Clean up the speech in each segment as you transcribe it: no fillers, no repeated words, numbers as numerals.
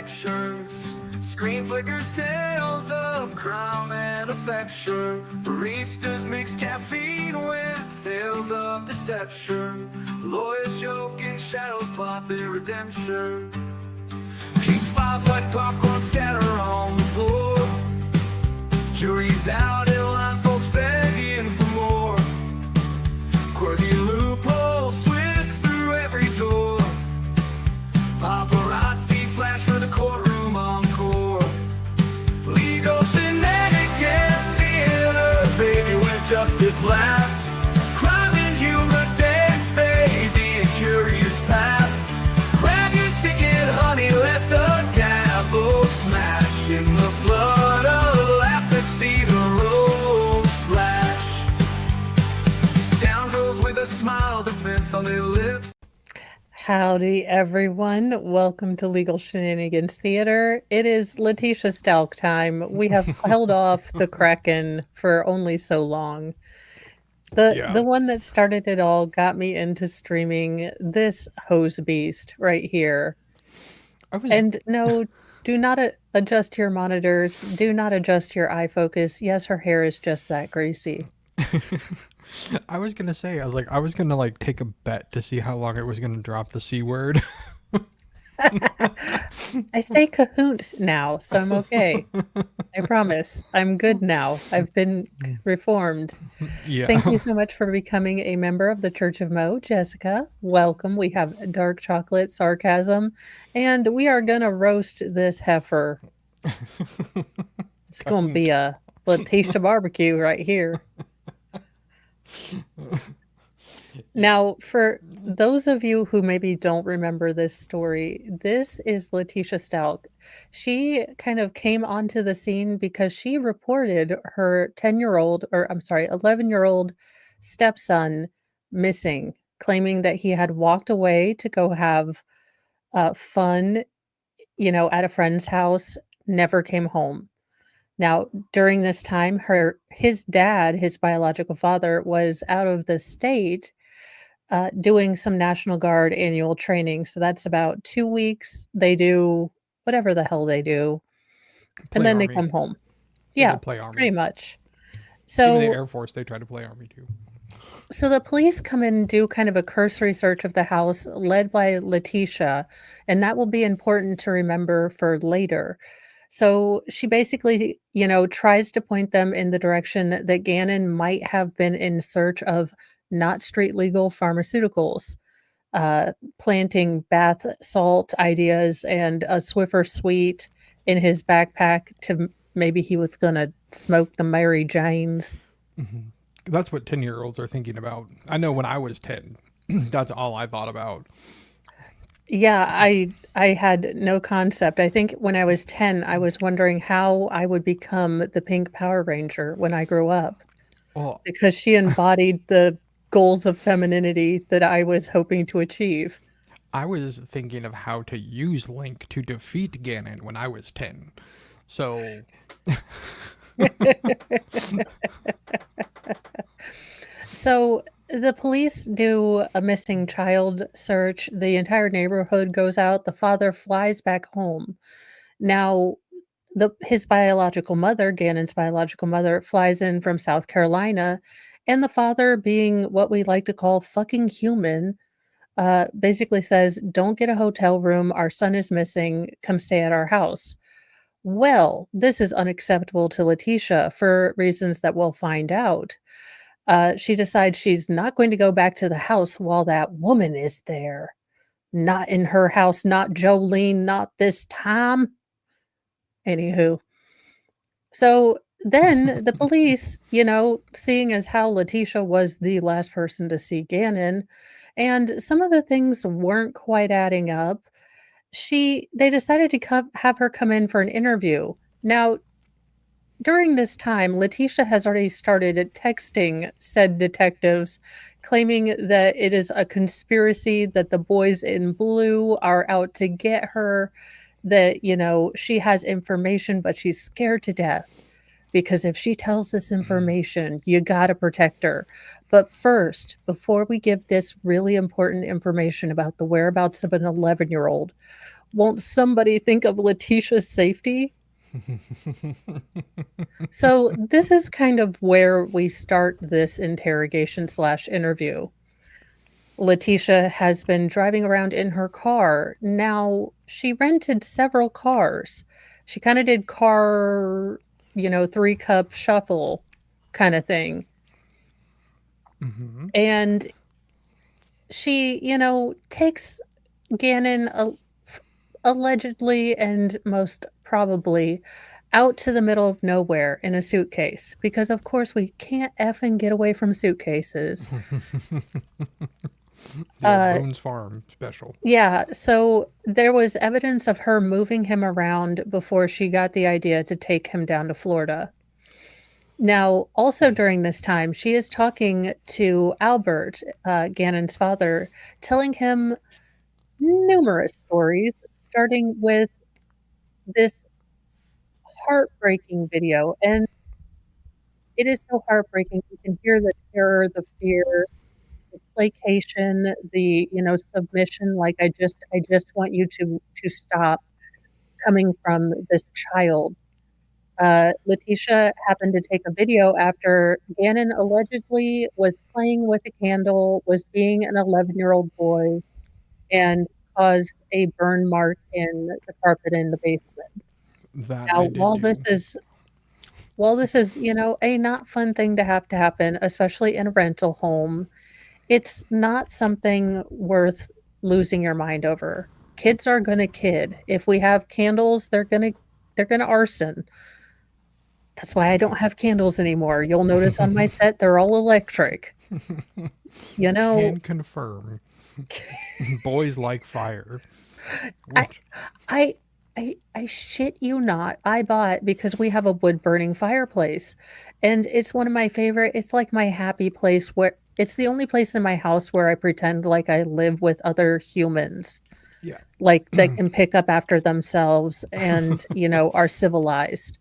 lectures. Screen flickers tales of crime and affection. Baristas mix caffeine with tales of deception. Lawyers joke and shadows plot their redemption. Case files like popcorn scatter on the floor. Jury's out in line, folks begging for more. Quirky loopholes twist through every door. Paparazzi flash for the courtroom encore. Legal Shenanigans Theater, baby, where justice lasts. Crime and humor dance, baby, a curious path. Grab your ticket, honey, let the gavel smash. In the flood of laughter, see the road splash. Scoundrels with a smile, defense on their lips. Howdy, everyone. Welcome to Legal Shenanigans Theater. It is Leticia Staunch time. We have held off the Kraken for only so long. The one that started it all got me into streaming this hose beast right here. And no, do not adjust your monitors. Do not adjust your eye focus. Yes, her hair is just that greasy. I was gonna say, I was gonna take a bet to see how long it was gonna drop the C word. I say cahoot now, so I'm okay. I promise. I'm good now. I've been reformed. Yeah. Thank you so much for becoming a member of the Church of Mo, Jessica. Welcome. We have dark chocolate, sarcasm, and we are gonna roast this heifer. It's gonna be a Leticia barbecue right here. Now, for those of you who maybe don't remember this story, this is Leticia Staunch. She kind of came onto the scene because she reported her 11-year-old stepson missing, claiming that he had walked away to go have fun, at a friend's house, never came home. Now, during this time, his dad, his biological father, was out of the state doing some National Guard annual training. So that's about 2 weeks. They do whatever the hell they do. And then they come home. Yeah, play Army. Pretty much. So even the Air Force, they try to play Army too. So the police come and do kind of a cursory search of the house led by Leticia, and that will be important to remember for later. So she basically, tries to point them in the direction that Gannon might have been in search of not street legal pharmaceuticals, planting bath salt ideas and a Swiffer sweet in his backpack to maybe he was going to smoke the Mary Janes. Mm-hmm. That's what 10-year-olds are thinking about. I know when I was 10, that's all I thought about. Yeah, I had no concept. I think when I was 10, I was wondering how I would become the Pink Power Ranger when I grew up. Well, because she embodied the goals of femininity that I was hoping to achieve. I was thinking of how to use Link to defeat Gannon when I was 10. So... So the police do a missing child search. The entire neighborhood goes out. The father flies back home. Now, his biological mother, Gannon's biological mother, flies in from South Carolina, and the father, being what we like to call fucking human, basically says, "Don't get a hotel room. Our son is missing. Come stay at our house." Well, this is unacceptable to Leticia for reasons that we'll find out. She decides she's not going to go back to the house while that woman is there. Not in her house, not Jolene, not this time. Anywho. So then the police, seeing as how Leticia was the last person to see Gannon, and some of the things weren't quite adding up, they decided to have her come in for an interview. Now, during this time, Leticia has already started texting said detectives, claiming that it is a conspiracy, that the boys in blue are out to get her, that, she has information, but she's scared to death. Because if she tells this information, you got to protect her. But first, before we give this really important information about the whereabouts of an 11-year-old, Won't somebody think of Leticia's safety? So this is kind of where we start this interrogation slash interview. Leticia has been driving around in her car. Now, she rented several cars. She kind of did car, 3-cup shuffle kind of thing. Mm-hmm. And she, takes Gannon allegedly and most probably out to the middle of nowhere in a suitcase because, of course, we can't effing get away from suitcases. The old Uh, Boone's Farm special. Yeah, so there was evidence of her moving him around before she got the idea to take him down to Florida. Now, also during this time, she is talking to Albert, Gannon's father, telling him numerous stories, starting with this heartbreaking video. And it is so heartbreaking. You can hear the terror, the fear, the placation, the, submission, like I just want you to stop coming from this child. Leticia happened to take a video after Gannon allegedly was playing with a candle, was being an 11-year-old boy, and caused a burn mark in the carpet in the basement. That Now, I did do. while this is, a not fun thing to have to happen, especially in a rental home, it's not something worth losing your mind over. Kids are gonna kid. If we have candles, they're gonna arson. That's why I don't have candles anymore. You'll notice on my set they're all electric. You know, Can confirm. Boys like fire. I Which, I I shit you not. I bought because we have a wood burning fireplace, and it's one of my favorite. It's like my happy place where it's the only place in my house where I pretend like I live with other humans, yeah. like that can pick up after themselves and, are civilized.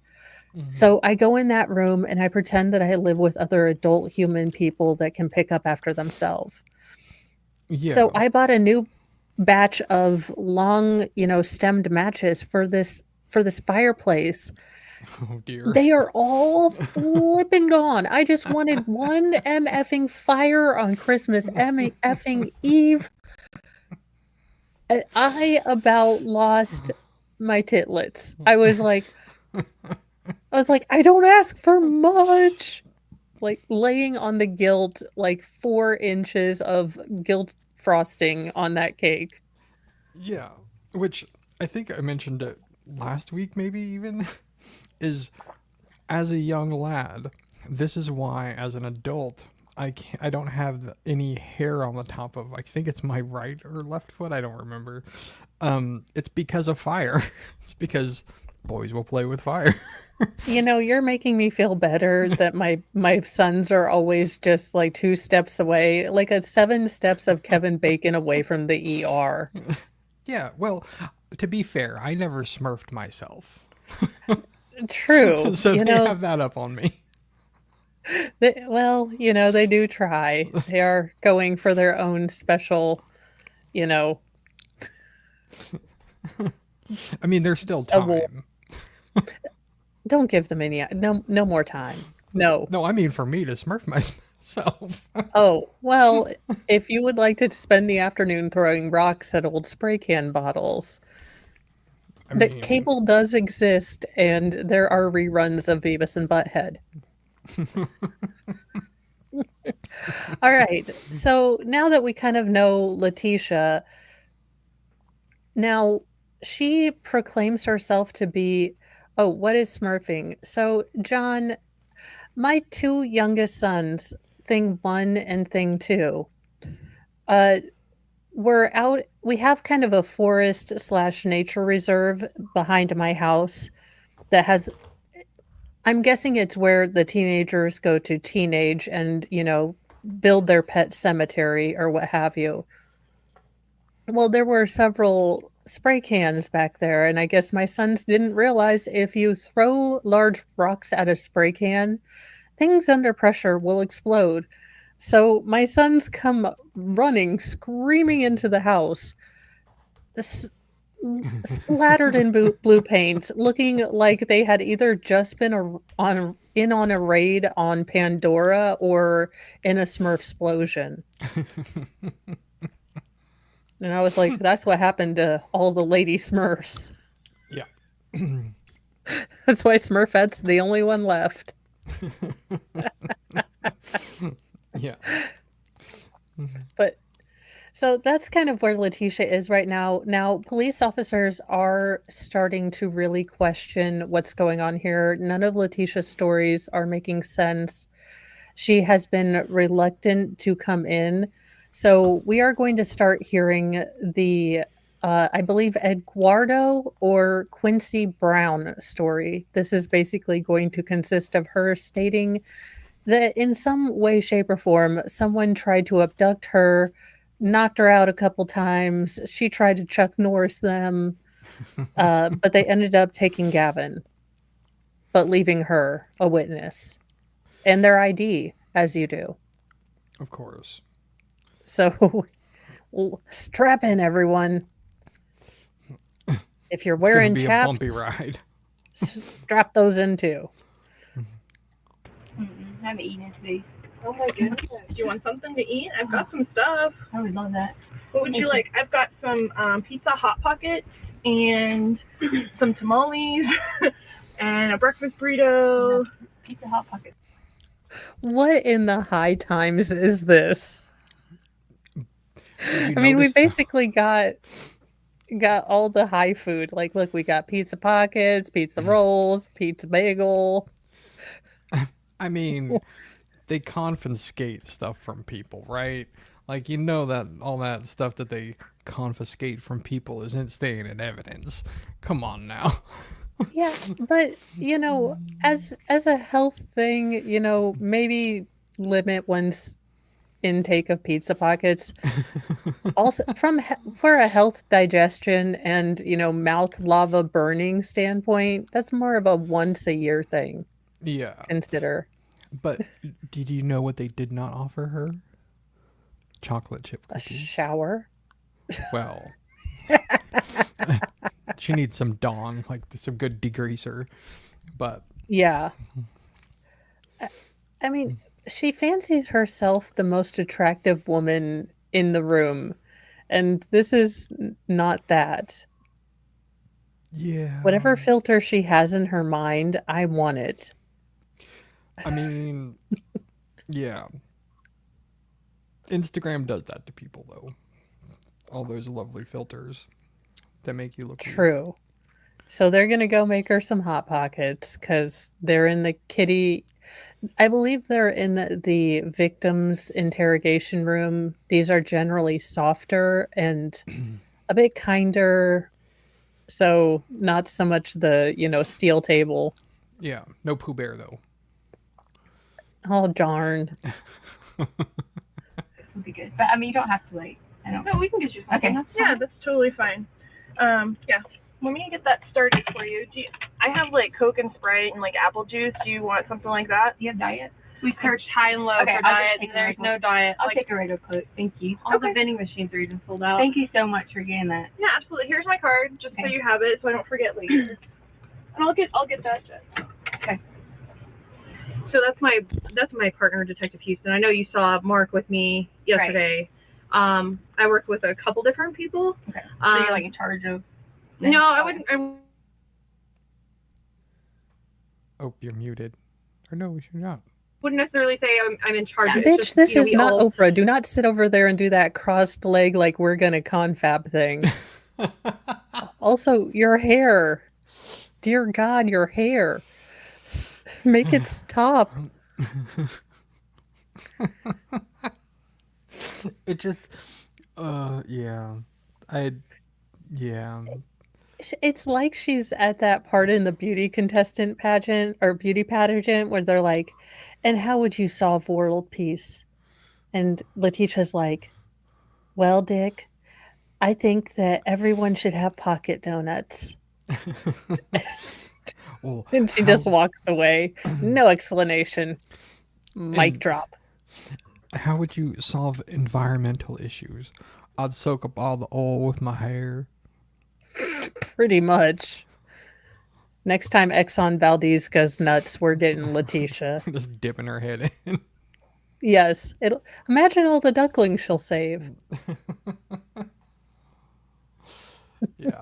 Mhm. So I go in that room and I pretend that I live with other adult human people that can pick up after themselves. So Yeah. I bought a new batch of long, stemmed matches for this fireplace. Oh dear. They are all flipping gone. I just wanted one effing fire on Christmas effing Eve. And I about lost my titlets. I was like, I don't ask for much. Like laying on the guilt, like 4 inches of guilt frosting on that cake. Yeah. Which I think I mentioned it last week, maybe even, is as a young lad, this is why as an adult I don't have any hair on the top of, I think it's my right or left foot, I don't remember. It's because of fire. It's because boys will play with fire. You're making me feel better that my sons are always just like 2 steps away, like a 7 steps of Kevin Bacon away from the ER. Yeah, well, to be fair, I never smurfed myself. True. So they have that up on me. They do try. They are going for their own special, you know, I mean, there's still award. time. Don't give them any no more time. No. No, I mean for me to smurf myself. Oh, well, if you would like to spend the afternoon throwing rocks at old spray can bottles, I the mean, cable does exist, and there are reruns of Beavis and Butthead. All right. So now that we kind of know Leticia, now she proclaims herself to be. Oh, what is smurfing? So, John, my 2 youngest sons, thing 1 and thing 2, uh, we're out. We have kind of a forest slash nature reserve behind my house that has. I'm guessing it's where the teenagers go to teenage and, build their pet cemetery or what have you. Well, there were several spray cans back there, and I guess my sons didn't realize if you throw large rocks at a spray can, things under pressure will explode. So my sons come running, screaming into the house, splattered in blue paint, looking like they had either just been on a raid on Pandora or in a Smurf explosion. And I was like, that's what happened to all the lady Smurfs. Yeah. That's why Smurfette's the only one left. Yeah. But so that's kind of where Leticia is right now. Now, police officers are starting to really question what's going on here. None of Leticia's stories are making sense. She has been reluctant to come in. So we are going to start hearing the, I believe, Eduardo or Quincy Brown story. This is basically going to consist of her stating that in some way, shape, or form, someone tried to abduct her, knocked her out a couple times. She tried to Chuck Norris them, but they ended up taking Gavin, but leaving her a witness and their ID, as you do. Of course. So strap in, everyone. If you're wearing It's chaps, gonna be a bumpy ride. strap those in too. I haven't eaten today. Oh my goodness. Do you want something to eat? I've got some stuff. I would love that. What would you like? I've got some pizza Hot Pockets and some tamales and a breakfast burrito. Pizza Hot Pockets. What in the high times is this? Did you I mean, we notice- basically got all the high food. Like, look, we got pizza pockets, pizza rolls, pizza bagel. I mean, they confiscate stuff from people, right? Like, you know that all that stuff that they confiscate from people isn't staying in evidence. Come on now. Yeah, but you know, as a health thing, you know, maybe limit one's intake of pizza pockets. Also, for a health, digestion, and you know, mouth lava burning standpoint, that's more of a once a year thing. Yeah. Consider. But did you know what they did not offer her? Chocolate chip A cookies. shower. Well, she needs some Dawn, like some good degreaser. But Yeah. I mean, she fancies herself the most attractive woman in the room, and this is not that. yeah, Whatever filter she has in her mind, I want it. I mean, yeah. Instagram does that to people, though. All those lovely filters that make you look weird. True. So they're gonna go make her some Hot Pockets because they're in the kitty. I believe they're in the victim's interrogation room. These are generally softer and a bit kinder. So not so much the, you know, steel table. Yeah, no Pooh Bear though. Oh darn. Would be good. But I mean, you don't have to like. I don't. No, we can get you something. Okay. Yeah, that's totally fine. Yeah. Let me get that started for you. I have like Coke and Sprite and like apple juice. Do you want something like that? Do you have diet? We searched high and low Okay, I'll for just diet, take and there's the no diet. I'll Like, take a regular Coke. Thank you. All Okay. the vending machines are even sold out. Thank you so much for getting that. yeah, absolutely. Here's my card, just so Okay. you have it, so I don't forget later. And I'll get that. Okay. So that's my partner, Detective Houston. I know you saw Mark with me yesterday. I worked with a couple different people. Okay. So you're like in charge of. No, I wouldn't. Oh, you're muted. Or no, you're not. Wouldn't necessarily say I'm in charge. It's Bitch, just, this you know, is we not all- Oprah. Do not sit over there and do that crossed leg like we're gonna confab thing. Also, your hair. Dear God, your hair. Make it stop. It just, yeah. Yeah. It's like she's at that part in the beauty contestant pageant or beauty pageant where they're like, and how would you solve world peace? And Letitia's like, well, Dick, I think that everyone should have pocket donuts. Well, And she just walks away. No explanation. Mic And- drop. how would you solve environmental issues? I'd soak up all the oil with my hair. Pretty much. Next time Exxon Valdez goes nuts, we're getting Leticia. Just dipping her head in. Yes. Imagine all the ducklings she'll save. Yeah.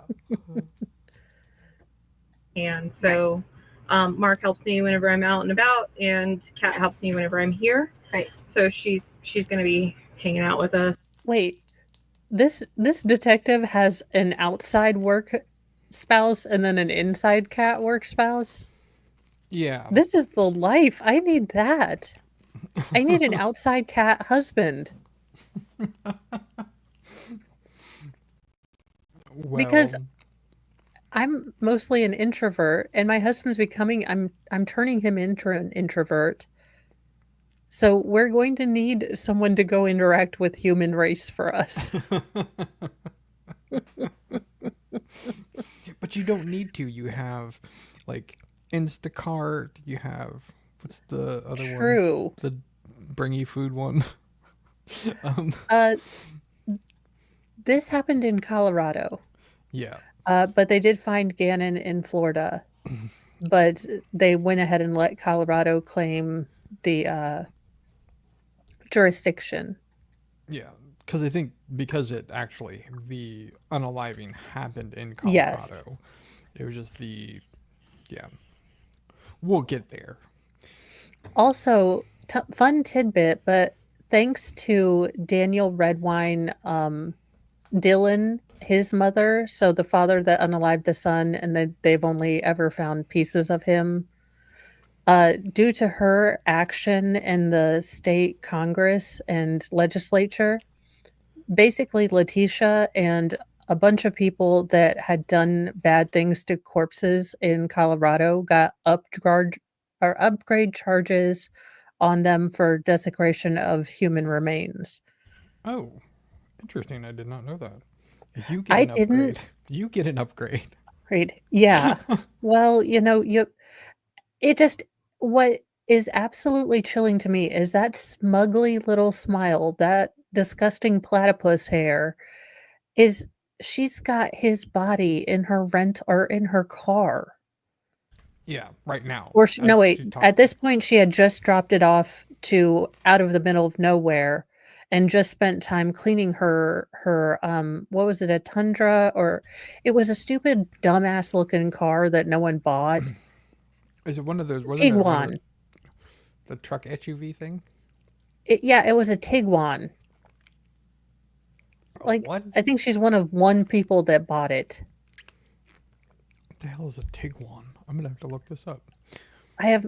And so Mark helps me whenever I'm out and about, and Kat helps me whenever I'm here. Right. So she's going to be hanging out with us. Wait. This detective has an outside work spouse and then an inside cat work spouse. Yeah. This is the life. I need that. I need an outside cat husband. Because I'm mostly an introvert, and my husband's becoming. I'm turning him into an introvert. So we're going to need someone to go interact with human race for us. But you don't need to. You have like Instacart. You have what's the other one? True. The bring you food one. This happened in Colorado. Yeah. But they did find Gannon in Florida. But they went ahead and let Colorado claim the jurisdiction. Yeah, because I think the unaliving happened in Colorado. Yes. It was just we'll get there. Also, fun tidbit, but thanks to Daniel Redwine, Dylan, his mother, so the father that unalived the son, and they've only ever found pieces of him. Due to her action in the state Congress and legislature, basically Leticia and a bunch of people that had done bad things to corpses in Colorado got upgrade charges on them for desecration of human remains. Oh, interesting. I did not know that. You get I an upgrade. didn't. You get an upgrade. Right. Yeah. Well, what is absolutely chilling to me is that smugly little smile, that disgusting platypus hair she's got his body in her or in her car. Yeah, right now. Or no, wait. At this point, she had just dropped it off to out of the middle of nowhere, and just spent time cleaning her what was it, a Tundra, or it was a stupid dumbass looking car that no one bought. Is it one of those? Tiguan. The truck SUV thing? It was a Tiguan. Like, what? I think she's one of one people that bought it. What the hell is a Tiguan? I'm gonna have to look this up. I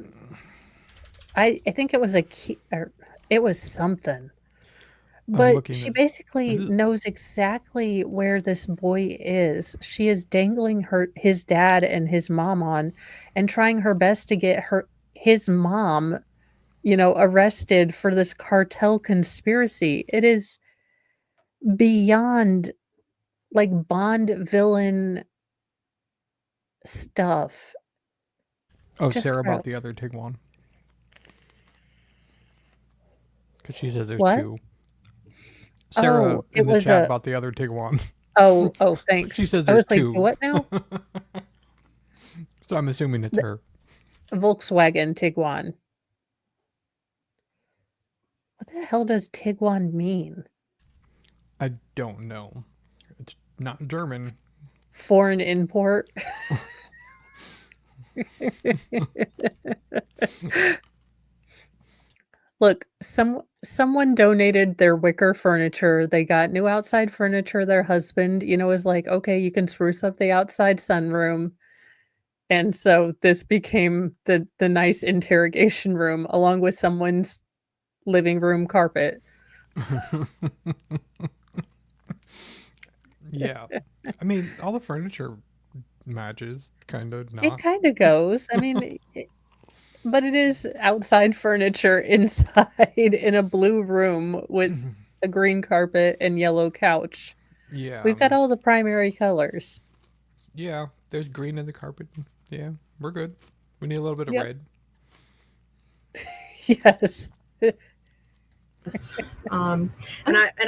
think it was it was something. But she basically knows exactly where this boy is. She is dangling his dad and his mom on, and trying her best to get his mom, arrested for this cartel conspiracy. It is beyond like Bond villain stuff. Oh, Just Sarah gross. bought the other Tiguan. Because she says there's What? two. Sarah it in the was chat bought the other Tiguan. Oh, thanks. She says I was there's like, two. what now? So I'm assuming it's her. Volkswagen Tiguan. What the hell does Tiguan mean? I don't know. It's not German. Foreign import? Look, someone donated their wicker furniture. They got new outside furniture. Their husband, was like, okay, you can spruce up the outside sunroom. And so this became the nice interrogation room, along with someone's living room carpet. Yeah. I mean, all the furniture matches, kind of not. It kind of goes. I mean, but it is outside furniture inside in a blue room with a green carpet and yellow couch. Yeah. We've got all the primary colors. Yeah, there's green in the carpet. Yeah, we're good. We need a little bit of Yep. red. Yes. And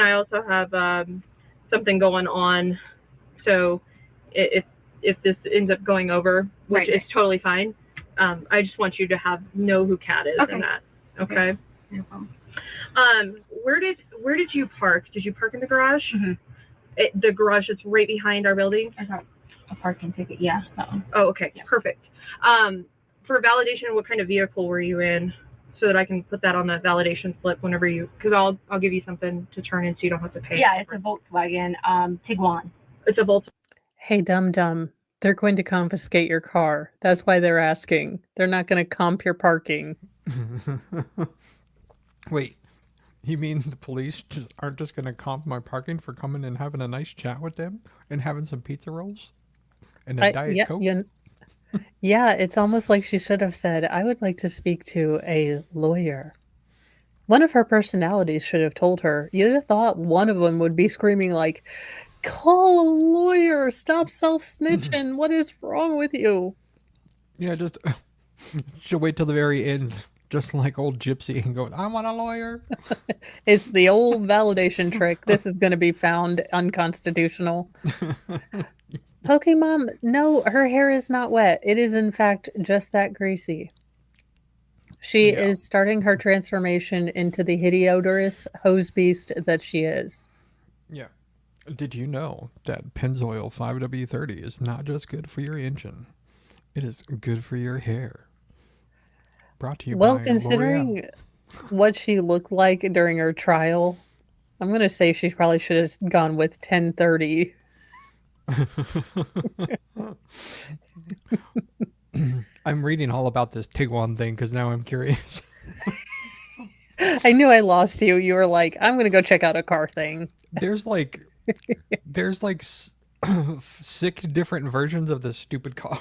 I also have something going on. So if if this ends up going over, which Right. is totally fine. I just want you to know who Kat is Okay. and that. Okay. No problem. Where did you park? Did you park in the garage? Mm-hmm. The garage that's right behind our building? I got a parking ticket. Yeah, that one. Oh, okay. Yeah. Perfect. For validation, what kind of vehicle were you in? So that I can put that on the validation slip whenever because I'll give you something to turn in so you don't have to pay. Yeah, it's a Volkswagen Tiguan. It's a Volt. Hey, dum-dum, they're going to confiscate your car. That's why they're asking. They're not going to comp your parking. Wait, you mean the police aren't just going to comp my parking for coming and having a nice chat with them and having some pizza rolls and a Diet Coke? Yeah, it's almost like she should have said, I would like to speak to a lawyer. One of her personalities should have told her. You'd have thought one of them would be screaming like, call a lawyer, stop self-snitching, what is wrong with you? Yeah, just she'll wait till the very end, just like old Gypsy, and go, I want a lawyer. It's the old validation trick. This is going to be found unconstitutional. Pokemon, no, her hair is not wet. It is, in fact, just that greasy. She is starting her transformation into the hideodorous hose beast that she is. Yeah. Did you know that Pennzoil 5W30 is not just good for your engine? It is good for your hair. Brought to you by considering L'Oreal. What she looked like during her trial, I'm going to say she probably should have gone with 1030. I'm reading all about this Tiguan thing because now I'm curious. I knew I lost you. You were like, I'm going to go check out a car thing. There's like 6 different versions of this stupid car.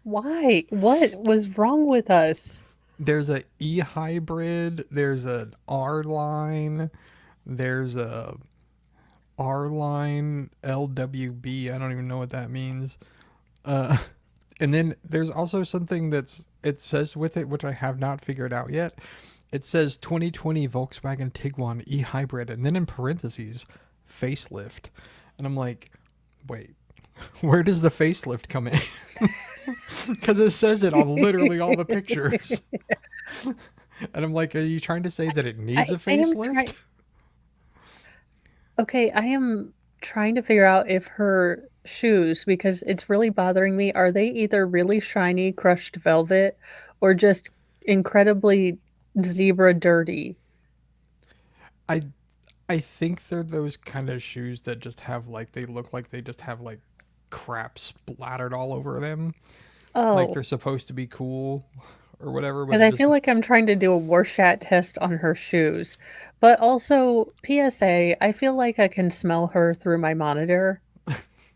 Why? What was wrong with us? There's a E-hybrid, there's an R-line, there's a R-line LWB. I don't even know what that means. And then there's also something it says with it, which I have not figured out yet. It says 2020 Volkswagen Tiguan E-hybrid, and then in parentheses, facelift. And I'm like, wait, where does the facelift come in? Because it says it on literally all the pictures. And I'm like, are you trying to say that it needs a facelift? Okay, I am trying to figure out if her shoes, because it's really bothering me, are they either really shiny crushed velvet or just incredibly zebra dirty? I think they're those kind of shoes that just have they look like they just have crap splattered all over them. Oh, Like they're supposed to be cool or whatever. because I feel like I'm trying to do a Rorschach test on her shoes. But also, PSA, I feel like I can smell her through my monitor.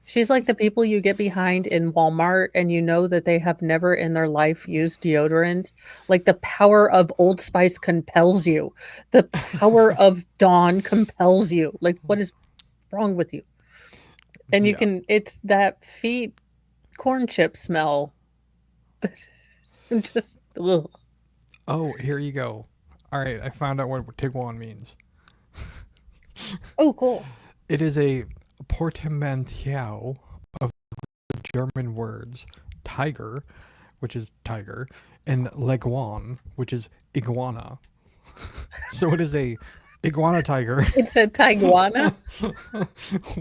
She's like the people you get behind in Walmart and you know that they have never in their life used deodorant. Like the power of Old Spice compels you. The power of Dawn compels you. Like, what is wrong with you? And you can, it's that feet corn chip smell. I'm just, ugh. Oh, here you go. All right, I found out what Tiguan means. Oh, cool. It is a portmanteau of the German words tiger, which is tiger, and leguan, which is iguana. So it is a iguana tiger. It's a Tiguana.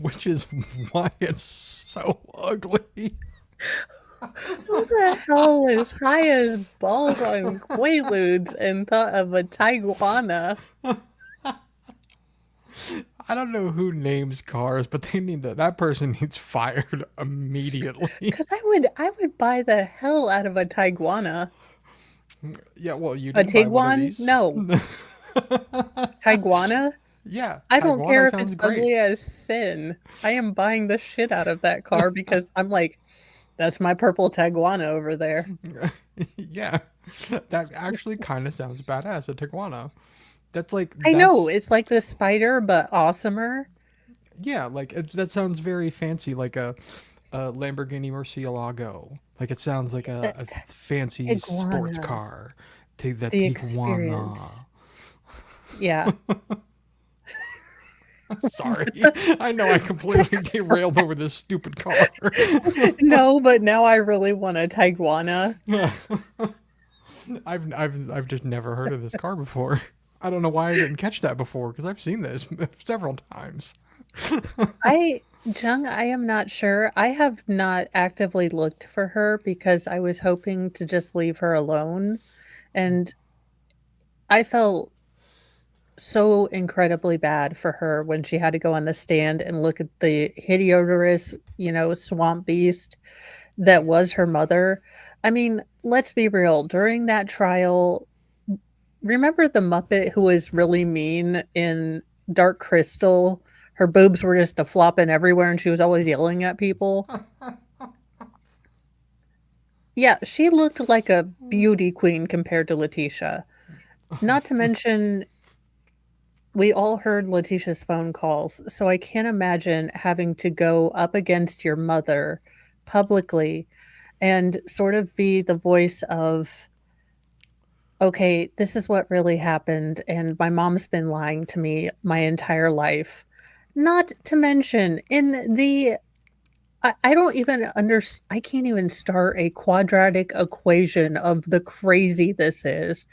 Which is why it's so ugly. Who the hell is high as balls on Quaaludes and thought of a Tiguana? I don't know who names cars, but that person needs fired immediately. Because I would buy the hell out of a Tiguana. Yeah, well, you A did buy one of Tiguan? these. No. Tiguana? Yeah, I don't Tiguana care if sounds it's great. ugly as sin. I am buying the shit out of that car because I'm like, that's my purple Tiguana over there. Yeah, that actually kind of sounds badass. A Tiguana. I know, it's like the spider, but awesomer. Yeah, that sounds very fancy, like a Lamborghini Murcielago. Like it sounds like a fancy sports Iguana. car. The The Tiguana. experience. Yeah. Sorry. I know I completely derailed over this stupid car. No, but now I really want a Tiguana. I've just never heard of this car before. I don't know why I didn't catch that before, because I've seen this several times. Jung, I am not sure. I have not actively looked for her because I was hoping to just leave her alone. And I felt so incredibly bad for her when she had to go on the stand and look at the hideous, swamp beast that was her mother. I mean, let's be real. During that trial, remember the Muppet who was really mean in Dark Crystal? Her boobs were just flopping everywhere and she was always yelling at people. Yeah, she looked like a beauty queen compared to Leticia. Not to mention, we all heard Leticia's phone calls, so I can't imagine having to go up against your mother publicly and sort of be the voice of, okay, this is what really happened, and my mom's been lying to me my entire life. Not to mention, I don't even I can't even start a quadratic equation of the crazy this is.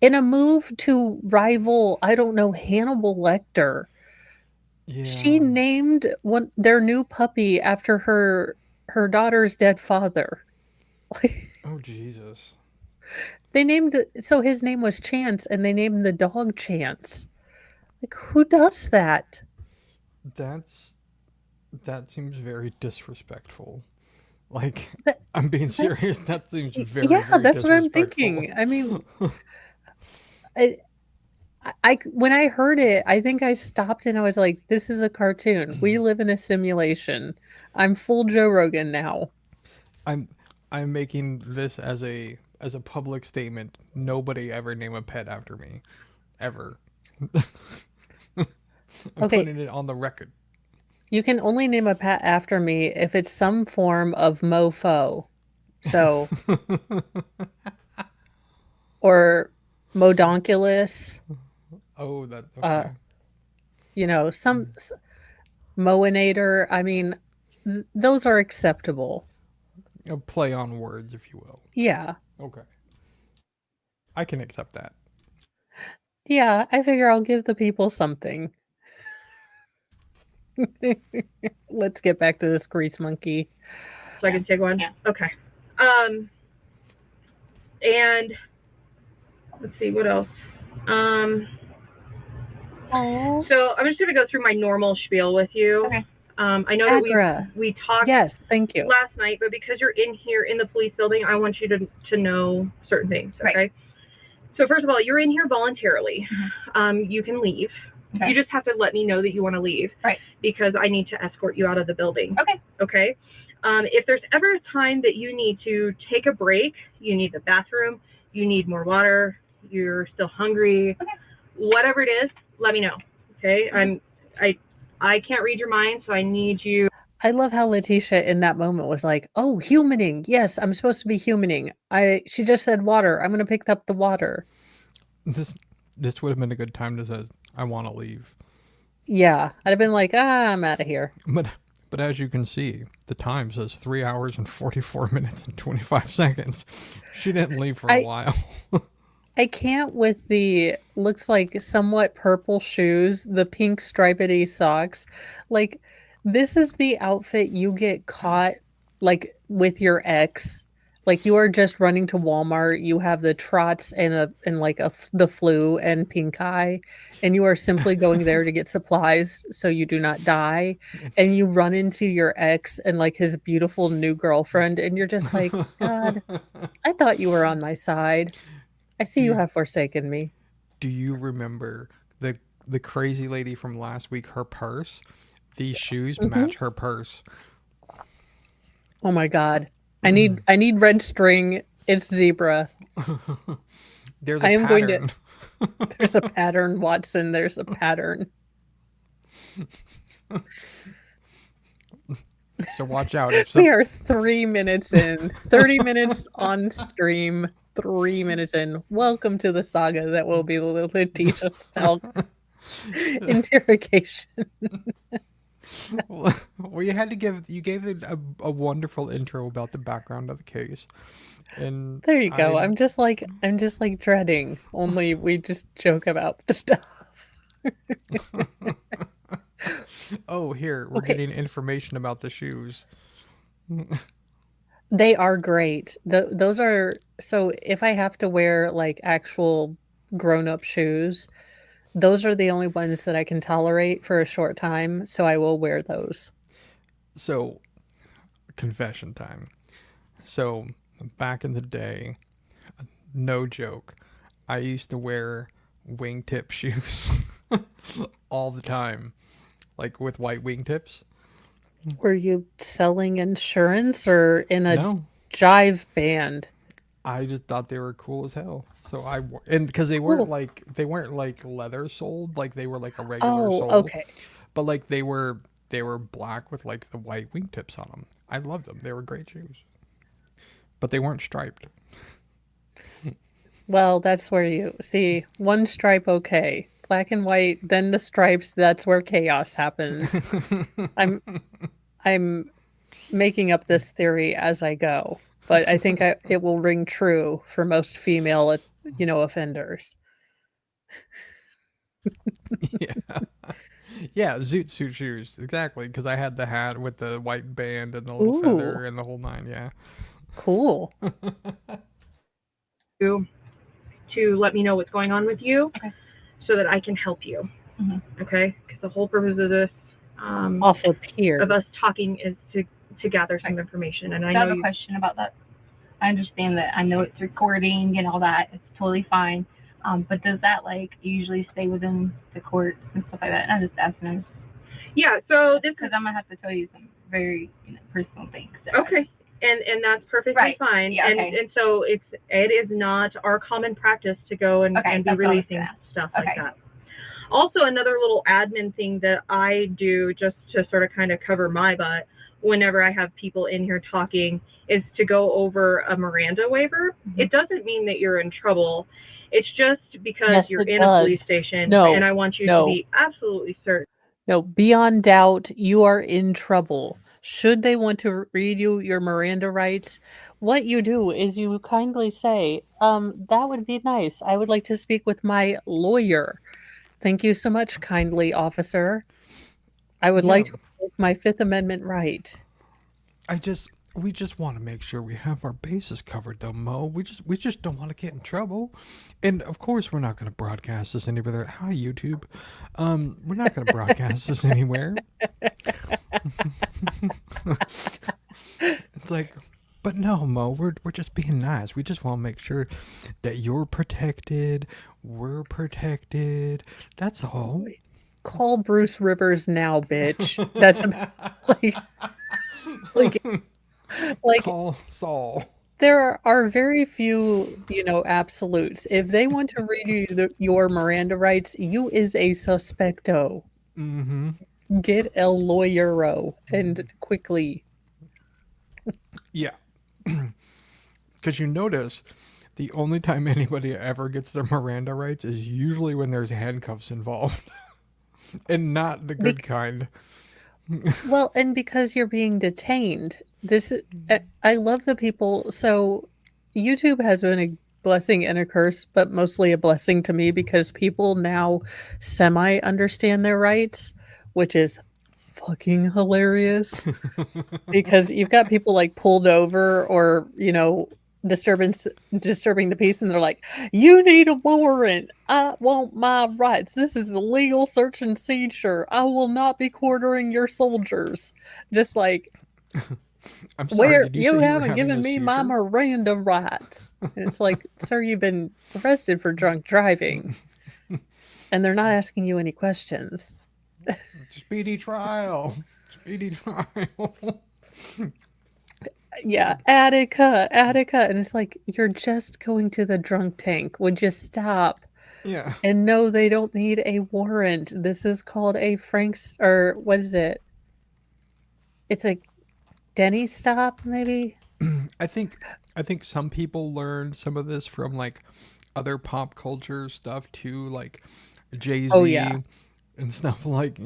In a move to rival, I don't know, Hannibal Lecter, she Yeah. named their new puppy after her daughter's dead father. Oh, Jesus. They named so his name was Chance, and they named the dog Chance. Like, who does that? That seems very disrespectful. Like, That- I'm being serious. That seems very, yeah, very that's what I'm disrespectful. thinking. I mean, when I heard it, I think I stopped and I was like, "This is a cartoon. We live in a simulation. I'm full Joe Rogan now." I'm making this as a public statement. Nobody ever name a pet after me, ever. I'm Okay. putting it on the record. You can only name a pet after me if it's some form of mofo. So, or modonculus, Oh, that okay. some moinator. I mean, those are acceptable. A play on words, if you will. Yeah. Okay. I can accept that. Yeah, I figure I'll give the people something. Let's get back to this grease monkey. So I can take one? Yeah. Okay. And let's see, what else? Oh, So I'm just going to go through my normal spiel with you. Okay. I know that Agra. we talked Yes, thank you. last night, but because you're in here in the police building, I want you to know certain things, okay? Right. So first of all, you're in here voluntarily. You can leave. Okay. You just have to let me know that you want to leave. Right. Because I need to escort you out of the building. Okay. Okay? If there's ever a time that you need to take a break, you need the bathroom, you need more water, you're still hungry, Okay. whatever it is, let me know. Okay? I can't read your mind, so I need you. I love how Leticia in that moment was like, "Oh, humaning. Yes, I'm supposed to be humaning. She just said water. I'm going to pick up the water." This would have been a good time to say, I want to leave. Yeah, I'd have been like, I'm out of here. But as you can see, the time says 3 hours and 44 minutes and 25 seconds. She didn't leave for a while. I can't with the looks like somewhat purple shoes, the pink stripedy socks. Like, this is the outfit you get caught like with your ex. Like, you are just running to Walmart, you have the trots and the flu and pink eye, and you are simply going there to get supplies so you do not die. And you run into your ex and like his beautiful new girlfriend, and you're just like, God, I thought you were on my side. I see you have forsaken me. Do you remember the crazy lady from last week, her purse? These shoes match her purse. Oh my God. I need red string. It's zebra. There's a I am pattern. going to. There's a pattern, Watson. There's a pattern. So watch out. We are 3 minutes in. 30 minutes on stream. 3 minutes in. Welcome to the saga that will be Leticia Staunch. Interrogation. Well, you had to you gave it a wonderful intro about the background of the case, and There you go. I I'm just like dreading. Only we just joke about the stuff. oh, here we're Okay, getting information about the shoes. they are great. Those are so if I have to wear like actual grown-up shoes, those are the only ones that I can tolerate for a short time, so I will wear those. So, confession time. So, back in the day, no joke, I used to wear wingtip shoes all the time, like with white wingtips. Were you selling insurance or in a No, jive band? I just thought they were cool as hell. So and because Cool. they weren't like leather soled, like they were like a regular Oh, sole, okay. but like they were black with like the white wingtips on them. I loved them. They were great shoes, but they weren't striped. Well, that's where you see one stripe, okay. Black and white, then the stripes, that's where chaos happens. I'm I'm making up this theory as I go, but I think it will ring true for most female, offenders. yeah, yeah, zoot suit shoes exactly. Because I had the hat with the white band and the little Ooh, feather and the whole nine. Yeah. cool. To let me know what's going on with you, Okay. so that I can help you. Mhm. Okay, because the whole purpose of this, Off of here. of us talking, is to gather some information. And I I have know a you. question about that. I understand that. I know it's recording and all that. It's totally fine. But does that like usually stay within the courts and stuff like that? And I'm just asking Yeah. So this because I'm gonna have to tell you some very personal things. Okay. And that's perfectly Right. fine. Yeah, and okay. and so it is not our common practice to go and, Okay, and be that's what I was releasing gonna ask. stuff like Okay. that. Also, another little admin thing that I do just to sort of kind of cover my butt whenever I have people in here talking is to go over a Miranda waiver. Mhm. It doesn't mean that you're in trouble. It's just because Yes, you're it in a police does. station, No, and I want you to no. be absolutely certain. No, beyond doubt, you are in trouble. Should they want to read you your Miranda rights, what you do is you kindly say, that would be nice. I would like to speak with my lawyer. Thank you so much, kindly officer. I would Yeah. like to make my Fifth Amendment right. We just want to make sure we have our bases covered, though, Mo. We just don't want to get in trouble, and of course we're not going to broadcast this anywhere. Hi, YouTube. We're not going to broadcast this anywhere. It's like, but no, Mo. We're just being nice. We just want to make sure that you're protected. We're protected. That's all. Call Bruce Rivers now, bitch. That's like like Call Saul. there are very few, absolutes. If they want to read you your Miranda rights, you is a suspecto. Mm-hmm. Get a lawyero and quickly. Yeah. Because you notice the only time anybody ever gets their Miranda rights is usually when there's handcuffs involved. And not the good kind. Well, and because you're being detained. I love the people. So YouTube has been a blessing and a curse, but mostly a blessing to me because people now semi understand their rights, which is fucking hilarious. Because you've got people like pulled over or, disturbing the peace, and they're like, "You need a warrant. I want my rights. This is a legal search and seizure. I will not be quartering your soldiers." Just like, I'm sorry, where did you you say you were haven't having given a me my seizure? Miranda rights. And it's like, sir, you've been arrested for drunk driving, and they're not asking you any questions. Speedy trial. Speedy trial. Yeah, Attica, and it's like, you're just going to the drunk tank. Would you stop? Yeah. And no, they don't need a warrant. This is called a Frank's, or what is it? It's a Denny stop, maybe? I think some people learned some of this from like other pop culture stuff too, like Jay-Z Oh, yeah. and stuff like,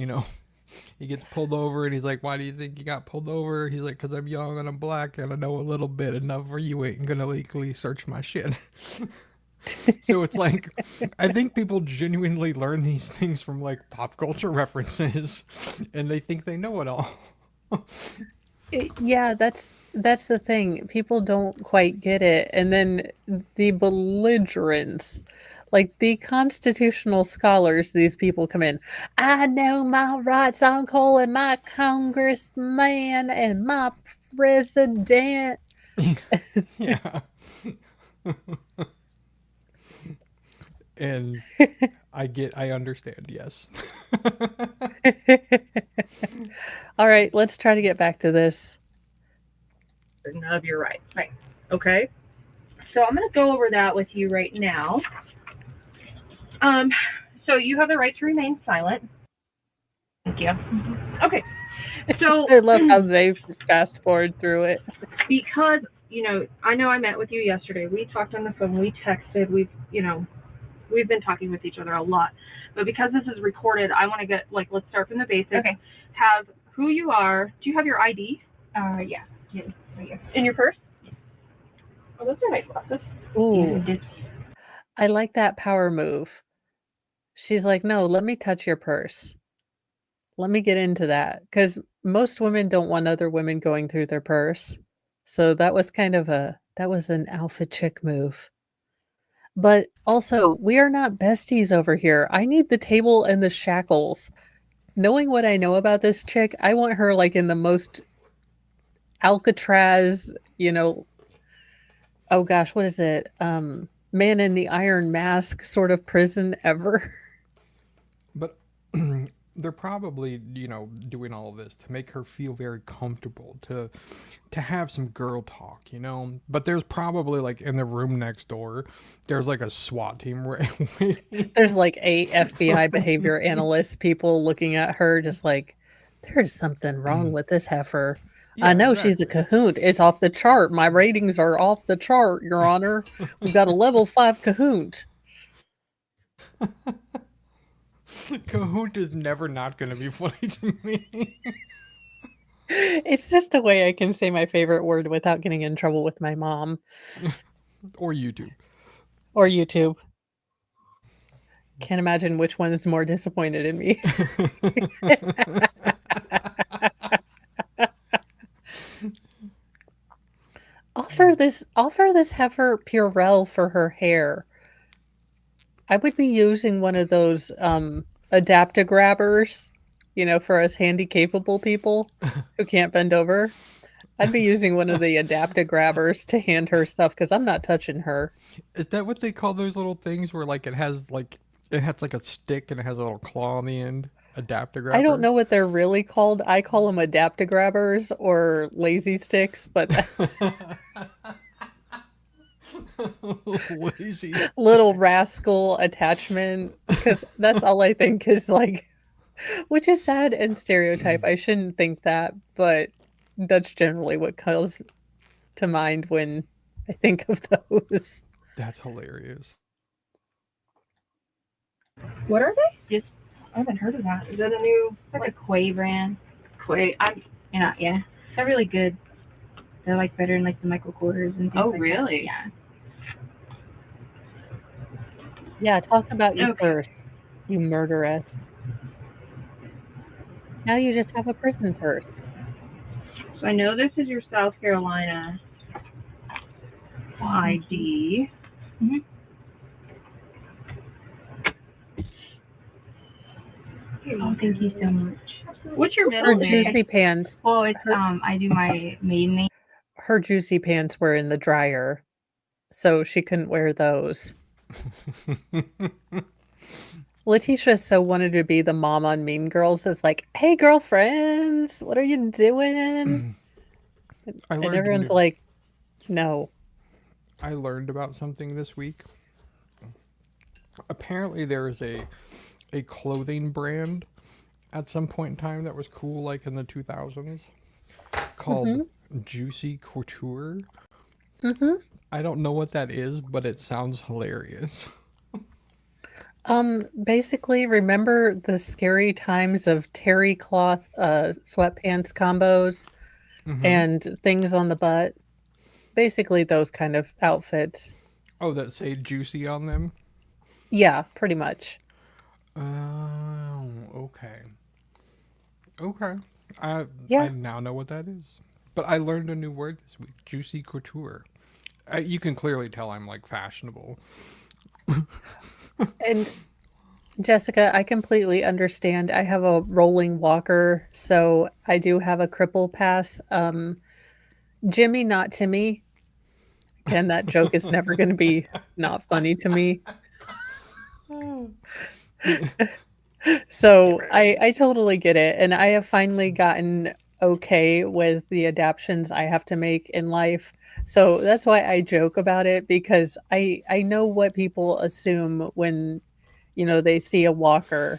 he gets pulled over and he's like, why do you think you got pulled over? He's like, because I'm young and I'm black and I know a little bit enough where you ain't gonna legally search my shit. So it's like, I think people genuinely learn these things from like pop culture references and they think they know it all. Yeah, that's the thing. People don't quite get it. And then the belligerence, like the constitutional scholars, these people come in. I know my rights. I'm calling my congressman and my president. Yeah. And I understand, yes. All right, let's try to get back to this. Of your rights. Right. Okay. So I'm going to go over that with you right now. So you have the right to remain silent. Thank you. Okay. So I love how they fast forward through it. Because, I know I met with you yesterday. We talked on the phone. We texted. We've been talking with each other a lot. But because this is recorded, I want to get, let's start from the basics. Okay. Have who you are. Do you have your ID? Yeah. Right here. In your purse? Oh, those are nice glasses. Ooh, Yeah, I like that power move. She's like, no, let me touch your purse. Let me get into that. Because most women don't want other women going through their purse. So that was that was an alpha chick move. But also, we are not besties over here. I need the table and the shackles. Knowing what I know about this chick, I want her like in the most Alcatraz, oh gosh, what is it? Man in the Iron Mask sort of prison ever. But they're probably, doing all of this to make her feel very comfortable, to have some girl talk, But there's probably like in the room next door, there's like a SWAT team where There's like 8 FBI behavior analyst people looking at her just like, there's something wrong with this heifer. I know she's a cahoot. It's off the chart. My ratings are off the chart, Your Honor. We've got a level 5 cahoot. Cahoot is never not going to be funny to me. It's just a way I can say my favorite word without getting in trouble with my mom. Or YouTube. Or YouTube. Can't imagine which one is more disappointed in me. Offer this heifer Purell for her hair. I would be using one of those adaptograbbers, for us handy capable people who can't bend over. I'd be using one of the adaptograbbers to hand her stuff because I'm not touching her. Is that what they call those little things where it has like a stick and it has a little claw on the end? Adaptograbber? I don't know what they're really called. I call them adaptograbbers or lazy sticks, but lazy little rascal attachment, because that's all I think is like, which is sad and stereotype. I shouldn't think that, but that's generally what comes to mind when I think of those. That's hilarious. What are they? Just I haven't heard of that. Is that a new like a Quay brand. Quay? Yeah. They're really good. They're like better in like the Michael Kors and things Oh, like really? That. Yeah, talk about you Okay. first, you murderess. Now you just have a prison purse. So I know this is your South Carolina ID. Mhm. Oh, thank you so much. What's your Her middle name? juicy pants. Well, it's I do my maiden name. Her juicy pants were in the dryer, so she couldn't wear those. Leticia so wanted to be the mom on Mean Girls that's like, hey, girlfriends, what are you doing? And everyone's like, no. I learned about something this week. Apparently there is a clothing brand at some point in time that was cool, like in the 2000s, called Juicy Couture. I don't know what that is, but it sounds hilarious. Basically, remember the scary times of terry cloth sweatpants combos Mm-hmm. and things on the butt? Basically, those kind of outfits. Oh, that say juicy on them? Yeah, pretty much. Oh, okay. Okay. I Yeah. now know what that is. But I learned a new word this week. Juicy couture. You can clearly tell I'm like fashionable. And Jessica, I completely understand. I have a rolling walker, so I do have a cripple pass. Jimmy, not Timmy. Again, that joke is never going to be not funny to me. So I totally get it. And I have finally gotten okay with the adaptations I have to make in life. So that's why I joke about it because I know what people assume when, they see a walker.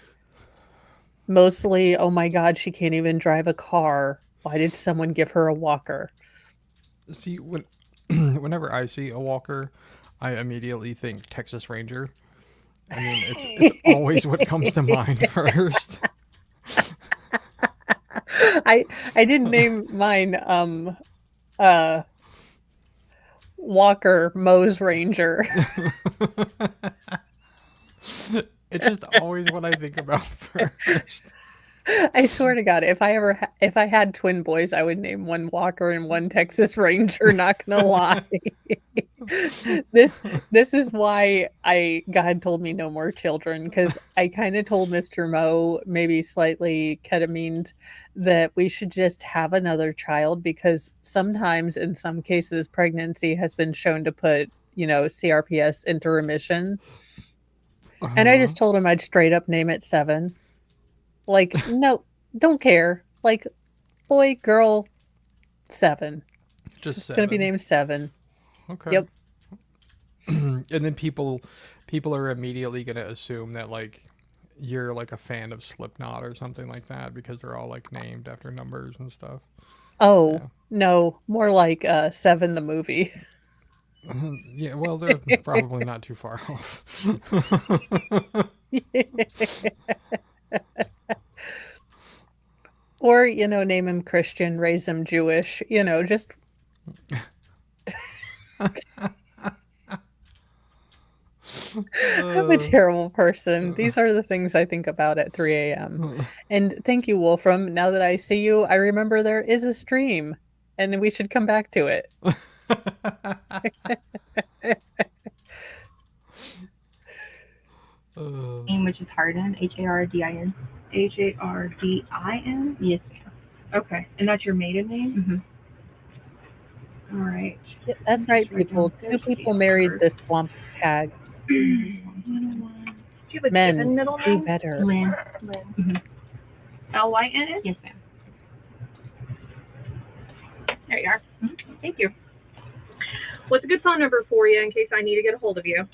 Mostly, oh my God, she can't even drive a car. Why did someone give her a walker? See, whenever I see a walker, I immediately think Texas Ranger. I mean, it's always what comes to mind first. I didn't name mine uh Walker Mo's Ranger. It's just always what I think about first. I swear to God, if I had twin boys, I would name one Walker and one Texas Ranger. Not gonna lie, this this is why God told me no more children because I kind of told Mr. Mo, maybe slightly ketamine, that we should just have another child because sometimes, in some cases, pregnancy has been shown to put CRPS into remission. And I Uh-huh. just told him I'd straight up name it Seven. Like, no, don't care. Like, boy, girl, Seven. Just Just gonna be 7. named Seven. Okay. Yep. And then people are immediately gonna assume that like you're like a fan of Slipknot or something like that because they're all like named after numbers and stuff. Oh, Yeah. no, more like Seven the movie. Yeah, well, they're probably not too far off. Or, name him Christian, raise him Jewish, just I'm a Uh, terrible person. These are the things I think about at 3 a.m. And thank you, Wolfram. Now that I see you, I remember there is a stream, and we should come back to it. Which is Hardin, Hardin. Hardin? Yes, ma'am. Okay. And that's your maiden name? Mm-hmm. All right. Yeah, that's right, Just write down people. Two this people date married first. this swamp hag. Do you have a Men, given middle do name? better. Lynn. Lynn. Mm-hmm. Lynn? Yes, ma'am. There you are. Thank you. What's a good phone number for you in case I need to get a hold of you?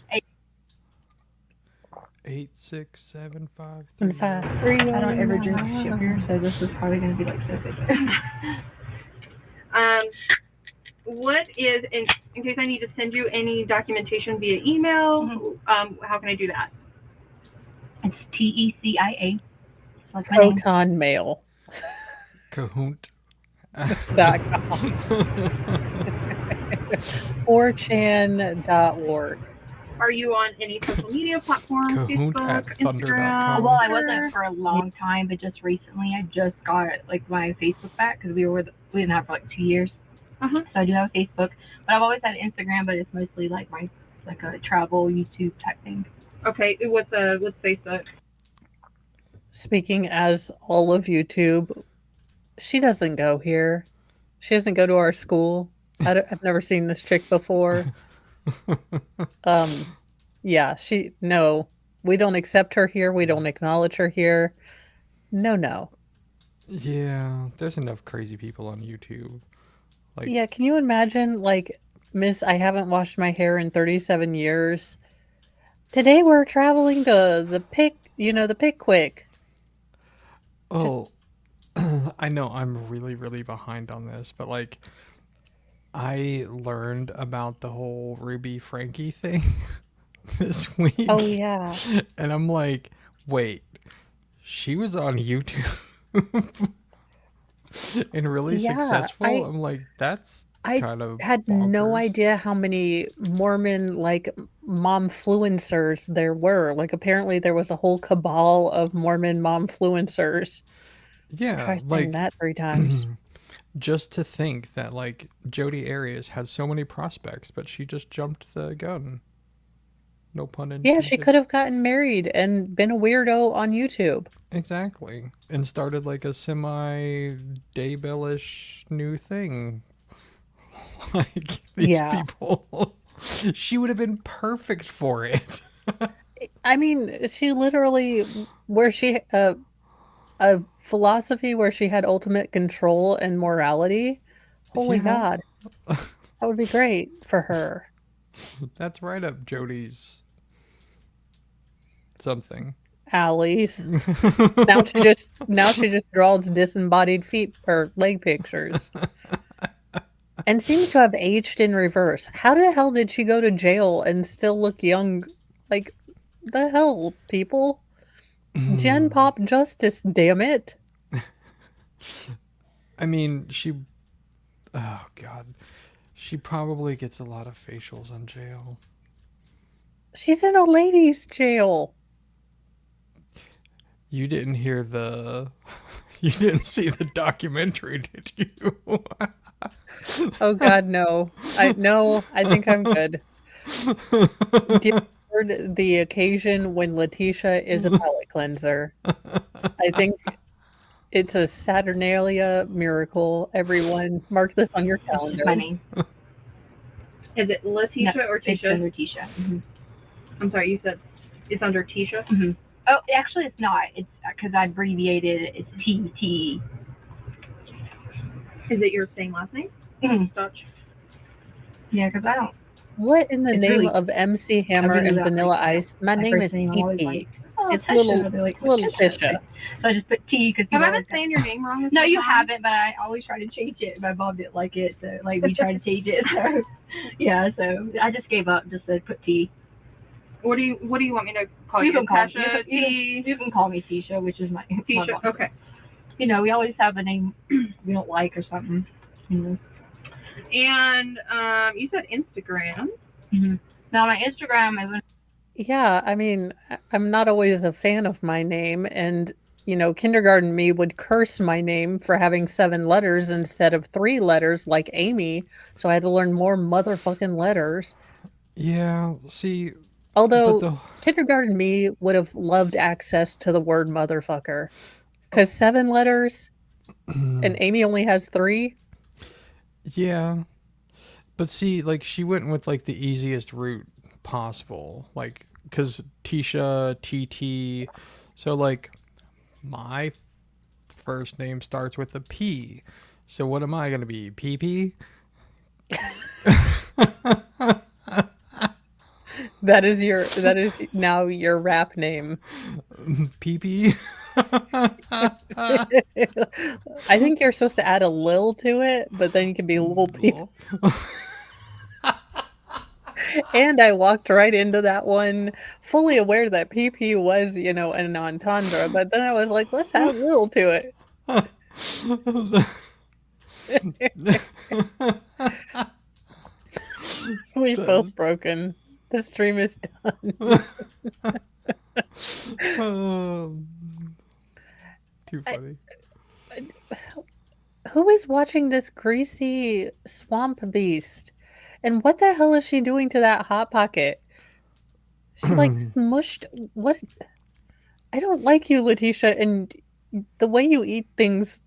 86753. 5-3. I don't ever drink sugar, so this is probably going to be like so good. What is, in case I need to send you any documentation via email, how can I do that? It's TECIA. Like my name. Proton mail. Cahoot. .com. 4chan.org. Are you on any social media platforms? Cahoot Facebook, at thunder.com. Instagram? Well, I wasn't for a long time, but just recently I just got like my Facebook back because we didn't have for like 2 years. So I do have a Facebook, but I've always had Instagram, but it's mostly like a travel YouTube type thing. Okay, what's Facebook? Speaking as all of YouTube, she doesn't go here. She doesn't go to our school. I've never seen this chick before. Yeah, no, we don't accept her here. We don't acknowledge her here. No. Yeah, there's enough crazy people on YouTube. Like, Yeah, can you imagine, like, Miss, I haven't washed my hair in 37 years. Today we're traveling to the Pickwick. oh, I know I'm really, really behind on this, but like, I learned about the whole Ruby Frankie thing this week. Oh yeah. And I'm like, wait, she was on YouTube and really Yeah. successful? I'm like, that's I kind of had no bonkers. idea how many Mormon like momfluencers there were. Like apparently there was a whole cabal of Mormon momfluencers. Yeah, Try saying that 3 times. just to think that like Jodi Arias had so many prospects, but she just jumped the gun. No pun Yeah, she intended. could have gotten married and been a weirdo on YouTube. Exactly. And started like a semi daybellish new thing. Like these Yeah. people. She would have been perfect for it. I mean, she literally where she a philosophy where she had ultimate control and morality. Holy Yeah. God. That would be great for her. That's right up Jodi's something. Alleys. Now she just draws disembodied feet or leg pictures. And seems to have aged in reverse. How the hell did she go to jail and still look young? Like, the hell, people? Gen Pop justice, damn it. I mean, oh god. She probably gets a lot of facials in jail. She's in a ladies' jail. You didn't hear you didn't see the documentary, did you? Oh God, no. I think I'm good. Do you heard the occasion when Leticia is a palate cleanser? I think it's a Saturnalia miracle. Everyone, mark this on your That's just calendar. my name. Is it Leticia No, or it's Tisha? under Tisha. Mm-hmm. I'm sorry, you said it's under Tisha? Mm-hmm. Oh, actually, it's not. It's because I abbreviated it. It's TT. Is it your same last name? Mm-hmm. Staunch. Yeah, because I don't. What in the It's name really- of MC Hammer really and not Vanilla like that. Ice? My My name first is name, I'm always TT. like, oh, It's Tisha. little They're like, little Tisha. Tisha. So I just put T because Have I been saying your name wrong? No, you haven't, but I always try to change it. My mom didn't like it, so like we tried to change it. So yeah, so I just gave up. Just said put T. What do you want me to call you? You can call me. Tasha, T. You can call me Tisha, which is my Tisha. mom. Okay. You know, we always have a name we don't like or something. You know. And you said Instagram. Mm-hmm. Now my Instagram is Yeah, I mean, I'm not always a fan of my name, and kindergarten me would curse my name for having 7 letters instead of 3 letters like Amy, so I had to learn more motherfucking letters. Yeah, see, Although but kindergarten me would have loved access to the word motherfucker, because 7 letters and Amy only has 3. yeah. But see, like she went with like the easiest route possible, like because Tisha, TT, so like my first name starts with a P. So what am I gonna be? PP? That is now your rap name. PP? I think you're supposed to add a lil to it, but then you can be Lil P. And I walked right into that one, fully aware that PP was, an entendre, but then I was like, let's add Lil to it. We've both broken. The stream is done. Too funny. Who is watching this greasy swamp beast? And what the hell is she doing to that Hot Pocket? She like smushed. What? I don't like you, Leticia, and the way you eat things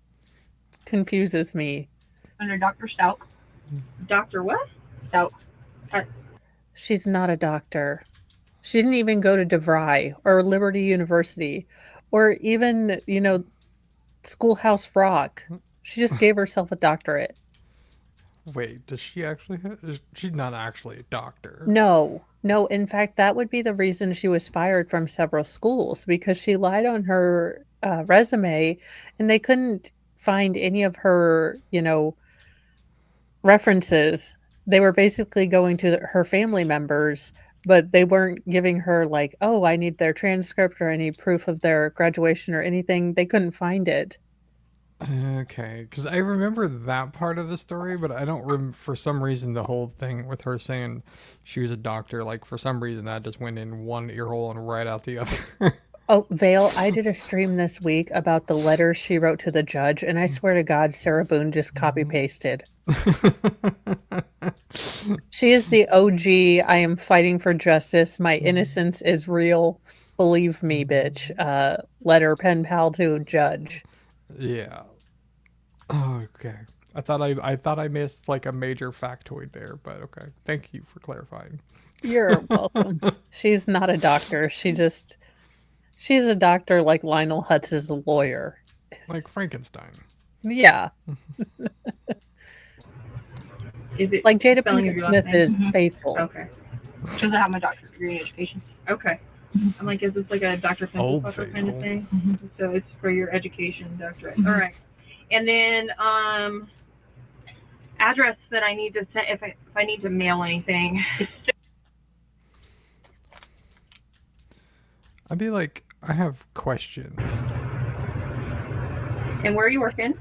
confuses me. under Dr. Stout. Dr. What? Stout. She's not a doctor. She didn't even go to DeVry or Liberty University or even, Schoolhouse Rock. She just gave herself a doctorate. Wait, does she actually she's not actually a doctor. No. In fact, that would be the reason she was fired from several schools, because she lied on her resume and they couldn't find any of her, references. They were basically going to her family members but they weren't giving her like, oh, I need their transcript or I need proof of their graduation or anything. They couldn't find it. Okay, because I remember that part of the story, but I don't for some reason the whole thing with her saying she was a doctor, like for some reason that just went in one ear hole and right out the other. Oh, Vale, I did a stream this week about the letter she wrote to the judge, and I swear to God, Sarah Boone just copy pasted. She is the OG. I am fighting for justice. My innocence is real. Believe me, bitch. Letter pen pal to judge. Yeah. Okay. I thought I missed like a major factoid there, but okay. Thank you for clarifying. You're welcome. She's not a doctor. She's a doctor like Lionel Hutz is a lawyer. Like Frankenstein. Yeah. Is it Like Jada spelling Pinkett of your Smith last name? is faithful. Okay. She doesn't have my doctorate degree in education. Okay. I'm like, is this like a Dr. Old Pencil kind of Faithful. thing? So it's for your education doctorate. All right. And then address that I need to send if I need to mail anything. I'd be like, I have questions And where are you working?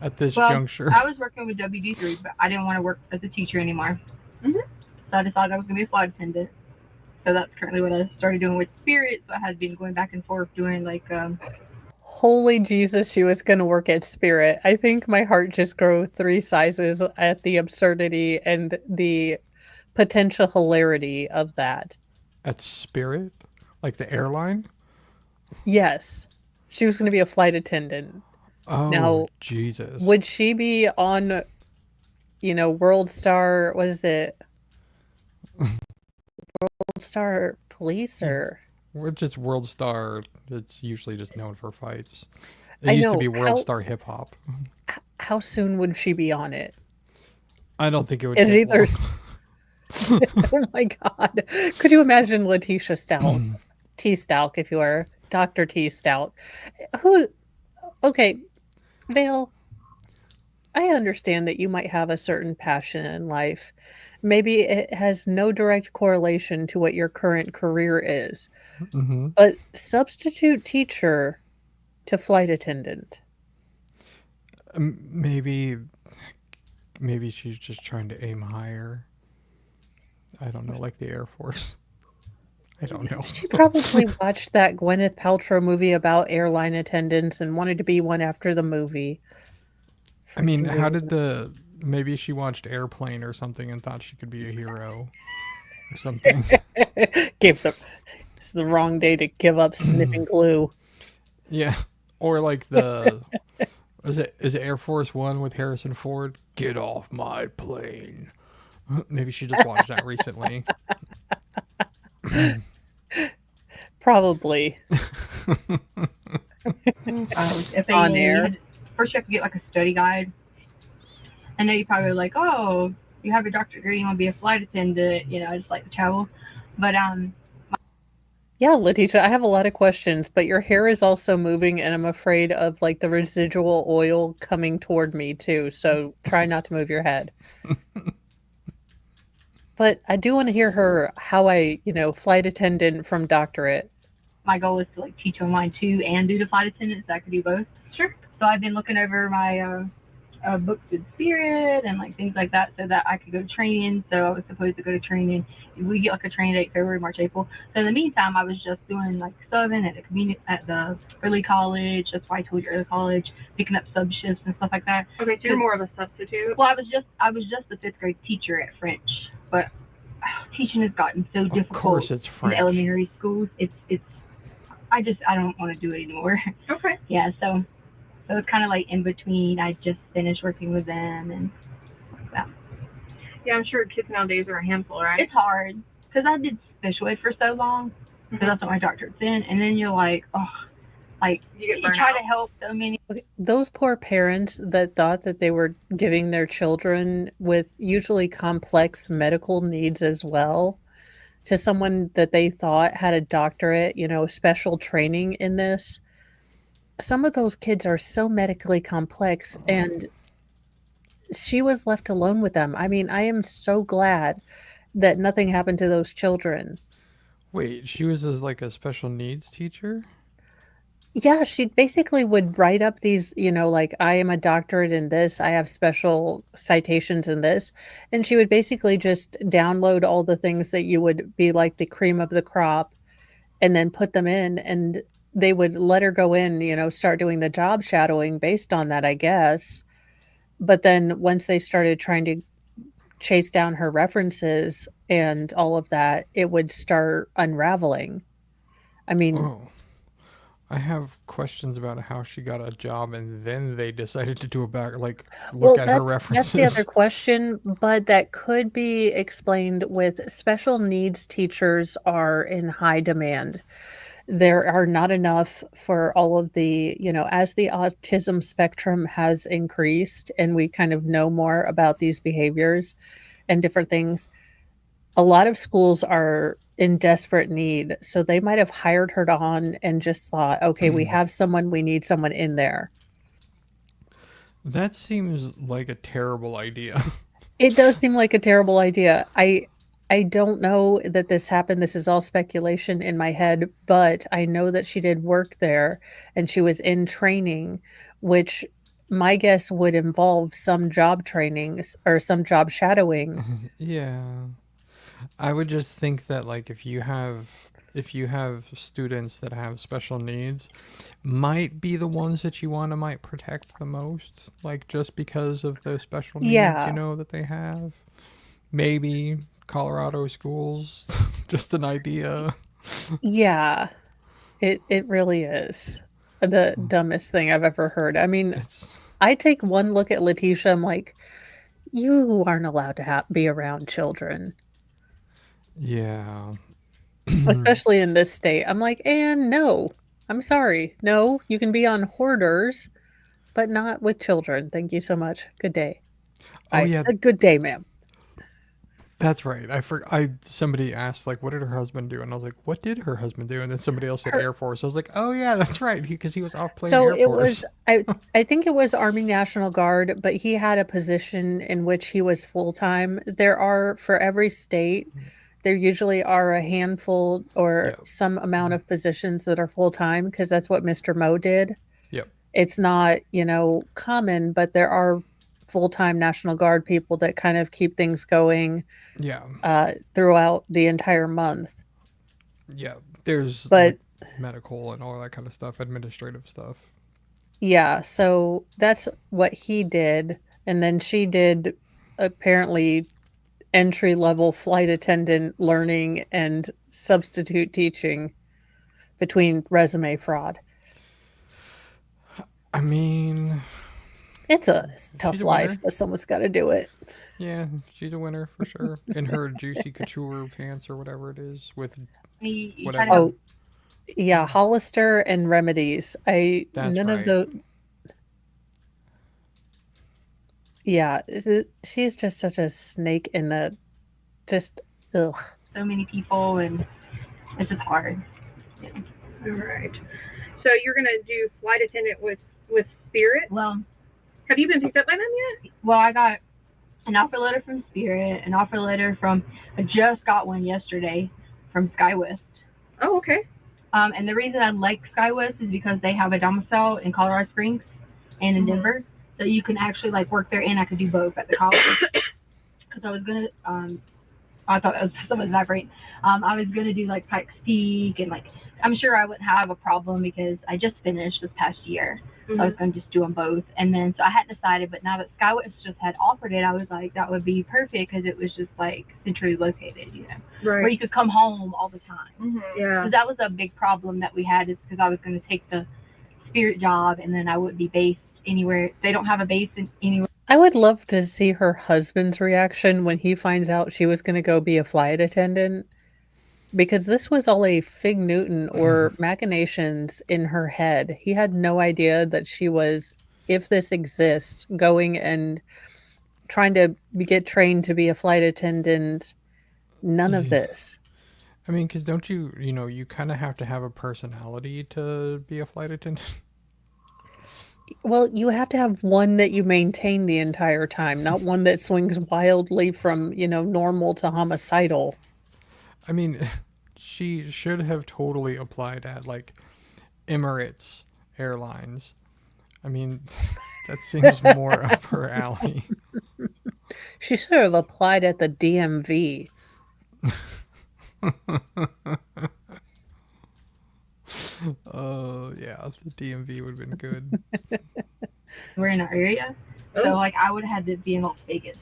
at this Well, juncture. I was working with WD3, but I didn't want to work as a teacher anymore. Mhm. So I decided I was going to be a flight attendant. So that's currently what I started doing with Spirit. So I had been going back and forth doing like Holy Jesus, she was going to work at Spirit. I think my heart just grew 3 sizes at the absurdity and the potential hilarity of that. At Spirit? Like the airline? Yes, she was going to be a flight attendant. Oh, Now, Jesus. would she be on, World Star, what is it? World Star Police or? Which is World Star. It's usually just known for fights. I It used to know, be World how- Star Hip Hop. How soon would she be on it? I don't think it would Is take either- long. Oh my God. Could you imagine Leticia Stout? T. Stout, if you were Dr. T. Stout. Okay, Vale, I understand that you might have a certain passion in life. Maybe it has no direct correlation to what your current career is, hmm but substitute teacher to flight attendant. Maybe she's just trying to aim higher. I don't know, like the Air Force. I don't know. She probably watched that Gwyneth Paltrow movie about airline attendants and wanted to be one after the movie. I mean, Freaking how weird. did maybe she watched Airplane or something and thought she could be a hero or something. It's the wrong day to give up sniffing glue. Yeah. Or like the is it Air Force One with Harrison Ford? Get off my plane. Maybe she just watched that recently. Probably. if they On air. first you have to get like a study guide. I know you probably like, oh, you have your doctorate degree, you want to be a flight attendant, I just like to travel. But Yeah, Letitia, I have a lot of questions, but your hair is also moving and I'm afraid of like the residual oil coming toward me too. So try not to move your head. But I do want to hear how flight attendant from doctorate. my goal is to like teach online too and do the flight attendant, so I could do both. Sure. So I've been looking over my books with Spirit and like things like that so that I could go to training. So I was supposed to go to training. We get like a training date February, March, April. So in the meantime, I was just doing like subbing at the early college. That's why I told you early college, picking up sub shifts and stuff like that. Okay, so you're more of a substitute. Well, I was just a fifth grade teacher at French, but teaching has gotten so Of difficult course it's in French. the elementary schools. I don't want to do it anymore. Okay. Yeah, so it's kind of like in between. I just finished working with them, and Yeah, I'm sure kids nowadays are a handful, right? it's hard because I did special ed for so long because that's what my doctorate's in, and then you're like, oh, like You get you burnt try out. to help so many. Okay, those poor parents that thought that they were giving their children with usually complex medical needs as well to someone that they thought had a doctorate, special training in this. Some of those kids are so medically complex, and she was left alone with them. I mean, I am so glad that nothing happened to those children. Wait, she was as like a special needs teacher? Yeah, she basically would write up these, like, I am a doctorate in this, I have special citations in this. And she would basically just download all the things that you would be like the cream of the crop and then put them in. And they would let her go in, start doing the job shadowing based on that, I guess. But then once they started trying to chase down her references and all of that, it would start unraveling. I mean, Oh, I have questions about how she got a job and then they decided to do a back, like, look well, at her that's the other references. question, but that could be explained with special needs teachers are in high demand. There are not enough for all of the, as the autism spectrum has increased and we kind of know more about these behaviors and different things, a lot of schools are in desperate need. So they might have hired her on and just thought, okay, we have someone, we need someone in there. That seems like a terrible idea. It does seem like a terrible idea. I don't know that this happened. This is all speculation in my head, but I know that she did work there and she was in training, which my guess would involve some job trainings or some job shadowing. Yeah. I would just think that like if you have students that have special needs, might be the ones that you want to might protect the most, like just because of the special needs, Yeah. that they have. Maybe Colorado schools, just an idea. Yeah. It really is the dumbest thing I've ever heard. I mean, It's I take one look at Leticia, I'm like, you aren't allowed to be around children, yeah. especially in this state. I'm like, and no, I'm sorry. No, you can be on hoarders, but not with children. Thank you so much. Good day. Oh I yeah, said good day, ma'am. that's right. I somebody asked like, what did her husband do? And I was like, what did her husband do? And then somebody else said Her, Air Force. I was like, oh yeah, that's right. Because he was off playing so Air it Force. was I think it was Army National Guard, but he had a position in which he was full time. There are for every state, there usually are a handful or Yeah. some amount of positions that are full time because that's what Mr. Mo did. Yep. It's not, common, but there are full-time National Guard people that kind of keep things going Yeah. throughout the entire month. Yeah. There's like But medical and all that kind of stuff, administrative stuff. yeah, so that's what he did. And then she did apparently entry level flight attendant learning and substitute teaching between resume fraud. I mean, It's a she's tough a life, winner. but someone's got to do it. Yeah, she's a winner for sure. In her juicy couture pants or whatever it is with You try to whatever. have Oh, yeah, Hollister and Remedies. That's None of right. the, yeah, she's just such a snake in the, just, ugh. so many people, and it's just hard. Yeah. All right. So you're gonna do flight attendant with Spirit. Well, Have you been picked up by them yet? well, I got an offer letter from Spirit, an offer letter from, I just got one yesterday from SkyWest. Oh, okay. And the reason I like SkyWest is because they have a domicile in Colorado Springs and in Denver, so you can actually like work there, and I could do both at the college. Because I was gonna, I thought that was some exaggerate. I was gonna do like Pikes Peak, and like I'm sure I wouldn't have a problem because I just finished this past year. So I was going to just do them both. And then, so I hadn't decided, but now that SkyWest just had offered it, I was like, that would be perfect because it was just like centrally located, where Right. you could come home all the time. Yeah. Because that was a big problem that we had, is because I was going to take the Spirit job and then I wouldn't be based anywhere. They don't have a base anywhere. I would love to see her husband's reaction when he finds out she was going to go be a flight attendant, because this was all a Fig Newton or machinations in her head. He had no idea that she was, if this exists, going and trying to get trained to be a flight attendant. None of this. I mean, because don't you kind of have to have a personality to be a flight attendant? Well, you have to have one that you maintain the entire time, not one that swings wildly from, normal to homicidal. I mean, she should have totally applied at like Emirates Airlines. I mean, that seems more up her alley. She should have applied at the DMV. Oh, yeah, the DMV would have been good. We're in our area, so Oh. like I would have had to be in Las Vegas.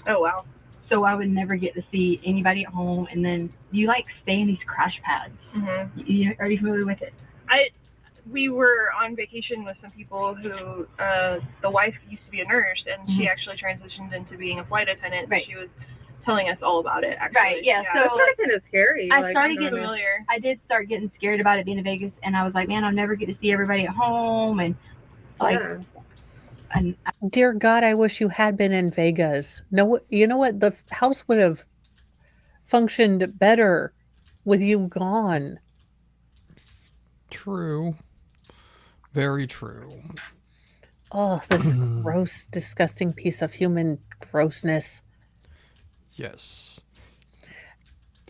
Oh wow. So I would never get to see anybody at home, and then you like stay in these crash pads. Mm-hmm. Are you familiar with it? We were on vacation with some people who the wife used to be a nurse, and she actually transitioned into being a flight attendant. Right. She was telling us all about it. Actually. Right, yeah, so, it's sort of kind of scary. I started I'm getting familiar. I did start getting scared about it being in Vegas, and I was like, man, I'll never get to see everybody at home, and like, Yeah. and Dear God, I wish you had been in Vegas. No, you know what? The house would have functioned better with you gone. True. Very true. Oh, this gross, disgusting piece of human grossness. Yes.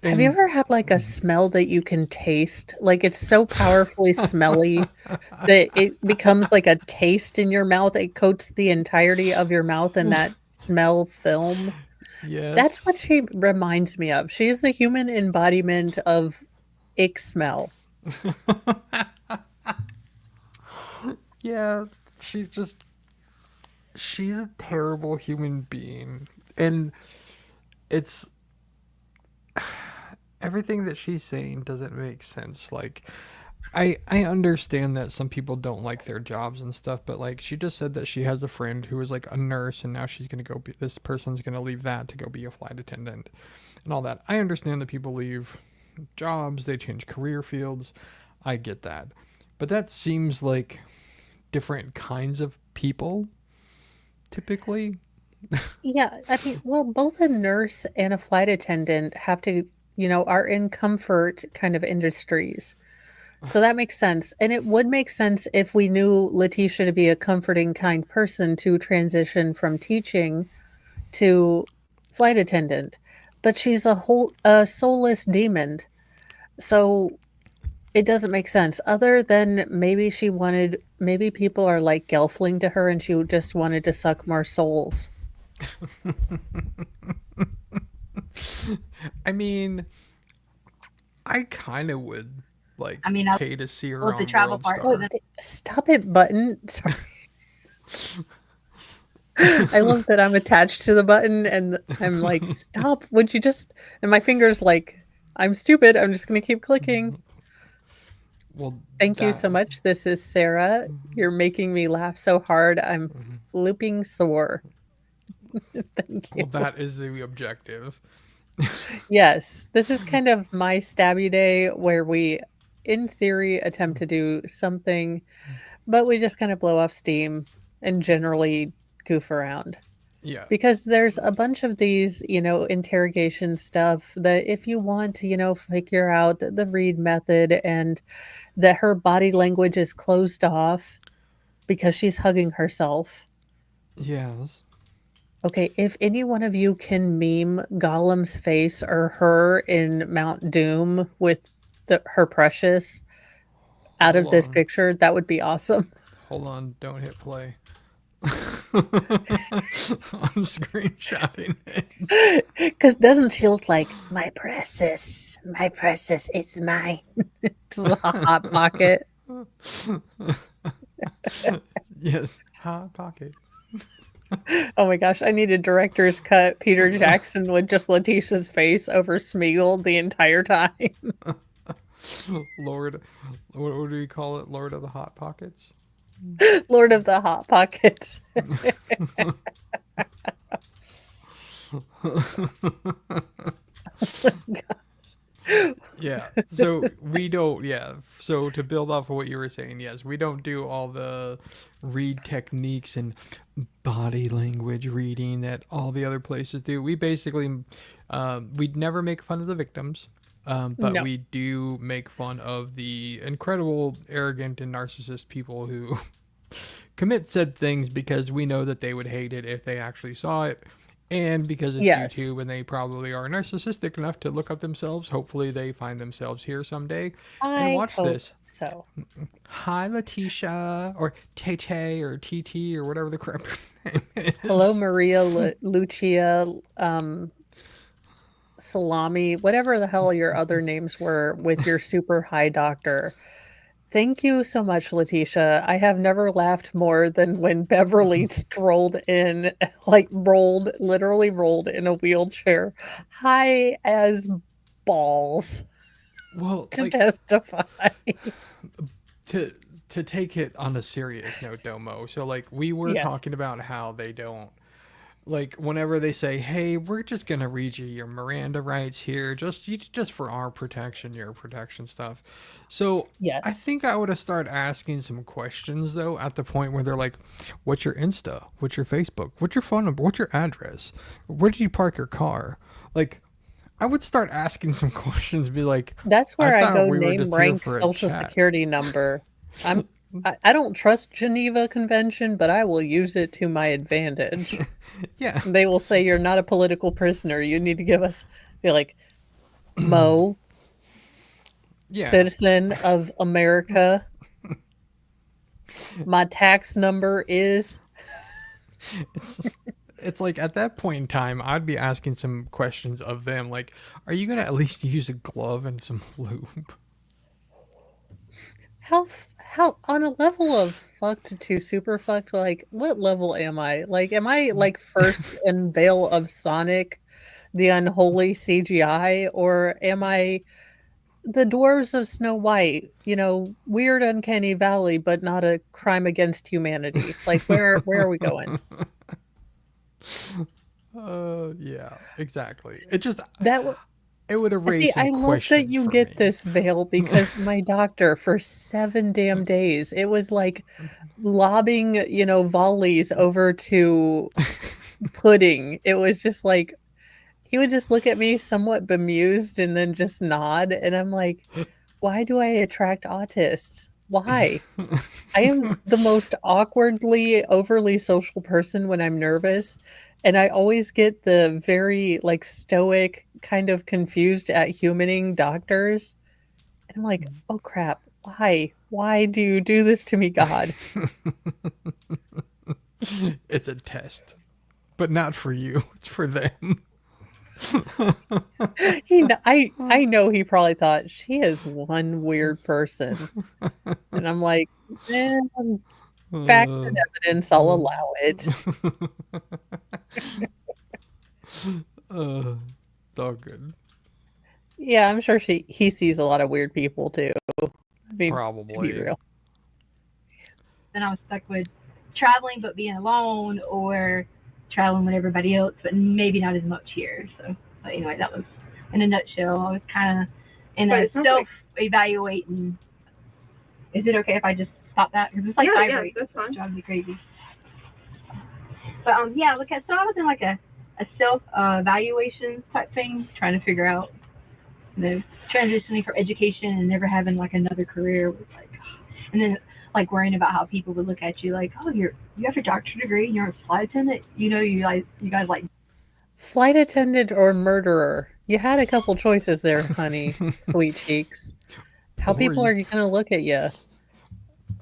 Have you ever had like a smell that you can taste? Like it's so powerfully smelly that it becomes like a taste in your mouth. It coats the entirety of your mouth in that smell film. Yes. That's what she reminds me of. She is the human embodiment of ick smell. Yeah, she's a terrible human being. And it's everything that she's saying doesn't make sense. Like I understand that some people don't like their jobs and stuff, but like she just said that she has a friend who is like a nurse and now she's going to this person's going to leave that to go be a flight attendant and all that. I understand that people leave jobs, they change career fields. I get that. But that seems like different kinds of people typically. Yeah, I mean, well, both a nurse and a flight attendant have to, are in comfort kind of industries. So that makes sense. And it would make sense if we knew Leticia to be a comforting, kind person to transition from teaching to flight attendant. But she's a soulless demon. So it doesn't make sense. Other than maybe maybe people are like Gelfling to her and she just wanted to suck more souls. I mean, I kind of would like I'll pay to see her with the on travel World part. Star. Stop it, button. Sorry. I love that I'm attached to the button and I'm like, stop. Would you just, and my finger's like, I'm stupid. I'm just going to keep clicking. Well, Thank you so much. This is Sarah. You're making me laugh so hard. I'm flipping sore. Thank you. Well, that is the objective. Yes, this is kind of my stabby day where we, in theory, attempt to do something, but we just kind of blow off steam and generally goof around. Yeah. Because there's a bunch of these, interrogation stuff that if you want to, figure out the read method and that her body language is closed off because she's hugging herself. Yes. Okay, if any one of you can meme Gollum's face or her in Mount Doom with her precious out of this picture, that would be awesome. Hold on, don't hit play. I'm screenshotting it. Because doesn't she look like my precious, it's mine. It's a hot pocket. Yes, hot pocket. Oh my gosh, I need a director's cut. Peter Jackson with just Letitia's face over Smeagol the entire time. Lord, what do you call it? Lord of the Hot Pockets? Lord of the Hot Pockets. Yeah. So we don't. Yeah. So to build off of what you were saying, yes, we don't do all the read techniques and body language reading that all the other places do. We basically, we'd never make fun of the victims, but No. we do make fun of the incredible, arrogant, and narcissist people who commit said things because we know that they would hate it if they actually saw it. And because it's Yes. YouTube and they probably are narcissistic enough to look up themselves, hopefully they find themselves here someday and I watch hope this. so. Hi, Leticia, or Tay Tay, or TT, or whatever the crap her name Hello, is. Maria, Lucia, Salami, whatever the hell your other names were with your super high doctor. Thank you so much, Letitia. I have never laughed more than when Beverly strolled in, like literally rolled in a wheelchair, high as balls Well, to like, testify. to to take it on a serious note, Domo. So like we were Yes. talking about how they don't, like, whenever they say, "Hey, we're just gonna read you your Miranda rights here, just for our protection, your protection stuff." So I Yes. think I would have started asking some questions though at the point where they're like, "What's your Insta? What's your Facebook? What's your phone number? What's your address? Where did you park your car?" Like, I would start asking some questions, be like, That's "I where I thought go we were name, just here rank, for a social chat." security number. I'm I don't trust Geneva Convention, but I will use it to my advantage. Yeah, They will say you're not a political prisoner. You need to give us be like Mo, yeah. citizen of America. My tax number is It's it's like at that point in time, I'd be asking some questions of them, like, "Are you gonna at least use a glove and some lube?" how on a level of fucked to super fucked, like what level am I? Like am I like first in Veil of Sonic, the unholy CGI, or am I the dwarves of Snow White, weird uncanny valley, but not a crime against humanity? Like where are we going? Yeah, exactly. It just That w it would have See, raised some I love that questions you for get me. this veil because my doctor for 7 damn days, it was like lobbing, volleys over to pudding. It was just like he would just look at me somewhat bemused and then just nod, and I'm like, "Why do I attract autists? Why?" I am the most awkwardly, overly social person when I'm nervous, and I always get the very, like, stoic, kind of confused at humaning doctors, and I'm like, "Oh, crap. Why? Why do you do this to me, God?" It's a test, but not for you. It's for them. I know he probably thought, "She is one weird person," and I'm like, "Eh, facts Uh, and evidence, I'll allow it." uh, it's all good. Yeah, I'm sure he sees a lot of weird people too. I mean, to be Probably. real. Then I was stuck with traveling but being alone, or traveling with everybody else, but maybe not as much here. So, but anyway, that was in a nutshell. I was kind of in But a it sounds self like evaluating. Is it okay if I just stop that? Because it's like yeah, vibrate. that's fine. It's driving me crazy. But yeah, look at so I was in like a self evaluation type thing, trying to figure out, transitioning from education and never having like another career was like, and then like worrying about how people would look at you like, oh, you have a doctorate degree and you're a flight attendant. You guys like Flight attendant or murderer? You had a couple choices there, honey, sweet cheeks. How or people you, are gonna look at you? I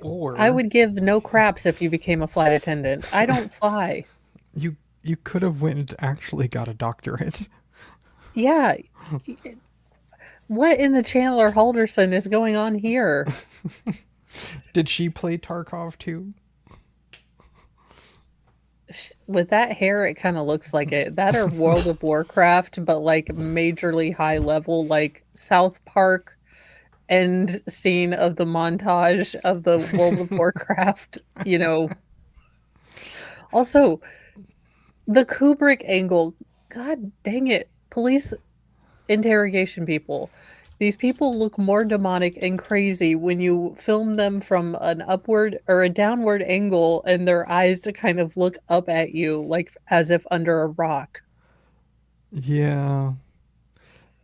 or would give no craps if you became a flight attendant. I don't fly. you could have went and actually got a doctorate. Yeah. What in the Chandler Halderson is going on here? Did she play Tarkov too? With that hair, it kind of looks like it. That or World of Warcraft, but like majorly high level, like South Park end scene of the montage of the World of Warcraft, Also, the Kubrick angle, god dang it. Police interrogation people. These people look more demonic and crazy when you film them from an upward or a downward angle and their eyes to kind of look up at you like as if under a rock. Yeah,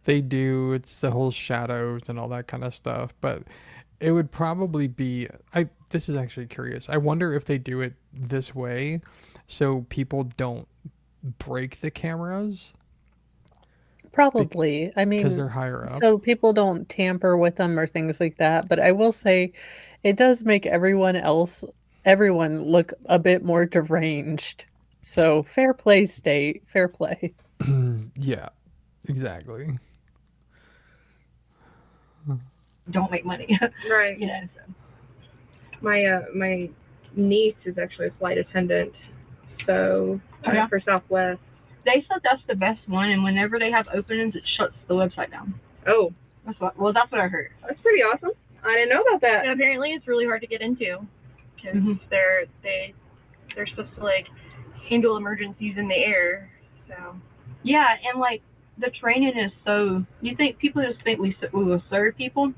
they do. It's the whole shadows and all that kind of stuff. But it would probably be. This is actually curious. I wonder if they do it this way, so people don't break the cameras Probably. I because mean, they're higher up. so people don't tamper with them or things like that. But I will say, it does make everyone look a bit more deranged. So fair play, state. Fair play. Yeah, exactly. Don't make money. Right. You know. So. My niece is actually a flight attendant, so Oh, yeah? for Southwest. They said that's the best one, and whenever they have openings, it shuts the website down. Oh, That's what I heard. that's pretty awesome. I didn't know about that. And apparently it's really hard to get into because Mhm. they're supposed to like handle emergencies in the air. So Yeah, and like the training is so. You think people just think we will serve people,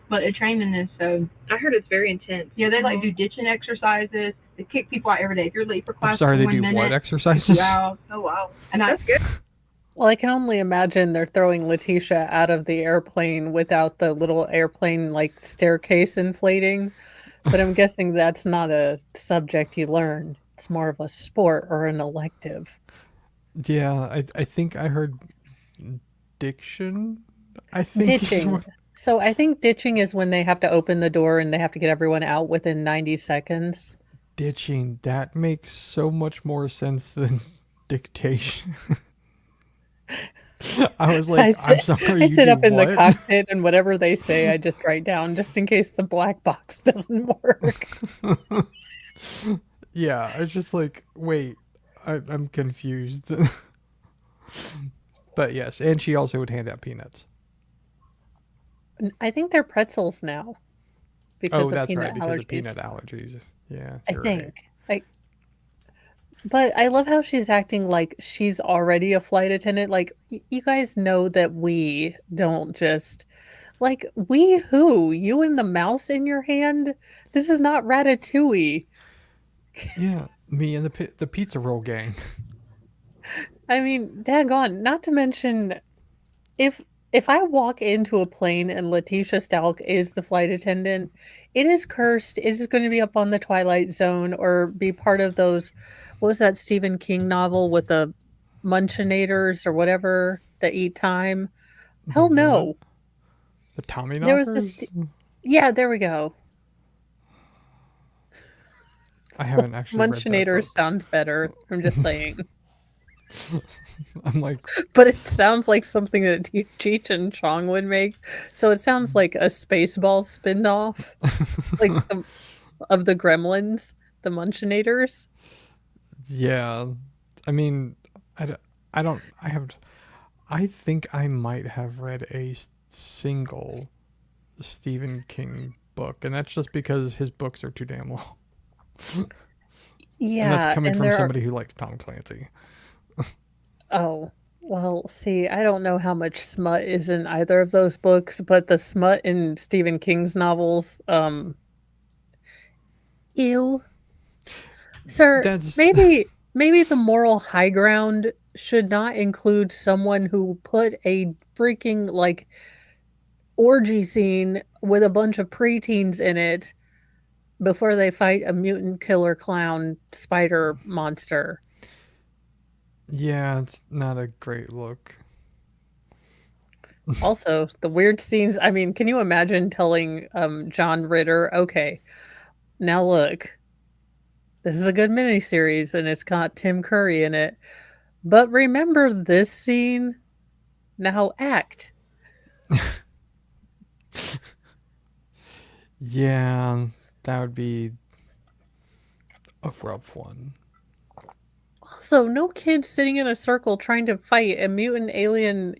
but the training is so. I heard it's very intense. Yeah, they like do ditching exercises. They kick people out every day. If you're late for class, I'm sorry, for they 1 do minute, what kick you exercises? out. oh wow. And That's good. Well, I can only imagine they're throwing Leticia out of the airplane without the little airplane like staircase inflating. But I'm guessing that's not a subject you learn. It's more of a sport or an elective. Yeah, I think I heard diction. I think is Ditching. what- So I think ditching is when they have to open the door and they have to get everyone out within 90 seconds. ditching. That makes so much more sense than dictation. I was like, I'm sorry. I you sit do up in the what? cockpit and whatever they say, I just write down just in case the black box doesn't work. Yeah, it's just like, wait, I'm confused. But yes, and she also would hand out peanuts. I think they're pretzels now because Oh, of that's peanut right, because allergies. of peanut allergies. Yeah, I you're think. right. But I love how she's acting like she's already a flight attendant. Like, you guys know that we don't just. Like, we who? You and the mouse in your hand? This is not Ratatouille. Yeah, me and the pizza roll gang. I mean, daggone. Not to mention, if I walk into a plane and Leticia Staunch is the flight attendant, it is cursed. It is going to be up on the Twilight Zone or be part of those. What was that Stephen King novel with the Munchinators or whatever that eat time? Hell The no. what? The Tommy There was knockers? this. Yeah, there we go. I haven't actually read that Munchinators book. sounds better. I'm just saying. I'm like, But it sounds like something that Cheech and Chong would make. So it sounds like a Spaceball spin-off, like of the Gremlins, the Munchinators. yeah. I mean, I think I might have read a single Stephen King book, and that's just because his books are too damn long. And Yeah, that's coming and from there are. somebody who likes Tom Clancy. Oh, well, see, I don't know how much smut is in either of those books, but the smut in Stephen King's novels, ew. Sir, That's maybe the moral high ground should not include someone who put a freaking like orgy scene with a bunch of preteens in it before they fight a mutant killer clown spider monster. yeah, it's not a great look. Also, the weird scenes. I mean, can you imagine telling John Ritter, okay, now look, this is a good miniseries and it's got Tim Curry in it, but remember this scene? Now act. Yeah, that would be a rough one. Also, no kids sitting in a circle trying to fight a mutant alien,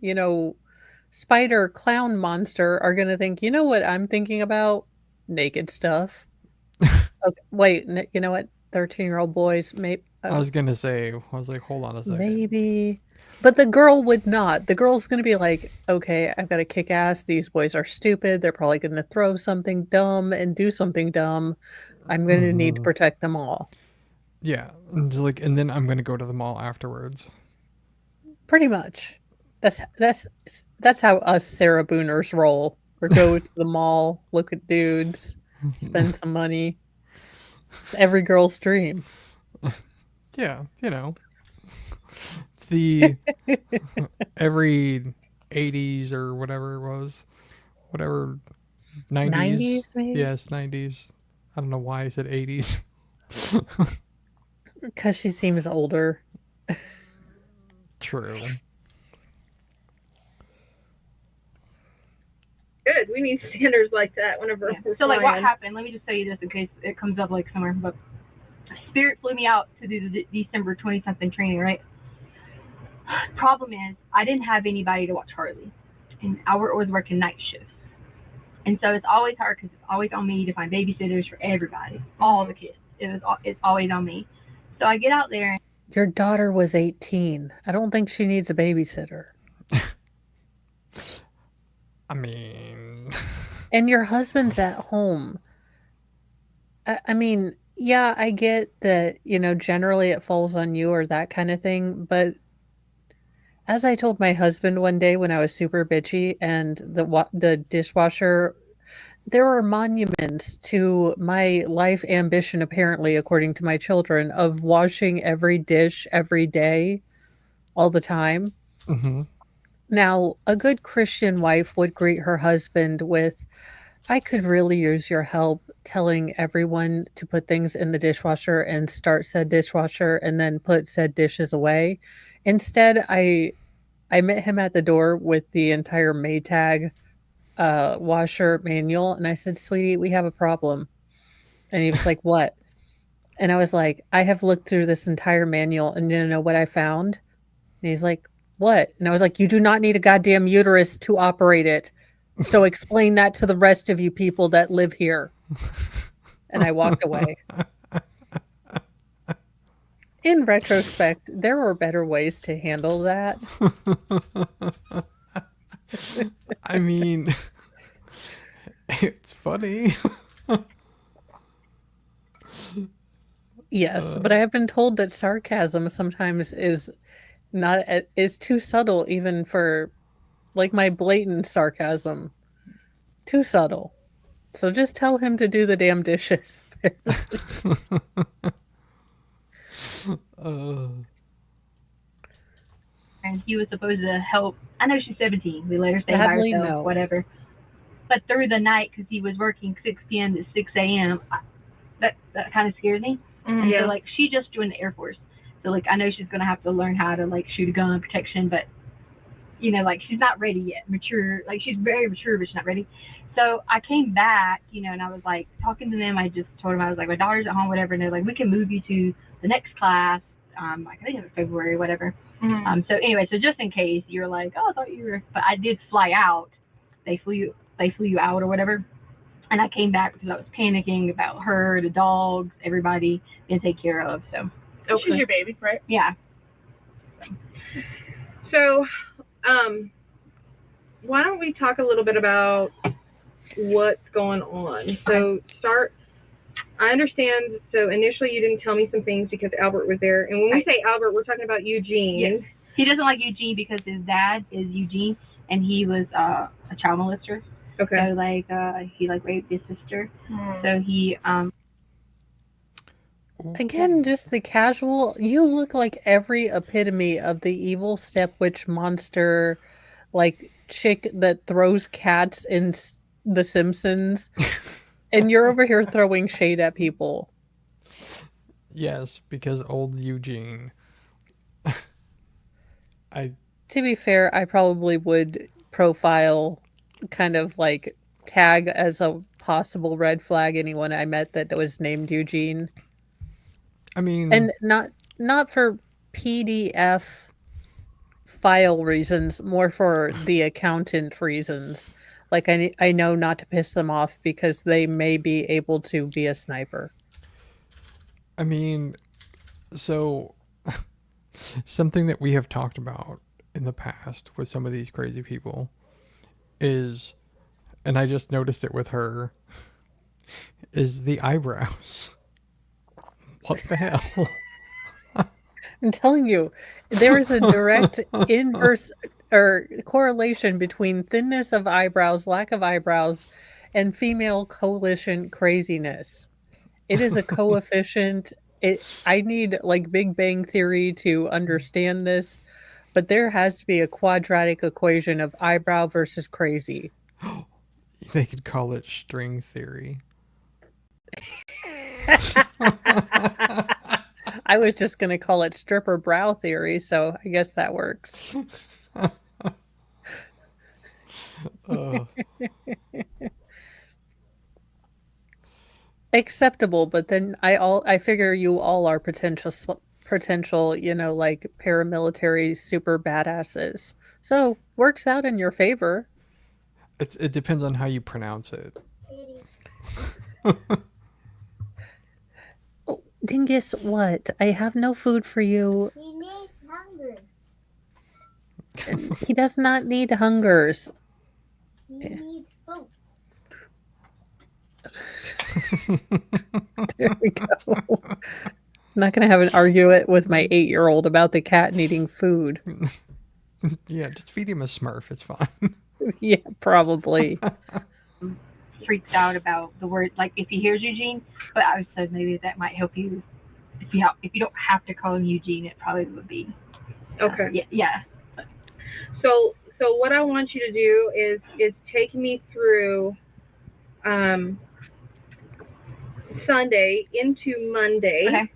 spider clown monster are going to think, you know what I'm thinking about? Naked stuff. Okay, wait, you know what? 13-year-old boys, maybe. I was gonna say, I was like, hold on a second. Maybe. But the girl would not. The girl's going to be like, okay, I've got to kick ass. These boys are stupid. They're probably going to throw something dumb and do something dumb. I'm going to need to protect them all. Yeah, and just like, and then I'm gonna go to the mall afterwards. Pretty much. That's how us Sarah Booners roll. or go to the mall, look at dudes, spend some money. It's every girl's dream. Yeah, it's the every 80s or whatever it was, whatever 90s. 90s, maybe? Yes, 90s. I don't know why I said 80s. Because she seems older. True. Good. We need standards like that whenever we're So like what flying. happened, let me just tell you this in case it comes up like somewhere, but Spirit flew me out to do the December 20 something training, right? Problem is I didn't have anybody to watch Harley, and Albert was working night shifts, and so it's always hard because it's always on me to find babysitters for everybody, all the kids. It's always on me. So I get out there. Your daughter was 18. I don't think she needs a babysitter. I mean, And your husband's at home. I mean, yeah, I get that, generally it falls on you or that kind of thing. But as I told my husband one day when I was super bitchy and the dishwasher, there are monuments to my life ambition, apparently, according to my children, of washing every dish every day, all the time. mhm. Now, a good Christian wife would greet her husband with, I could really use your help telling everyone to put things in the dishwasher and start said dishwasher and then put said dishes away. Instead, I met him at the door with the entire Maytag washer manual, and I said, "Sweetie, we have a problem." And he was like, "What?" And I was like, "I have looked through this entire manual, and you know what I found?" And he's like, "What?" And I was like, "You do not need a goddamn uterus to operate it. So explain that to the rest of you people that live here." And I walked away. In retrospect, there were better ways to handle that. I mean, it's funny. Yes, but I have been told that sarcasm sometimes is too subtle even for like my blatant sarcasm. Too subtle. So just tell him to do the damn dishes. And he was supposed to help. I know she's 17. We let her stay by Sadly, herself, no. whatever. But through the night, because he was working 6 p.m. to 6 a.m., that kind of scared me. And Yeah. so, like, she just joined the Air Force. So, like, I know she's going to have to learn how to, like, shoot a gun, protection, but, like, she's not ready yet. Mature. Like, she's very mature, but she's not ready. So I came back, and I was, like, talking to them. I just told them, I was like, my daughter's at home, whatever. And they're like, we can move you to the next class. Like, I think it was February, whatever. Mhm. So anyway, so just in case you're like, oh, I thought you were, but I did fly out. They flew you out or whatever. And I came back because I was panicking about her, the dogs, everybody being taken care of. So She's your baby, right? yeah. So, why don't we talk a little bit about what's going on? So, I understand. So, initially, you didn't tell me some things because Albert was there. And when we say Albert, we're talking about Eugene. Yes. He doesn't like Eugene because his dad is Eugene, and he was a child molester. Okay. So, like, he, like, raped his sister. So he, Again, just the casual. You look like every epitome of the evil step witch monster, like chick that throws cats in The Simpsons. And you're over here throwing shade at people. Yes, because old Eugene. To be fair, I probably would profile, kind of like tag as a possible red flag anyone I met that was named Eugene. I mean, And not for PDF file reasons, more for the accountant reasons. Like I know not to piss them off because they may be able to be a sniper. I mean, so something that we have talked about in the past with some of these crazy people is, and I just noticed it with her, is the eyebrows. What the hell? I'm telling you, there is a direct inverse. or correlation between thinness of eyebrows, lack of eyebrows, and female coalition craziness. It is a coefficient. I need like Big Bang Theory to understand this, but there has to be a quadratic equation of eyebrow versus crazy. They could call it string theory. I was just going to call it stripper brow theory, so I guess that works. Acceptable, but then I figure you all are potential, like paramilitary super badasses. So works out in your favor. It depends on how you pronounce it. Oh, Dingus, what? I have no food for you. He needs hunger. He does not need hungers. He needs food. There we go. I'm not going to have an argument with my 8-year-old about the cat needing food. Yeah, just feed him a Smurf. It's fine. Yeah, probably. Freaked out about the word, like if he hears Eugene, but I said maybe that might help you. If you don't have to call him Eugene, it probably would be. Okay. Yeah. So what I want you to do is take me through Sunday into Monday. Okay.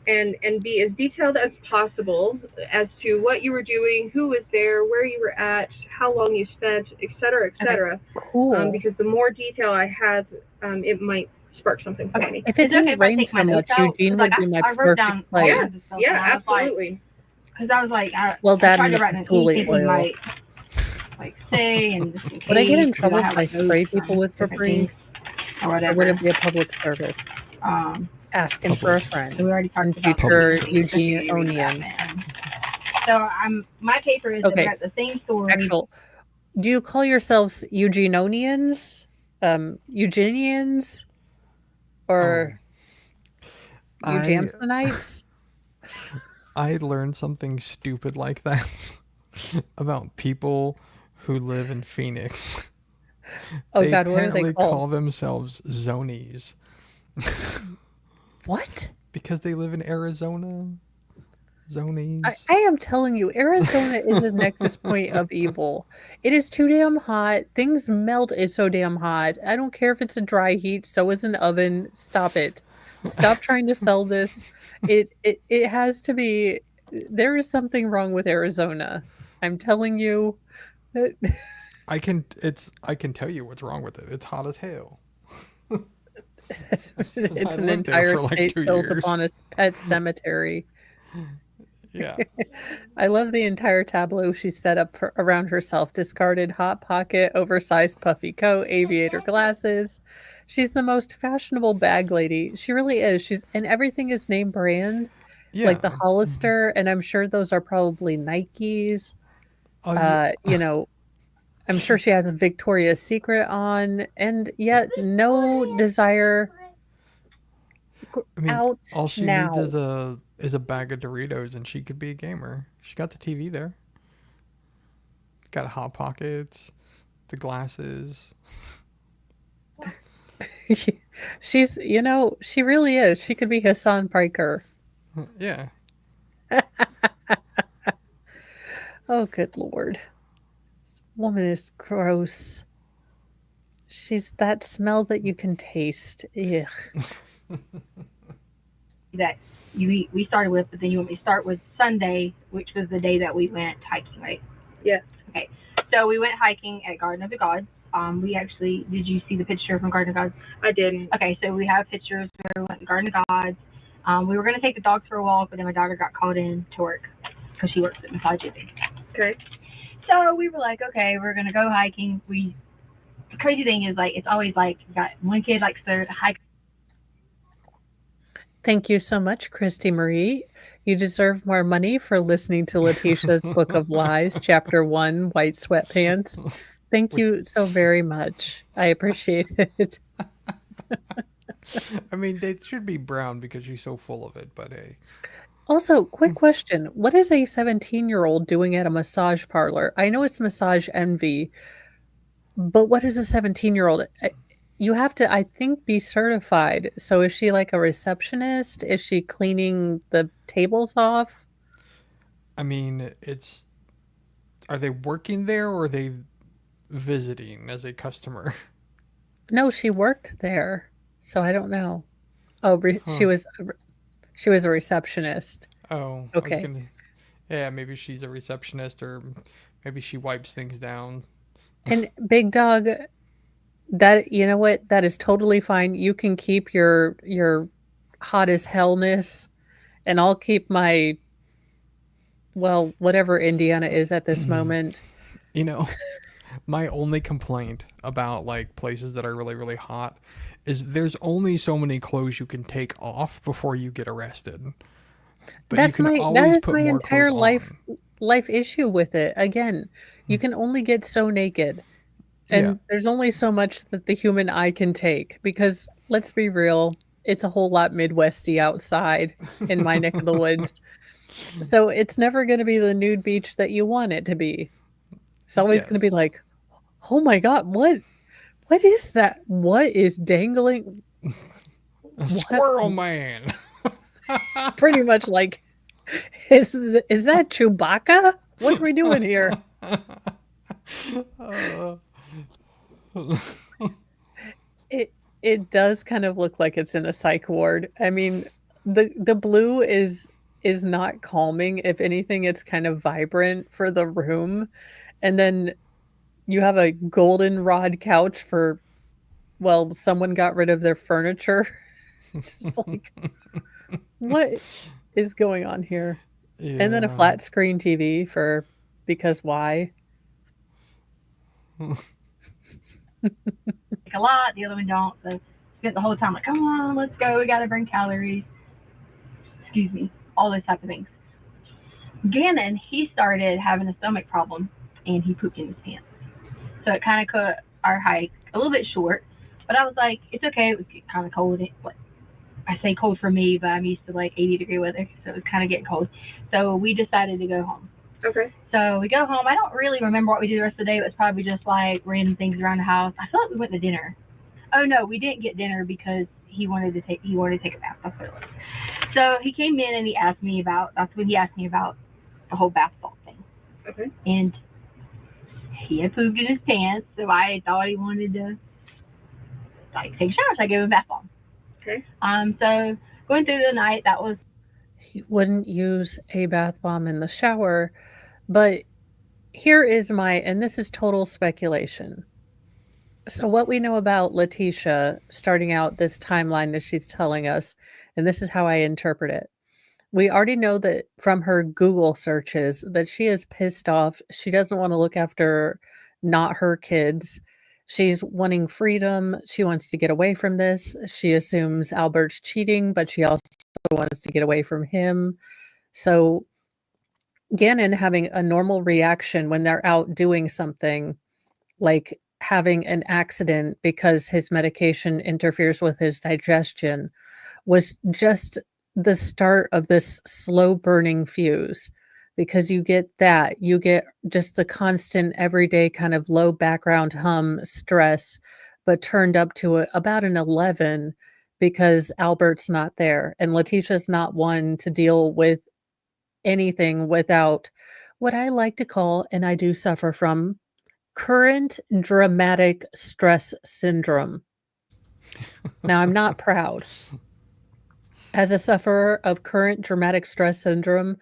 And be as detailed as possible as to what you were doing, who was there, where you were at, how long you spent, et cetera, et cetera. Okay. Cool. Because the more detail I have, it might spark something for me. If it Is it okay didn't if I rain take so my much, notes out? Eugene 'Cause, would be my I wrote down perfect player. all kinds of stuff, Yeah, and I was like- absolutely. Because I was like, Well, I that tried to and write an totally anything he oil. might like say, and just in Would I get in case, trouble I if I have spray notes people on with different Febreze? things or Or whatever. would it be a public service? Asking for a Public. friend. We already talked And about future public Eugene safety, Onion. Batman. So my paper is Okay. got the same story. Actual. Do you call yourselves Eugenonians? Eugenians? Or Eugamsonites? I learned something stupid like that about people who live in Phoenix. Oh They God, what are apparently they called? call themselves Zonies What? because they live in Arizona. Zonies. I am telling you, Arizona is a nexus point of evil. It is too damn hot. Things melt. It's so damn hot. I don't care if it's a dry heat. So is an oven. Stop it. Stop trying to sell this. It has to be. There is something wrong with Arizona. I'm telling you. I can tell you what's wrong with it. It's hot as hell. It's an lived there entire for like state 2 built years. upon a pet cemetery. Yeah. I love the entire tableau she set up around herself. Discarded hot pocket, oversized puffy coat, aviator glasses. She's the most fashionable bag lady. She really is. And everything is name brand, Yeah. like the Hollister, and I'm sure those are probably Nikes. Yeah. I'm sure she has a Victoria's Secret on, and yet no desire. I mean, Out all she now. needs is a bag of Doritos, and she could be a gamer. She got the TV there. Got hot pockets, the glasses. She's, she really is. She could be Hassan Piker. Yeah. Oh, good Lord. This woman is gross. She's that smell that you can taste. Ugh. that we started with, but then you want me to start with Sunday, which was the day that we went hiking, right? Yeah. Okay. So we went hiking at Garden of the Gods. Did you see the picture from Garden of Gods? I didn't. Okay, so we have pictures where we went to Garden of Gods. We were going to take the dogs for a walk, but then my daughter got called in to work because she works at Massage Envy. Okay. So we were like, okay, we're going to go hiking. The crazy thing is, like, it's always like, you got one kid likes to hike. Thank you so much, Christy Marie. You deserve more money for listening to Leticia's Book of Lies, Chapter 1, White Sweatpants. Thank you so very much. I appreciate it. I mean, they should be brown because she's so full of it, but hey. Also, quick question. What is a 17-year-old doing at a massage parlor? I know it's massage envy, but what is a 17-year-old? You have to, I think, be certified. So is she like a receptionist? Is she cleaning the tables off? I mean, it's are they working there or are they visiting as a customer? No, she worked there. So I don't know. Oh, Huh. she was a receptionist. Oh, I was Okay. gonna. Yeah, maybe she's a receptionist or maybe she wipes things down. And Big Dog, that you know what? That is totally fine. You can keep your hot as hellness, and I'll keep my, well, whatever Indiana is at this moment. You know, my only complaint about like places that are really really hot is there's only so many clothes you can take off before you get arrested. But you can That always is put my more clothes entire on. life issue with it. Again, you can only get so naked, Yeah. and there's only so much that the human eye can take because let's be real, it's a whole lot Midwesty outside in my neck of the woods. So it's never going to be the nude beach that you want it to be. It's always going to be Yes. like, "Oh my god, what is that? What is dangling? A What?" squirrel man. Pretty much like, is that Chewbacca? What are we doing here? Uh, It it does kind of look like it's in a psych ward. I mean, the blue is not calming. If anything, it's kind of vibrant for the room. And then you have a goldenrod couch for, well, someone got rid of their furniture. Just like, what is going on here? And then a yeah. flat screen TV for, because why? Like a lot, the other one don't. So spent the whole time like, come on, let's go. We got to burn calories. Excuse me. All those type of things. Gannon, he started having a stomach problem and he pooped in his pants. So it kind of cut our hike a little bit short. But I was like, it's okay. It was kind of cold. What I say cold for me, but I'm used to like 80-degree weather, so it was kind of getting cold. So we decided to go home. Okay. So we go home. I don't really remember what we did the rest of the day. It was probably just like random things around the house. I feel like we went to dinner. Oh no, we didn't get dinner because he wanted to take a bath. That's what it was. So he came in and he asked me about. That's when he asked me about the whole bath salt thing. Okay. And he had pooped in his pants, so I thought he wanted to like take a shower. So I gave him a bath bomb. Okay. So going through the night, that was He wouldn't use a bath bomb in the shower, but here is my, and this is total speculation. So, what we know about Leticia starting out this timeline that she's telling us, and this is how I interpret it. We already know that from her Google searches that she is pissed off. She doesn't want to look after not her kids. She's wanting freedom. She wants to get away from this. She assumes Albert's cheating, but she also wants to get away from him. So, Gannon having a normal reaction when they're out doing something, like having an accident because his medication interferes with his digestion, was just the start of this slow burning fuse. Because you get that, you get just the constant everyday kind of low background hum stress, but turned up to about an 11 because Albert's not there. And Letitia's not one to deal with anything without what I like to call, and I do suffer from, current dramatic stress syndrome. Now, I'm not proud. As a sufferer of current dramatic stress syndrome,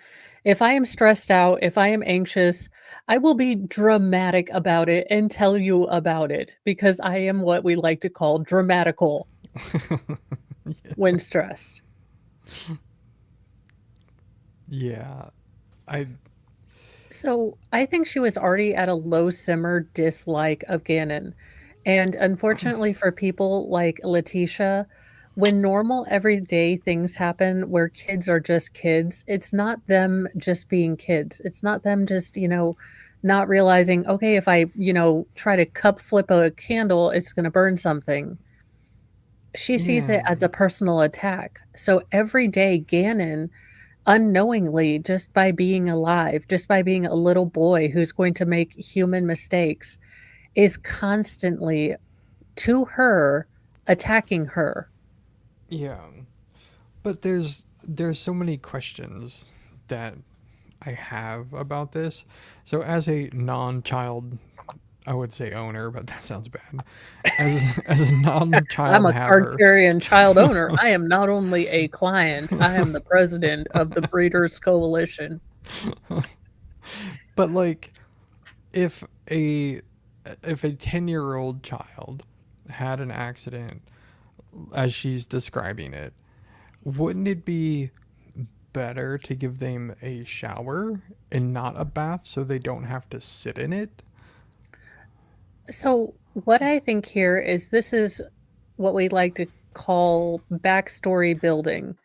if I am stressed out, if I am anxious, I will be dramatic about it and tell you about it because I am what we like to call dramatical when stressed. Yeah. I So I think she was already at a low simmer dislike of Gannon. And unfortunately for people like Leticia, when normal everyday things happen where kids are just kids, it's not them just being kids. It's not them just, not realizing, okay, if I, try to cup flip a candle, it's going to burn something. She sees it yeah. as a personal attack. So every day, Gannon unknowingly, just by being alive, just by being a little boy who's going to make human mistakes, is constantly to her attacking her. Yeah, but there's so many questions that I have about this. So as a non-child, I would say owner, but that sounds bad. As a I'm non-child a card haver, carrying child owner. I am not only a client, I am the president of the Breeders Coalition. but like if a if a 10-year-old child had an accident as she's describing it, wouldn't it be better to give them a shower and not a bath so they don't have to sit in it? So, what I think here is this is what we like to call backstory building.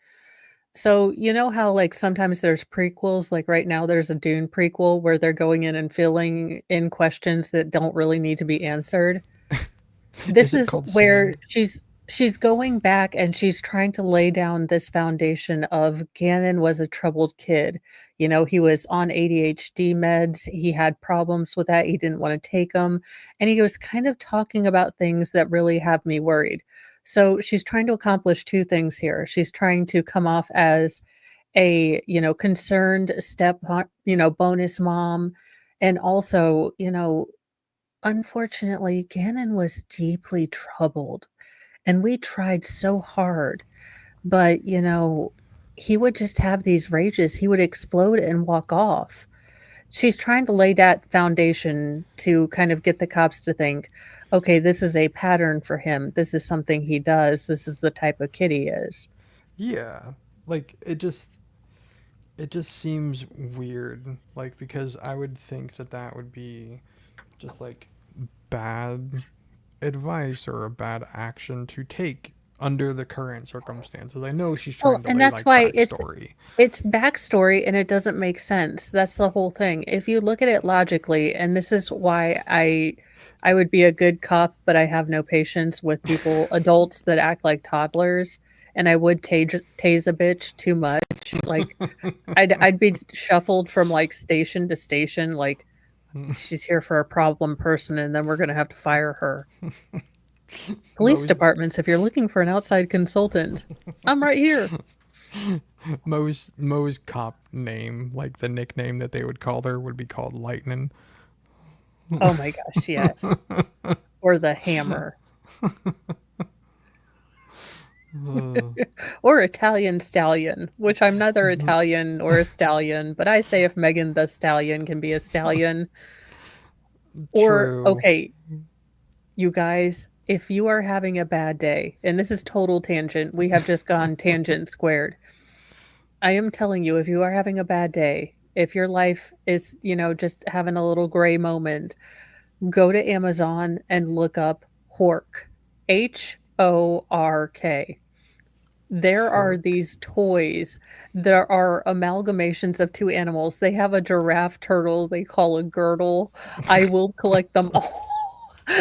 So, you know how, like, sometimes there's prequels, like right now there's a Dune prequel where they're going in and filling in questions that don't really need to be answered? Is This it is called where sand? she's going back and she's trying to lay down this foundation of Gannon was a troubled kid. You know, he was on ADHD meds, he had problems with that, he didn't wanna take them, and he was kind of talking about things that really have me worried. So, she's trying to accomplish 2 things here. She's trying to come off as a, concerned bonus mom, and also, unfortunately, Gannon was deeply troubled, and we tried so hard, but, he would just have these rages, he would explode and walk off. She's trying to lay that foundation to kind of get the cops to think, "Okay, this is a pattern for him, this is something he does, this is the type of kid he is." Yeah. Like it just seems weird, like, because I would think that that would be just like bad advice or a bad action to take under the current circumstances. I know she's Well, trying to and lay that's like why backstory. it's backstory and it doesn't make sense. That's the whole thing. If you look at it logically, and this is why I would be a good cop, but I have no patience with adults that act like toddlers, and I would tase a bitch too much. Like I'd be shuffled from like station to station, like she's here for a problem person, and then we're gonna have to fire her. Police Mo's departments, if you're looking for an outside consultant, I'm right here. Mo's cop name, like the nickname that they would call her, would be called Lightning. Oh my gosh, yes. Or the hammer. Uh, Or Italian stallion, which I'm neither Italian or a stallion, but I say if Megan the Stallion can be a stallion. Or, True. okay, you guys, if you are having a bad day, and this is total tangent, we have just gone tangent squared. I am telling you, if you are having a bad day, if your life is, just having a little gray moment, go to Amazon and look up Hork. Hork. There are Hork. these toys that are amalgamations of 2 animals. They have a giraffe turtle they call a girdle. I will collect them all.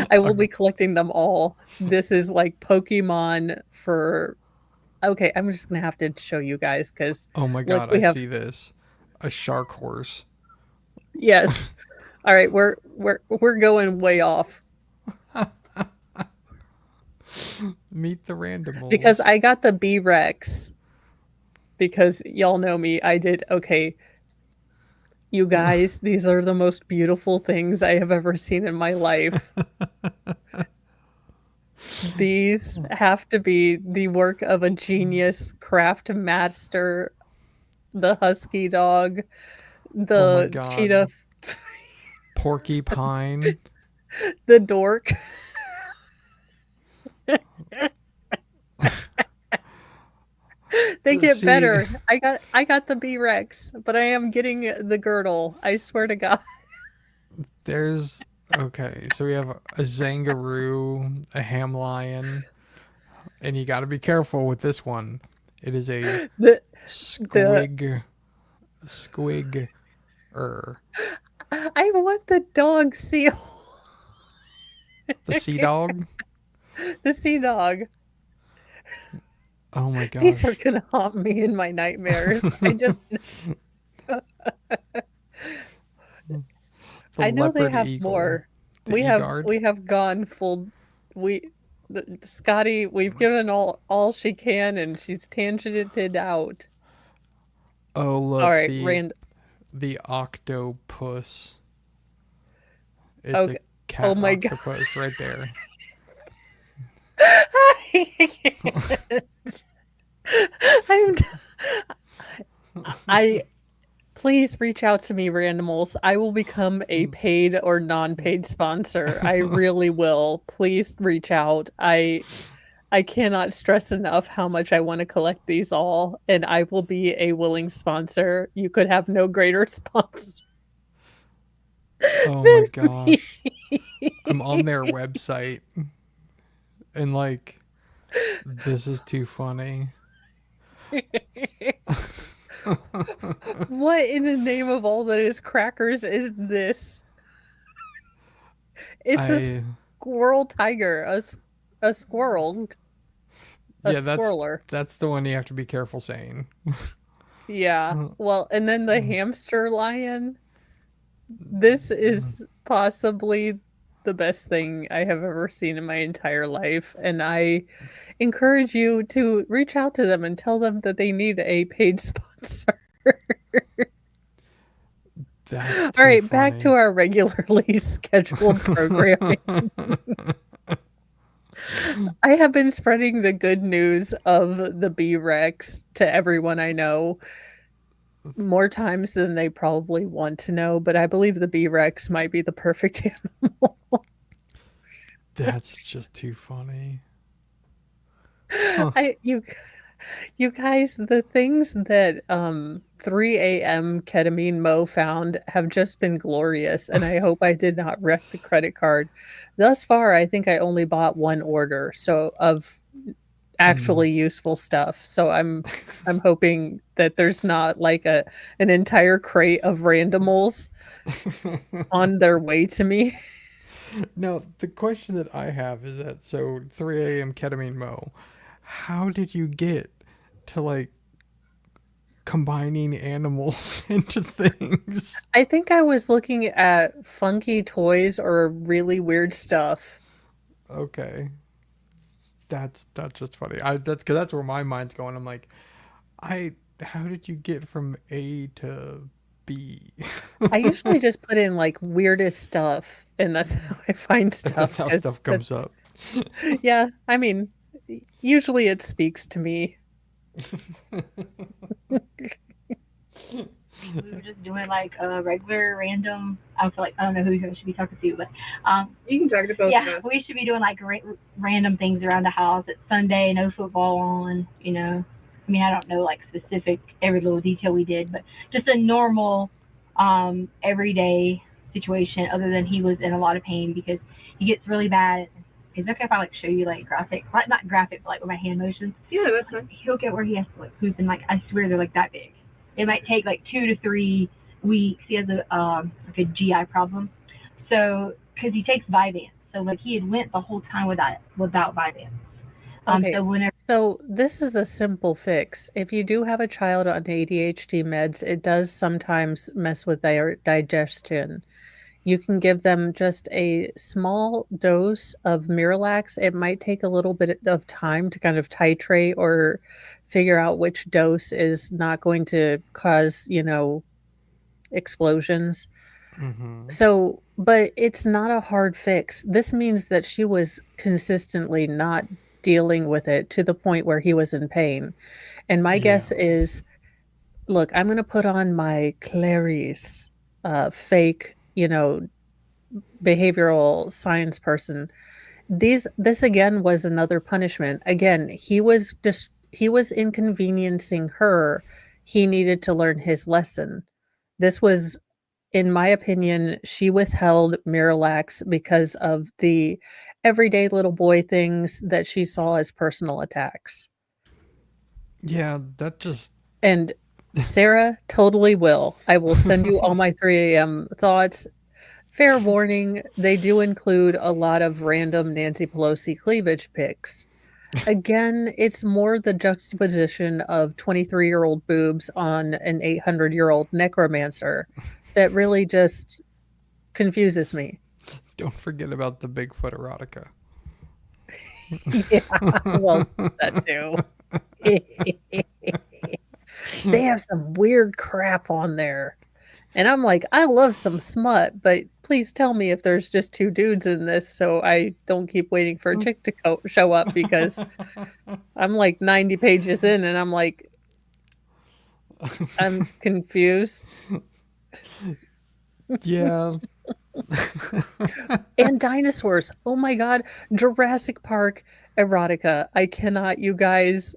I will be collecting them all. This is like Pokemon for okay, I'm just gonna have to show you guys because Oh my look, god, we I have see this. A shark horse. yes. All right, we're going way off Meet the because randomals. I got the B-Rex because y'all know me. I did okay. You guys, these are the most beautiful things I have ever seen in my life. These have to be the work of a genius craft master. The husky dog, Oh my the cheetah, god. Porcupine. the dork. They get See, better. I got the B-Rex, but I am getting the girdle. I swear to God. there's okay, so we have a Zangaroo, a ham lion, and you got to be careful with this one. It is a The the squig er I want the dog seal. the sea dog. The sea dog. Oh my These are gosh. gonna haunt me in my nightmares. The I know they leopard have eagle. more. The egard. We have gone full. We Scotty, we've given all she can, and she's tangented out. Oh All look, right, Rand. the octopus. It's a Okay. Oh cat my god. octopus right there. I'm. I Please reach out to me, Randimals. I will become a paid or non-paid sponsor. I really will. Please reach out. I cannot stress enough how much I want to collect these all, and I will be a willing sponsor. You could have no greater sponsor Oh than my me. gosh. I'm on their website and like this is too funny. What in the name of all that is crackers is this? It's a I squirrel tiger, a squirrel, a yeah, squirreler. that's the one you have to be careful saying. Yeah. Well, and then the hamster lion. This is possibly the best thing I have ever seen in my entire life, and I encourage you to reach out to them and tell them that they need a paid sponsor. That's All too right, back to funny. our regularly scheduled programming. I have been spreading the good news of the B-Rex to everyone I know more times than they probably want to know, but I believe the B-Rex might be the perfect animal. That's just too funny. Huh. You guys, the things that 3 a.m. ketamine Mo found have just been glorious, and I hope I did not wreck the credit card. Thus far, I think I only bought one order, so of actually useful stuff. So I'm hoping that there's not like an entire crate of randomals on their way to me. Now, the question that I have is that so 3 a.m. ketamine Mo, how did you get to like combining animals into things? I think I was looking at funky toys or really weird stuff. Okay. That's just funny. That's because that's where my mind's going. I'm like, how did you get from A to B? I usually just put in like weirdest stuff, and that's how I find stuff. That's how 'Cause stuff comes up. yeah, I mean, usually it speaks to me. We were just doing like a regular random. I feel like I don't know who I should be talking to, but You can talk to both of yeah, us. we should be doing like random things around the house. It's Sunday, no football on. You know, I mean, I don't know like specific every little detail we did, but just a normal, everyday situation. Other than he was in a lot of pain because he gets really bad. Is it okay if I like show you like graphic, like not graphic, but like with my hand motions? Yeah, that's fine. He'll get where he has to like poop, and like I swear they're like that big. It might take like 2 to 3 weeks. He has a like a GI problem, so because he takes Vyvanse, so like he had went the whole time without Vyvanse. Okay. So whenever So this is a simple fix. If you do have a child on ADHD meds, it does sometimes mess with their digestion. You can give them just a small dose of Miralax. It might take a little bit of time to kind of titrate or figure out which dose is not going to cause, explosions. Mm-hmm. So, but it's not a hard fix. This means that she was consistently not dealing with it to the point where he was in pain. And my guess Yeah. is, look, I'm going to put on my Clarice fake, behavioral science person. This again was another punishment. Again, he was inconveniencing her. He needed to learn his lesson. This was, in my opinion, she withheld Miralax because of the everyday little boy things that she saw as personal attacks. Yeah, that just And Sarah totally will. I will send you all my 3 a.m. thoughts. Fair warning, they do include a lot of random Nancy Pelosi cleavage pics. Again, it's more the juxtaposition of 23-year-old boobs on an 800-year-old necromancer that really just confuses me. Don't forget about the Bigfoot erotica. Yeah, well, that too. They have some weird crap on there. And I'm like, I love some smut, but please tell me if there's just two dudes in this so I don't keep waiting for a chick to show up because I'm like 90 pages in and I'm like, I'm confused. Yeah. And dinosaurs. Oh my God. Jurassic Park erotica. I cannot, you guys,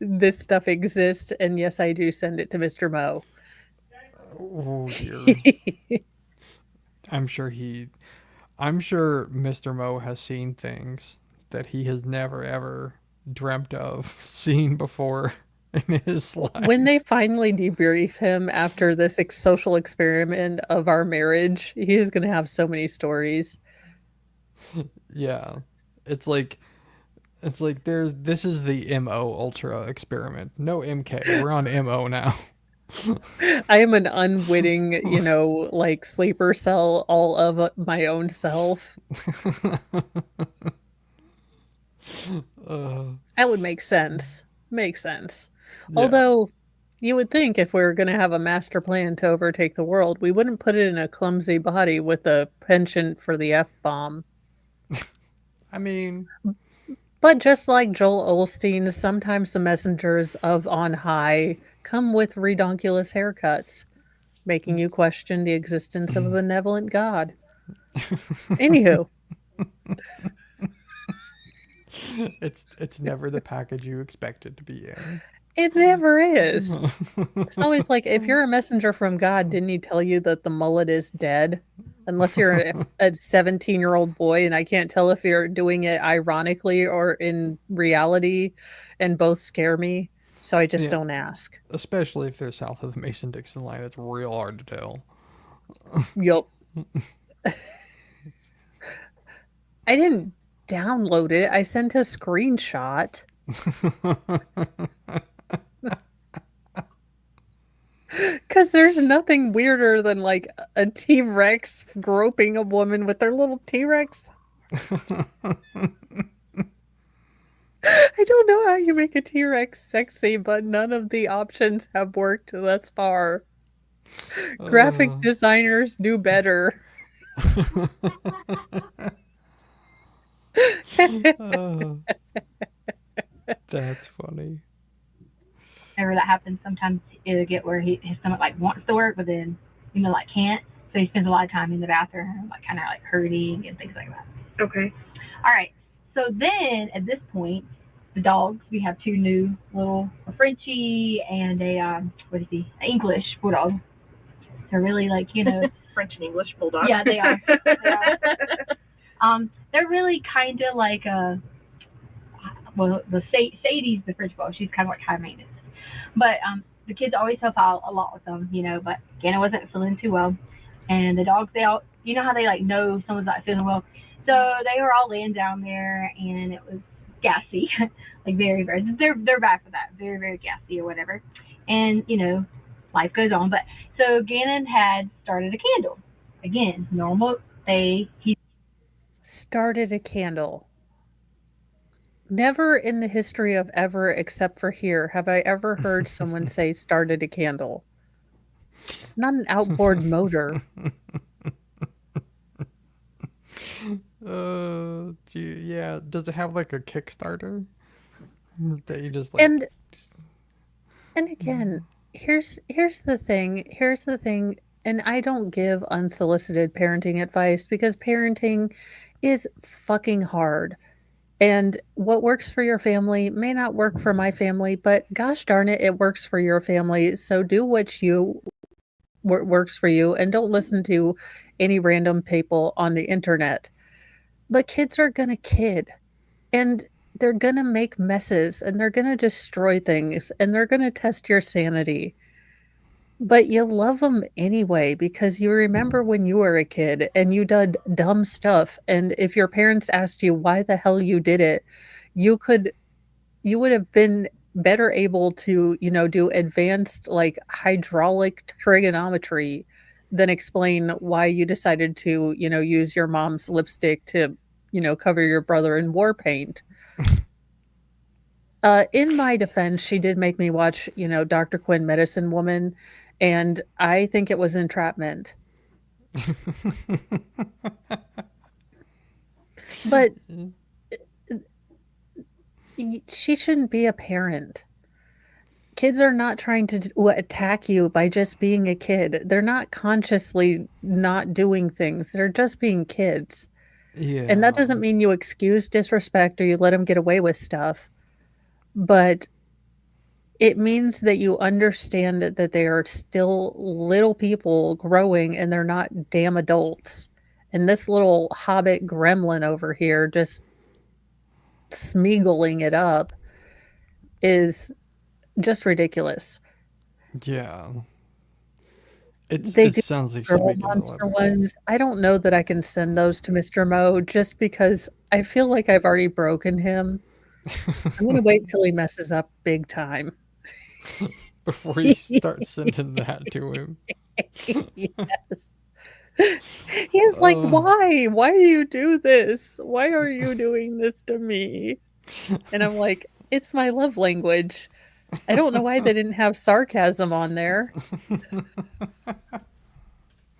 this stuff exists. And yes, I do send it to Mr. Mo. Oh dear. I'm sure Mr. Mo has seen things that he has never ever dreamt of seeing before in his life. When they finally debrief him after this social experiment of our marriage, he's going to have so many stories. Yeah. It's like this is the MO Ultra experiment. No MK. We're on MO now. I am an unwitting, like sleeper cell all of my own self. That would make sense. Makes sense. Yeah. Although you would think if we were going to have a master plan to overtake the world, we wouldn't put it in a clumsy body with a penchant for the F-bomb. I mean, But just like Joel Osteen, sometimes the messengers of on high come with redonkulous haircuts, making you question the existence of a benevolent God. Anywho. It's never the package you expect it to be in. It never is. It's always like, if you're a messenger from God, didn't he tell you that the mullet is dead? Unless you're a 17-year-old boy, and I can't tell if you're doing it ironically or in reality, and both scare me, so I just don't ask. Especially if they're south of the Mason-Dixon line, it's real hard to tell. Yup. I didn't download it. I sent a screenshot. Because there's nothing weirder than like a T-Rex groping a woman with their little T-Rex. I don't know how you make a T-Rex sexy, but none of the options have worked thus far. Graphic designers do better. That's funny. Whenever that happens, sometimes it'll get where his stomach like wants to work, but then like can't. So he spends a lot of time in the bathroom, like kind of like hurting and things like that. Okay. All right. So then at this point, the dogs. We have two new little a Frenchie and a what is he? An English bulldog. They're really like French and English bulldog. Yeah, they are. They're really kind of like the Sadie's the French bulldog. She's kind of like high maintenance. But the kids always help out a lot with them, but Gannon wasn't feeling too well. And the dogs, they all, how they like know someone's not feeling well. So they were all laying down there and it was gassy, like very, very, they're bad for that. Very, very gassy or whatever. And, life goes on. But so Gannon had started a candle. Again, normal day. He started a candle. Never in the history of ever, except for here, have I ever heard someone say started a candle. It's not an outboard motor. Yeah. Does it have like a Kickstarter that you just like? And again, here's the thing. And I don't give unsolicited parenting advice because parenting is fucking hard. And what works for your family may not work for my family, but gosh darn it, it works for your family. So do what works for you and don't listen to any random people on the internet. But kids are going to kid and they're going to make messes and they're going to destroy things and they're going to test your sanity. But you love them anyway because you remember when you were a kid and you did dumb stuff. And if your parents asked you why the hell you did it, you could you would have been better able to, do advanced like hydraulic trigonometry than explain why you decided to, use your mom's lipstick to, cover your brother in war paint. In my defense, she did make me watch, Dr. Quinn Medicine Woman, and I think it was entrapment. But she shouldn't be a parent. Kids are not trying to attack you by just being a kid. They're not consciously not doing things. They're just being kids. And that Yeah. doesn't mean you excuse disrespect or you let them get away with stuff. But it means that you understand that they are still little people growing and they're not damn adults. And this little hobbit gremlin over here just smeagling it up is just ridiculous. Yeah. They It do sounds like she's girl making a lot monster of. ones. I don't know that I can send those to Mr. Mo just because I feel like I've already broken him. I'm gonna wait till he messes up big time. Before you start sending that to him. Yes. He's like, Uh, "Why? Why do you do this? Why are you doing this to me?" And I'm like, "It's my love language." I don't know why they didn't have sarcasm on there.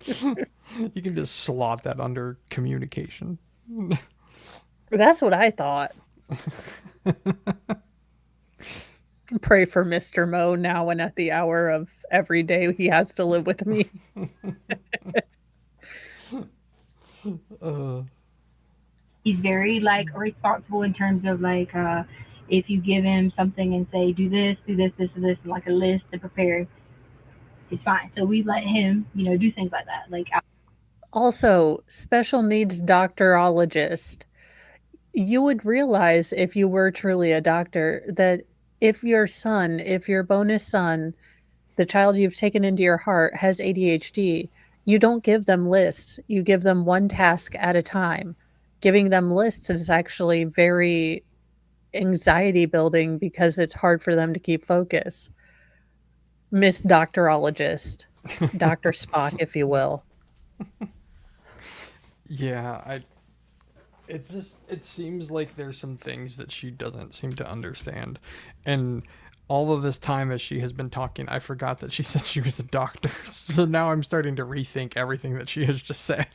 you can just slot that under communication. That's what I thought. Pray for Mr. Mo now and at the hour of every day he has to live with me. Uh, He's very like responsible in terms of like if you give him something and say do this, and this, and like a list to prepare, it's fine. So we let him, do things like that. Like Also, special needs doctorologist. You would realize if you were truly a doctor that if your bonus son, the child you've taken into your heart, has ADHD, you don't give them lists. You give them one task at a time. Giving them lists is actually very anxiety building because it's hard for them to keep focus. Miss Doctorologist, Dr. Spock, if you will. yeah, it seems like there's some things that she doesn't seem to understand. And all of this time as she has been talking, I forgot that she said she was a doctor. So now I'm starting to rethink everything that she has just said.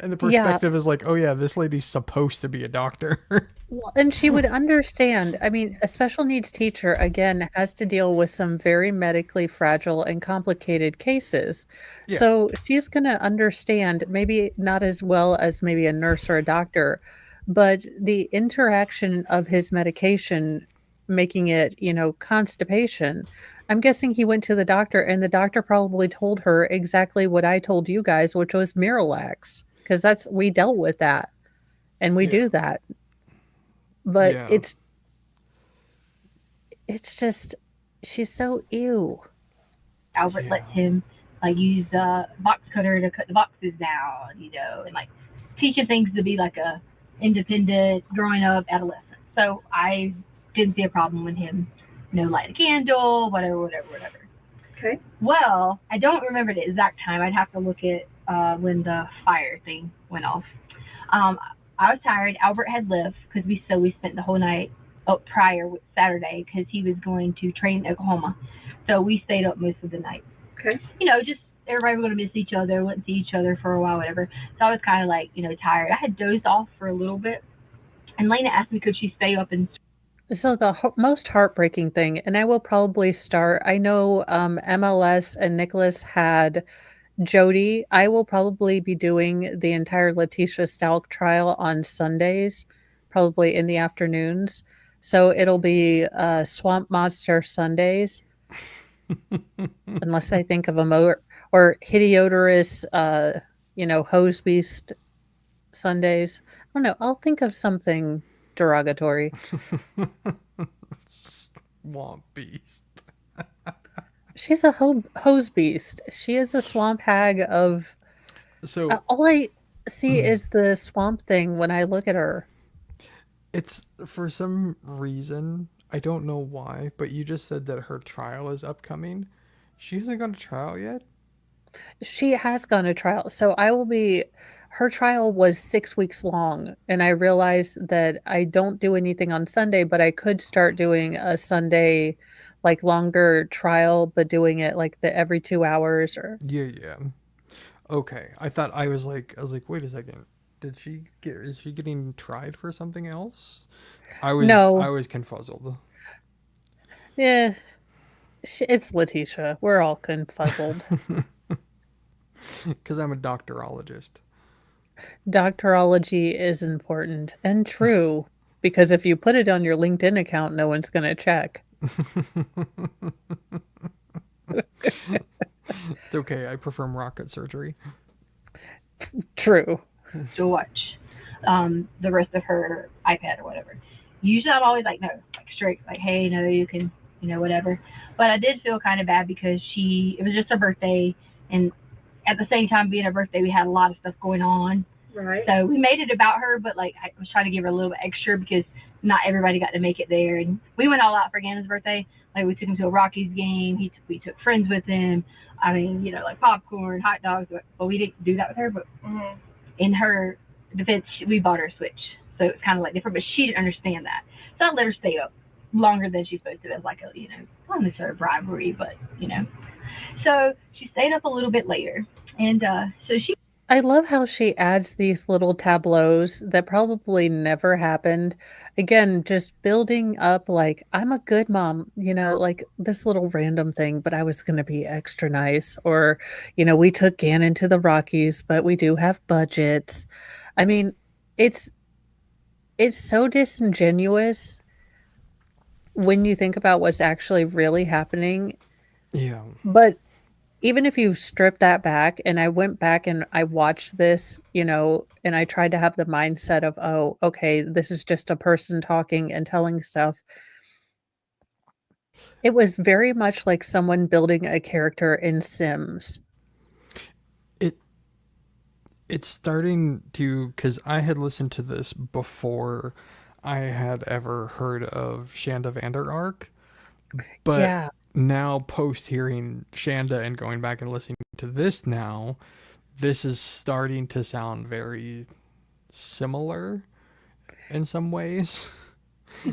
And the Yeah, perspective is like, oh yeah, this lady's supposed to be a doctor. well, and she would understand. I mean, a special needs teacher, again, has to deal with some very medically fragile and complicated cases. Yeah. So she's going to understand, maybe not as well as maybe a nurse or a doctor, but the interaction of his medication making it, constipation. I'm guessing he went to the doctor and the doctor probably told her exactly what I told you guys, which was Miralax, because we dealt with that and we Yeah. do that. But Yeah. it's just she's so ew. Albert Yeah. lets him like use the box cutter to cut the boxes down, and like teaching things to be like a independent, growing up adolescent. So I didn't see a problem with him, light a candle, whatever. Okay. Well, I don't remember the exact time. I'd have to look at when the fire thing went off. Um, I was tired. Albert had left because we spent the whole night up prior with Saturday because he was going to train in Oklahoma. So we stayed up most of the night. Okay. Just everybody was going to miss each other, wouldn't see each other for a while, whatever. So I was kind of like, tired. I had dozed off for a little bit. And Lena asked me, could she stay up and So the most heartbreaking thing, and I will probably start. I know MLS and Nicholas had Jody. I will probably be doing the entire Leticia Staunch trial on Sundays, probably in the afternoons. So it'll be Swamp Monster Sundays, unless I think of a or Hideodotus, Hose Beast Sundays. I don't know. I'll think of something derogatory. Swamp beast. She's a hose beast. She is a swamp hag of. So All I see is the swamp thing when I look at her. It's for some reason, I don't know why, but you just said that her trial is upcoming. She hasn't gone to trial yet? She has gone to trial. So I will be her trial was 6 weeks long, and I realized that I don't do anything on Sunday, but I could start doing a Sunday, like, longer trial, but doing it, like, the every 2 hours or Yeah, yeah. Okay. I was like, wait a second. Is she getting tried for something else? I No. was confuzzled. Yeah, it's Letitia. We're all confuzzled. Because I'm a doctorologist. Doctorology is important and true because if you put it on your LinkedIn account, no one's going to check. It's okay. I perform rocket surgery. True. To watch the rest of her iPad or whatever. Usually I'm always like, no, like strict, like, hey, no, you can, whatever. But I did feel kind of bad because it was just her birthday, and at the same time being her birthday, we had a lot of stuff going on. Right. So we made it about her, but like I was trying to give her a little bit extra because not everybody got to make it there. And we went all out for Gannon's birthday. Like we took him to a Rockies game. We took friends with him. I mean, like popcorn, hot dogs. But we didn't do that with her. But in her defense, we bought her a Switch, so it's kind of like different. But she didn't understand that, so I let her stay up longer than she's supposed to. As like a, not necessarily a bribery, but So she stayed up a little bit later, and so she. I love how she adds these little tableaus that probably never happened. Again, just building up like, I'm a good mom, like this little random thing, but I was going to be extra nice. Or, we took Gannon to the Rockies, but we do have budgets. I mean, it's so disingenuous when you think about what's actually really happening. Yeah. But even if you strip that back, and I went back and I watched this, and I tried to have the mindset of, oh, okay, this is just a person talking and telling stuff. It was very much like someone building a character in Sims. It's starting to, because I had listened to this before I had ever heard of Shanda Vander Ark, but Yeah. now post hearing Shanda and going back and listening to this now, this is starting to sound very similar in some ways.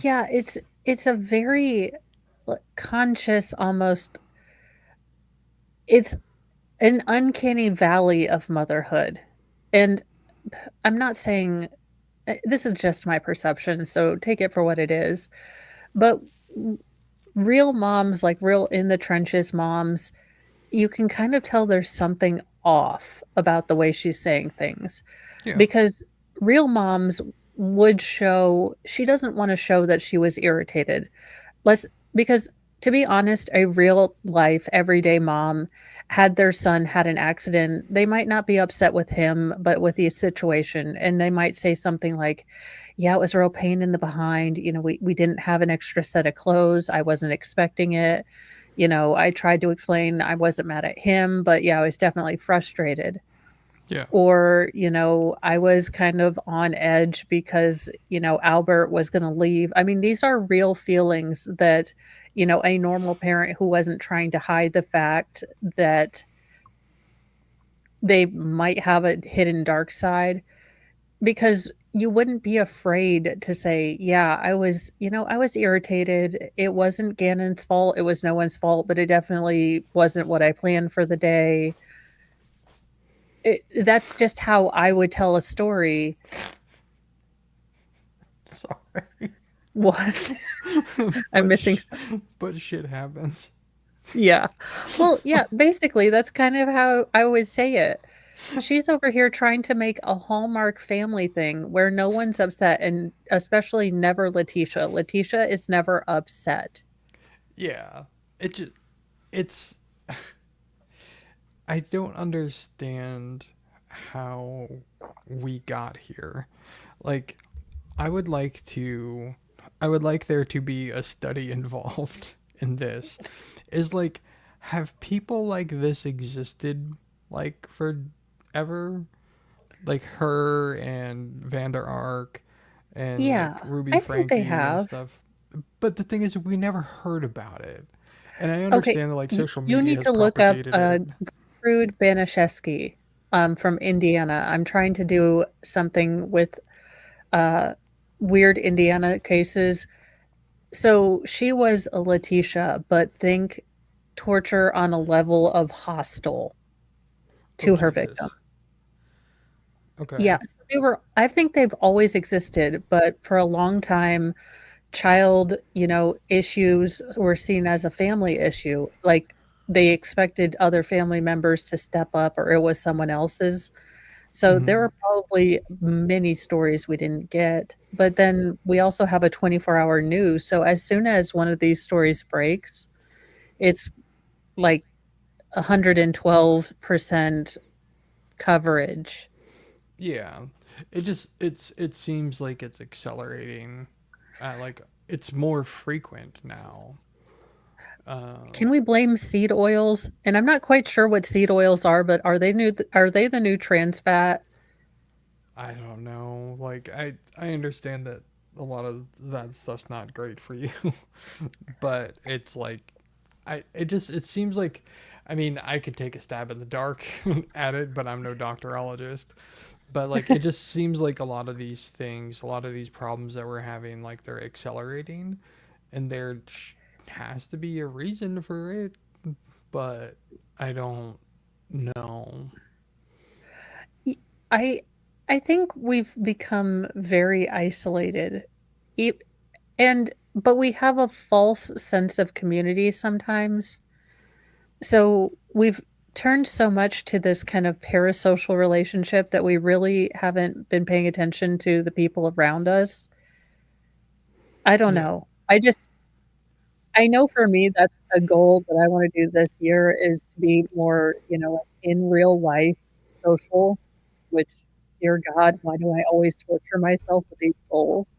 Yeah, it's a very conscious, almost, it's an uncanny valley of motherhood. And I'm not saying this is just my perception, so take it for what it is. But real moms, like real in the trenches moms, you can kind of tell there's something off about the way she's saying things. Yeah. Because real moms would show, she doesn't want to show that she was irritated. Because to be honest, a real life, everyday mom, had their son had an accident, they might not be upset with him, but with the situation. And they might say something like, yeah, it was a real pain in the behind. We didn't have an extra set of clothes. I wasn't expecting it. I tried to explain I wasn't mad at him, but yeah, I was definitely frustrated. Yeah. Or, I was kind of on edge because, Albert was going to leave. I mean, these are real feelings that, a normal parent who wasn't trying to hide the fact that they might have a hidden dark side, because you wouldn't be afraid to say, yeah, I was irritated. It wasn't Gannon's fault. It was no one's fault, but it definitely wasn't what I planned for the day. That's just how I would tell a story. Sorry. What? I'm missing But shit happens. Yeah. Well, yeah, basically, that's kind of how I would say it. She's over here trying to make a Hallmark family thing where no one's upset, and especially never Letitia. Letitia is never upset. Yeah. It's I don't understand how we got here. Like, I would like there to be a study involved in this. Is like, have people like this existed like forever? Like her and Vander Ark and like Yeah, Ruby I think they Frankie and have. stuff. But the thing is, we never heard about it. And I Okay, understand that like social you media need has to look up propagated it. Gertrude Banashewski from Indiana. I'm trying to do something with uh, weird Indiana cases. So she was a Letitia, but think torture on a level of hostile Oh to her victim. Jesus. Okay. Yeah, so I think they've always existed, but for a long time, child, issues were seen as a family issue. Like they expected other family members to step up or it was someone else's. So there Hmm. were probably many stories we didn't get. But then we also have a 24-hour news. So as soon as one of these stories breaks, it's like 112% coverage. Yeah. It seems like it's accelerating. Like it's more frequent now. Uh, Can we blame seed oils? And I'm not quite sure what seed oils are, but are they the new trans fat? I don't know. Like I understand that a lot of that stuff's not great for you, but it's like it seems like I mean, I could take a stab in the dark at it, but I'm no doctorologist. But like it just seems like a lot of these things, a lot of these problems that we're having like they're accelerating and has to be a reason for it, but I don't know. Y- I I think we've become very isolated. E- And but we have a false sense of community sometimes. So we've turned so much to this kind of parasocial relationship that we really haven't been paying attention to the people around us. I don't Yeah. know. I know for me that's a goal that I want to do this year is to be more, in real life social, which dear God, why do I always torture myself with these goals?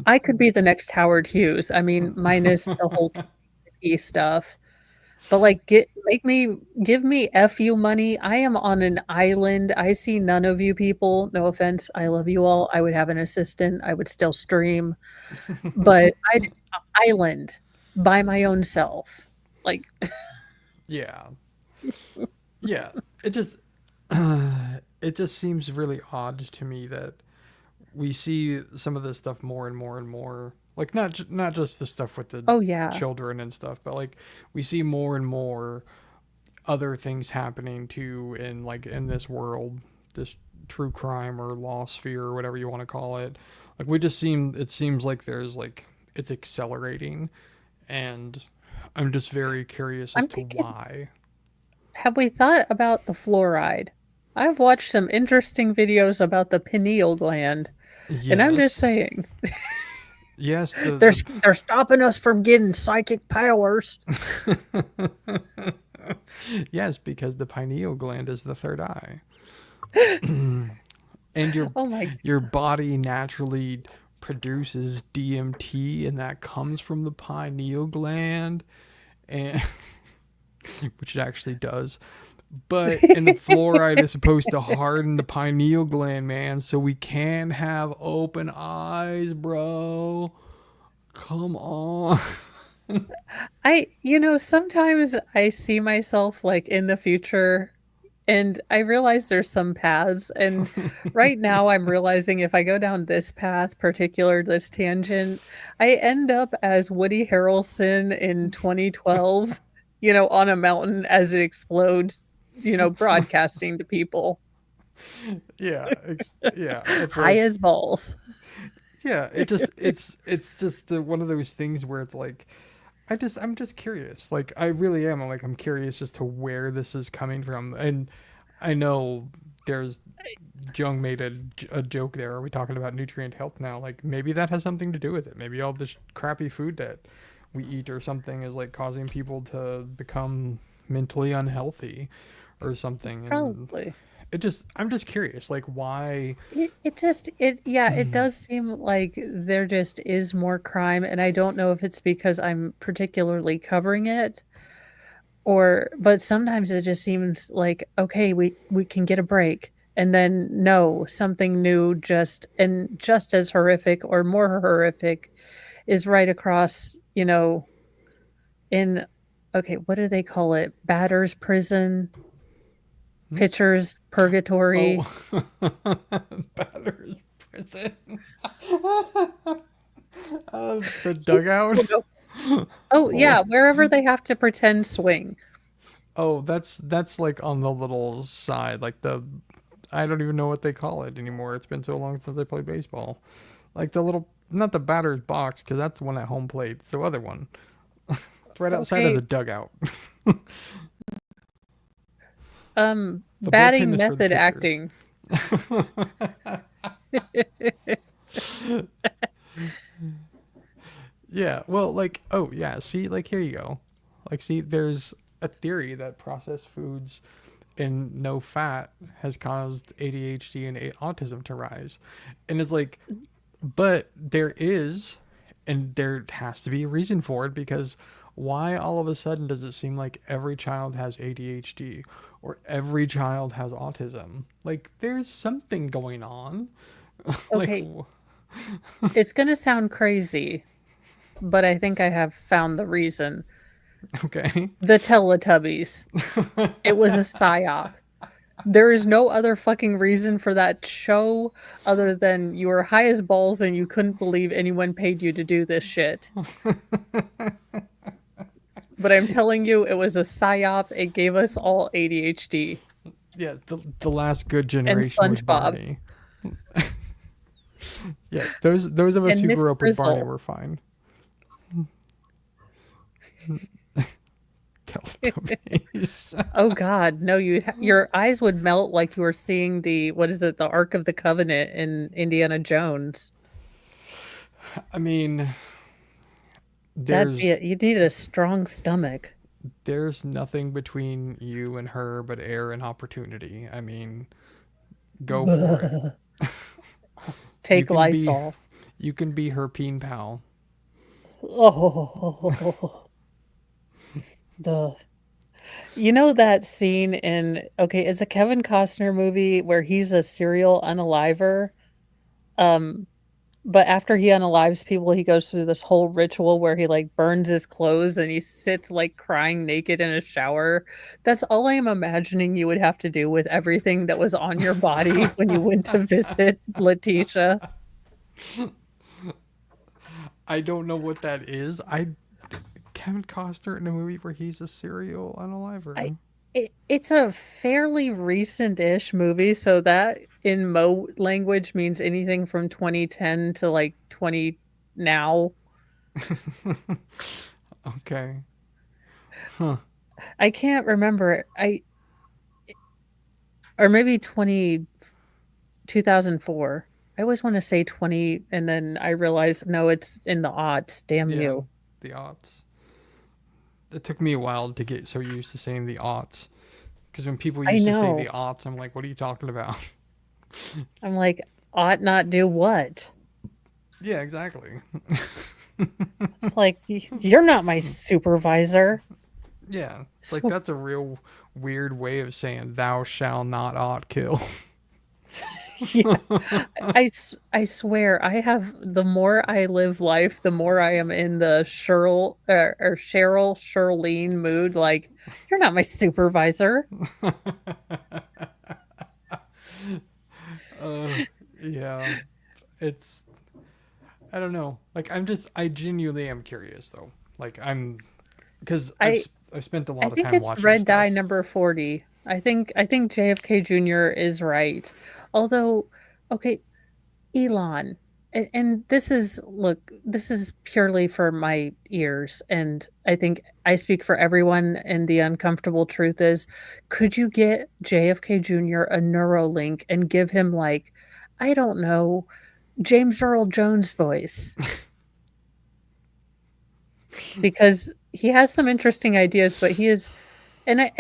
I could be the next Howard Hughes. I mean, minus the whole key stuff. But like give me FU money. I am on an island. I see none of you people. No offense. I love you all. I would have an assistant. I would still stream. But I'd island by my own self. Like Yeah. Yeah. It just it just seems really odd to me that we see some of this stuff more and more and more. Like not just the stuff with the oh yeah. children and stuff, but like we see more and more other things happening too in like in this world, this true crime or law sphere or whatever you want to call it. Like it seems like there's like it's accelerating, and I'm just very curious as I'm to thinking, why. have we thought about the fluoride? I've watched some interesting videos about the pineal gland, and I'm just Yes. saying, Yes, they're stopping us from getting psychic powers. yes, because the pineal gland is the third eye. And Oh my your body naturally produces DMT and that comes from the pineal gland and which it actually does. But and the fluoride is supposed to harden the pineal gland, man, so we can have open eyes, bro. Come on. Sometimes I see myself like in the future and I realize there's some paths. And right now I'm realizing if I go down this path, this tangent, I end up as Woody Harrelson in 2012, on a mountain as it explodes, broadcasting to people. Yeah, yeah, it's High like as balls. yeah, it's just one of those things where it's like I'm just curious. Like I really am. I'm curious as to where this is coming from. And I know there's Jung made a joke there. Are we talking about nutrient health now? Like maybe that has something to do with it. Maybe all this crappy food that we eat or something is like causing people to become mentally unhealthy or something. And Probably. I'm just curious. Like why? It does seem like there just is more crime, and I don't know if it's because I'm particularly covering it but sometimes it just seems like, okay, we can get a break. And then no, something new just as horrific or more horrific is right across, in okay, what do they call it? Batter's prison, pitcher's purgatory. Oh, batter's prison. The dugout. Oh yeah, wherever they have to pretend swing. Oh, that's like on the little side, like I don't even know what they call it anymore. It's been so long since I played baseball. Like the little, not the batter's box, because that's the one at home plate. It's the other one. It's right outside of Okay. the dugout. The Batting bullpen is for the method pitchers. acting. Yeah, well, like, oh yeah, see, like here you go. Like, see, there's a theory that processed foods and no fat has caused ADHD and autism to rise. And it's like, but there is, and there has to be a reason for it, because why all of a sudden does it seem like every child has ADHD or every child has autism? Like, there's something going on. Like, Okay, it's gonna sound crazy, but I think I have found the reason. okay. The Teletubbies. It was a psyop. There is no other fucking reason for that show other than you were high as balls and you couldn't believe anyone paid you to do this shit. But I'm telling you, it was a psyop. It gave us all ADHD. Yeah, the last good And generation was SpongeBob. Barney. Yes, those of us And who Miss grew up with Barney Frizzle. were fine. Teletubbies. Oh God, no! Your eyes would melt like you were seeing what is it? The Ark of the Covenant in Indiana Jones. I mean, there's You need a strong stomach. there's nothing between you and her but air and opportunity. I mean, go for it. You Take can be Lysol. you can be her peen pal. Oh, the you know that scene in it's a Kevin Costner movie where he's a serial unaliver. Um, but after he unalives people, he goes through this whole ritual where he like burns his clothes and he sits like crying naked in a shower. That's all I am imagining you would have to do with everything that was on your body when you went to visit Leticia. I don't know what that is. Kevin Costner in a movie where he's a serial unaliver. It's a fairly recent-ish movie, so that in Mo language means anything from 2010 to like 20 now. Okay. Huh. I can't remember. Or maybe 2004. I always want to say 20 and then I realize no, it's in the aughts. Damn Yeah, you. the aughts. It took me a while to get so used to saying the aughts. Because when people I used to say know. the aughts, I'm like, what are you talking about? I'm like, ought not do what? Yeah, exactly. It's like you're not my supervisor. Yeah. It's like So- that's a real weird way of saying thou shall not ought kill. Yeah. I swear, the more I live life, the more I am in the Cheryl Charlene mood. Like, you're not my supervisor. Yeah. It's I don't know. Like I genuinely am curious though. Like because I I've spent a I lot of think time it's watching red stuff. dye number 40. I think JFK Jr. is right. Although, okay, Elon, and this is purely for my ears, and I think I speak for everyone. And the uncomfortable truth is, could you get JFK Jr. a Neuralink and give him like, I don't know, James Earl Jones voice? Because he has some interesting ideas, but he is, and I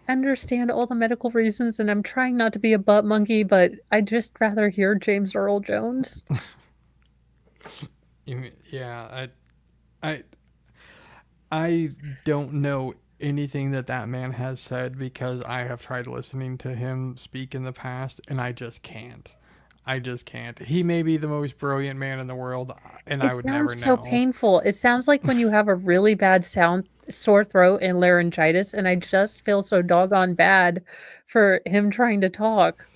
understand all the medical reasons, and I'm trying not to be a butt monkey, but I'd just rather hear James Earl Jones. Yeah, I don't know anything that that man has said because I have tried listening to him speak in the past, and I just can't. I just can't. He may be the most brilliant man in the world, and It I would never sounds so know. painful. It sounds like when you have a really bad sore throat and laryngitis, and I just feel so doggone bad for him trying to talk.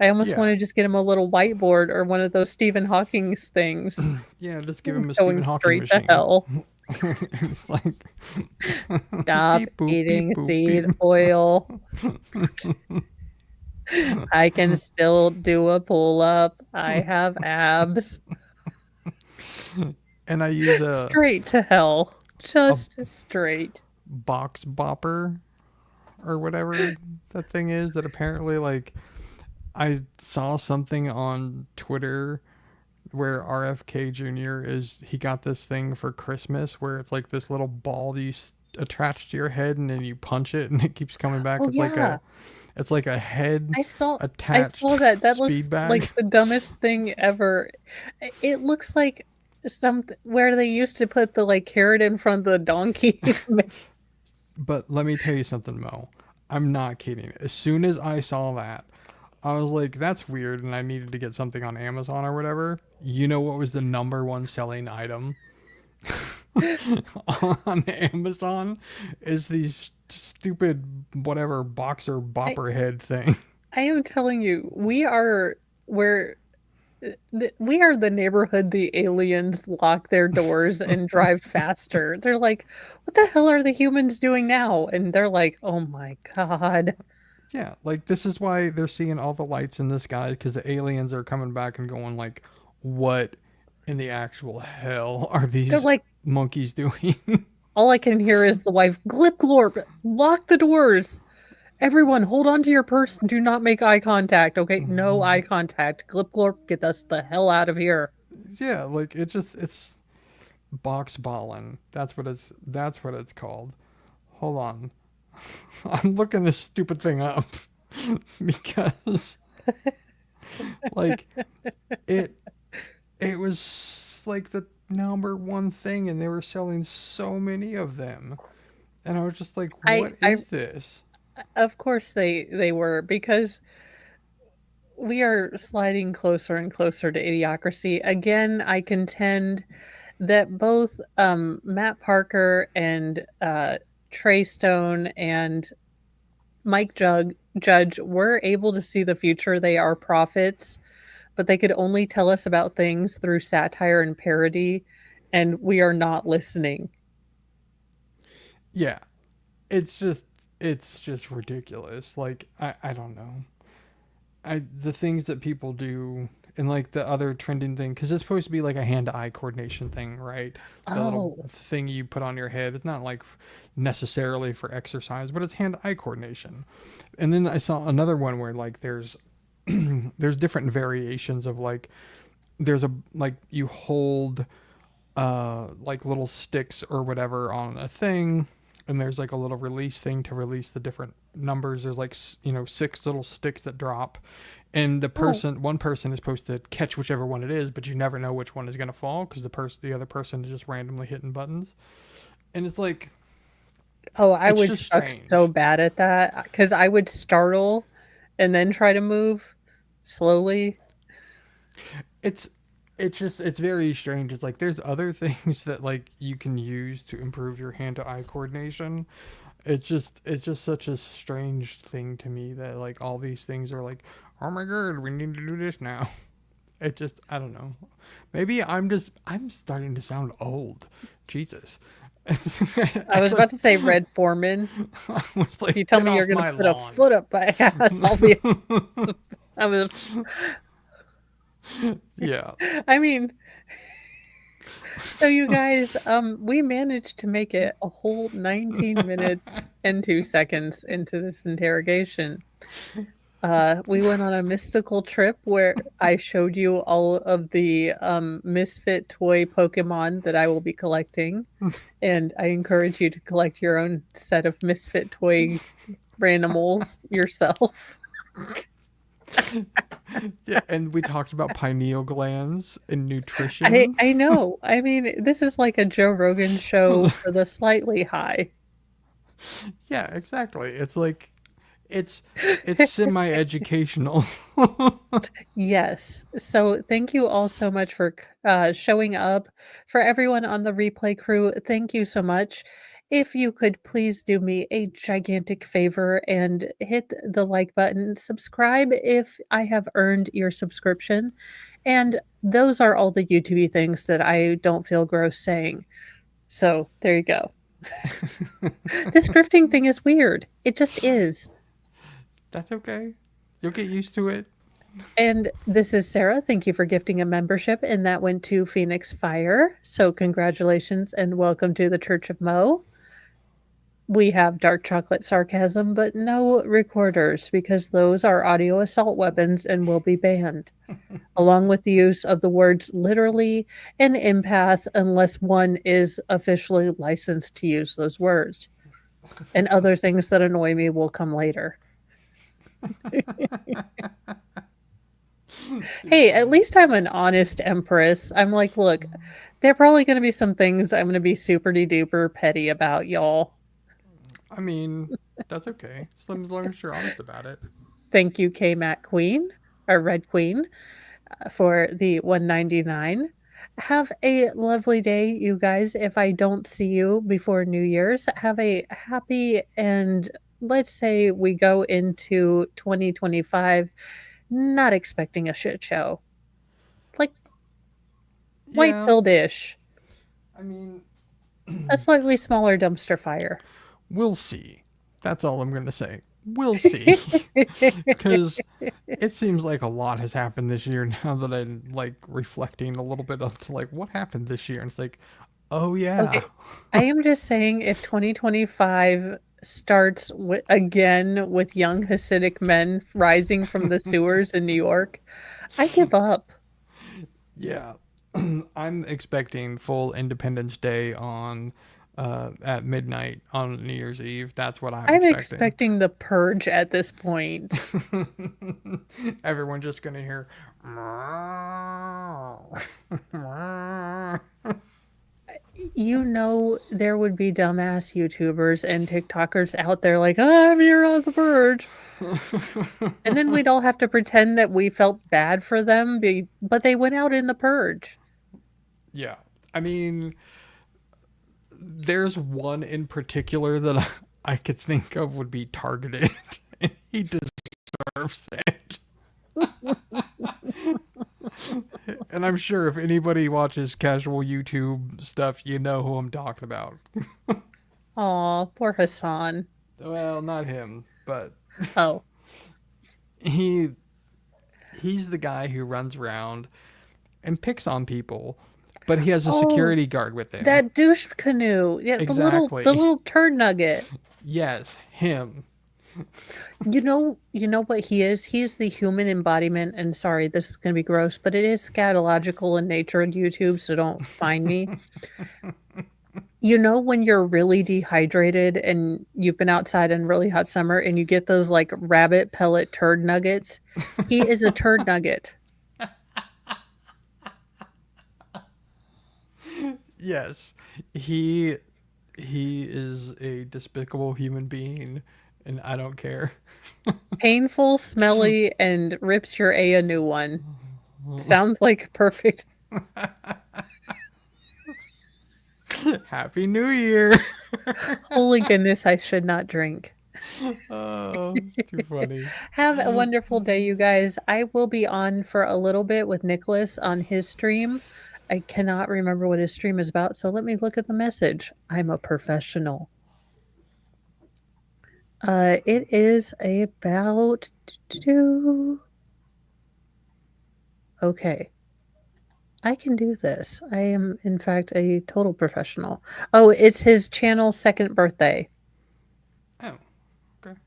I almost want Yeah, to just get him a little whiteboard or one of those Stephen Hawking's things. yeah. Just give him a Going Stephen Hawking straight to machine. hell. It's like Stop beep boop beep eating boop seed beep. oil. I can still do a pull up. I have abs. And I use Straight to hell. a Just straight. box bopper or whatever that thing is. That apparently, like, I saw something on Twitter where RFK Jr. he got this thing for Christmas where it's like this little ball that you attach to your head, and then you punch it and it keeps coming back. Oh yeah. It's like a head I saw attached that. That speed looks bag. like the dumbest thing ever. It looks like something where they used to put the like carrot in front of the donkey. But let me tell you something, Mo. I'm not kidding. As soon as I saw that, I was like, that's weird, and I needed to get something on Amazon or whatever. You know what was the number one selling item on Amazon? Is these stupid whatever boxer bopper head thing. I am telling you, we are the neighborhood the aliens lock their doors and drive faster. They're like, what the hell are the humans doing now? And they're like, oh my God. Yeah, like this is why they're seeing all the lights in the sky, because the aliens are coming back and going like, what in the actual hell are They're these like, monkeys doing? all I can hear is the wife, glip glorp, lock the doors. Everyone, hold on to your purse. Do not make eye contact. Okay, no eye contact. Glip glorp, get us the hell out of here. Yeah, like it's box ballin'. That's what it's called. Hold on. I'm looking this stupid thing up because like it was like the number one thing, and they were selling so many of them, and I was just like, what I is this? Of course they were, because we are sliding closer and closer to idiocracy. Again, I contend that both Matt Parker and Trey Stone and Mike Judge were able to see the future. They are prophets, but they could only tell us about things through satire and parody, and we are not listening. Yeah, it's just ridiculous. Like I don't know. The things that people do, and like the other trending thing, because it's supposed to be like a hand-eye coordination thing, right? The little Oh, thing you put on your head. It's not like necessarily for exercise, but it's hand-eye coordination. And then I saw another one where like there's there's different variations of like there's a like you hold like little sticks or whatever on a thing, and there's like a little release thing to release the different numbers. There's like 6 little sticks that drop, and oh, one person is supposed to catch whichever one it is, but you never know which one is going to fall because the other person is just randomly hitting buttons, and it's like oh, I it's would just suck so strange. bad at that because I would startle and then try to move slowly. it's it's very strange. It's like there's other things that like you can use to improve your hand to eye coordination. It's just such a strange thing to me that like all these things are like, oh my god, we need to do this now. It just, I don't know. Maybe I'm starting to sound old. Jesus. It's, I was about to say Red Foreman. I was If you like, tell get me you're off gonna my put a lawn. foot up my ass, I'll be. I was. Yeah. I mean, so you guys, we managed to make it a whole 19 minutes and 2 seconds into this interrogation. We went on a mystical trip where I showed you all of the misfit toy Pokemon that I will be collecting, and I encourage you to collect your own set of misfit toy randomals yourself. Yeah, and we talked about pineal glands and nutrition. I know. I mean, this is like a Joe Rogan show for the slightly high. Yeah, exactly. It's like it's semi-educational. Yes. So thank you all so much for showing up. For everyone on the replay crew, thank you so much. If you could please do me a gigantic favor and hit the like button, subscribe if I have earned your subscription. And those are all the YouTube things that I don't feel gross saying. So there you go. This grifting thing is weird. It just is. That's okay. You'll get used to it. And this is Sarah. Thank you for gifting a membership, and that went to Phoenix Fire. So, congratulations and welcome to the Church of Mo. We have dark chocolate sarcasm, but no recorders because those are audio assault weapons and will be banned, along with the use of the words literally and empath unless one is officially licensed to use those words. And other things that annoy me will come later. Hey, at least I'm an honest empress. I'm like, look, there are probably going to be some things I'm going to be super duper petty about, y'all. I mean, that's okay. As long as you're honest about it. Thank you, K Matt Queen, or Red Queen, for the 199. Have a lovely day, you guys. If I don't see you before New Year's, have a happy and let's say we go into 2025 not expecting a shit show. Like white Yeah. pill dish. I mean, A slightly smaller dumpster fire. we'll see. That's all I'm going to say. We'll see. Because it seems like a lot has happened this year now that I'm like reflecting a little bit onto like what happened this year. And it's like, oh yeah. Okay. I am just saying if 2025 starts again with young Hasidic men rising from the sewers in New York, I give up. Yeah. I'm expecting full Independence Day on at midnight on New Year's Eve. That's what I'm expecting the purge at this point. Everyone's just gonna hear. You know, there would be dumbass YouTubers and TikTokers out there like, oh, I'm here on the purge. And then we'd all have to pretend that we felt bad for them, but they went out in the purge. Yeah. I mean, there's one in particular that I could think of would be targeted. And he deserves it. And I'm sure if anybody watches casual YouTube stuff, you know who I'm talking about. Aw, poor Hassan. Well, not him, but Oh. he's the guy who runs around and picks on people, but he has a security guard with him. That douche canoe. Yeah, Exactly. the little turd nugget. Yes, him. You know what he is? He is the human embodiment, and sorry, this is gonna be gross, but it is scatological in nature on YouTube, so don't find me. You know when you're really dehydrated and you've been outside in really hot summer and you get those like rabbit pellet turd nuggets? He is a turd nugget. Yes, he is a despicable human being, and I don't care. Painful, smelly, and rips your a new one. Sounds like perfect. Happy New Year! Holy goodness, I should not drink. Oh, too funny. Have a wonderful day, you guys. I will be on for a little bit with Nicholas on his stream. I cannot remember what his stream is about, so let me look at the message. I'm a professional. It is about okay. I can do this. I am, in fact, a total professional. Oh, it's his channel's 2nd birthday. Oh, okay.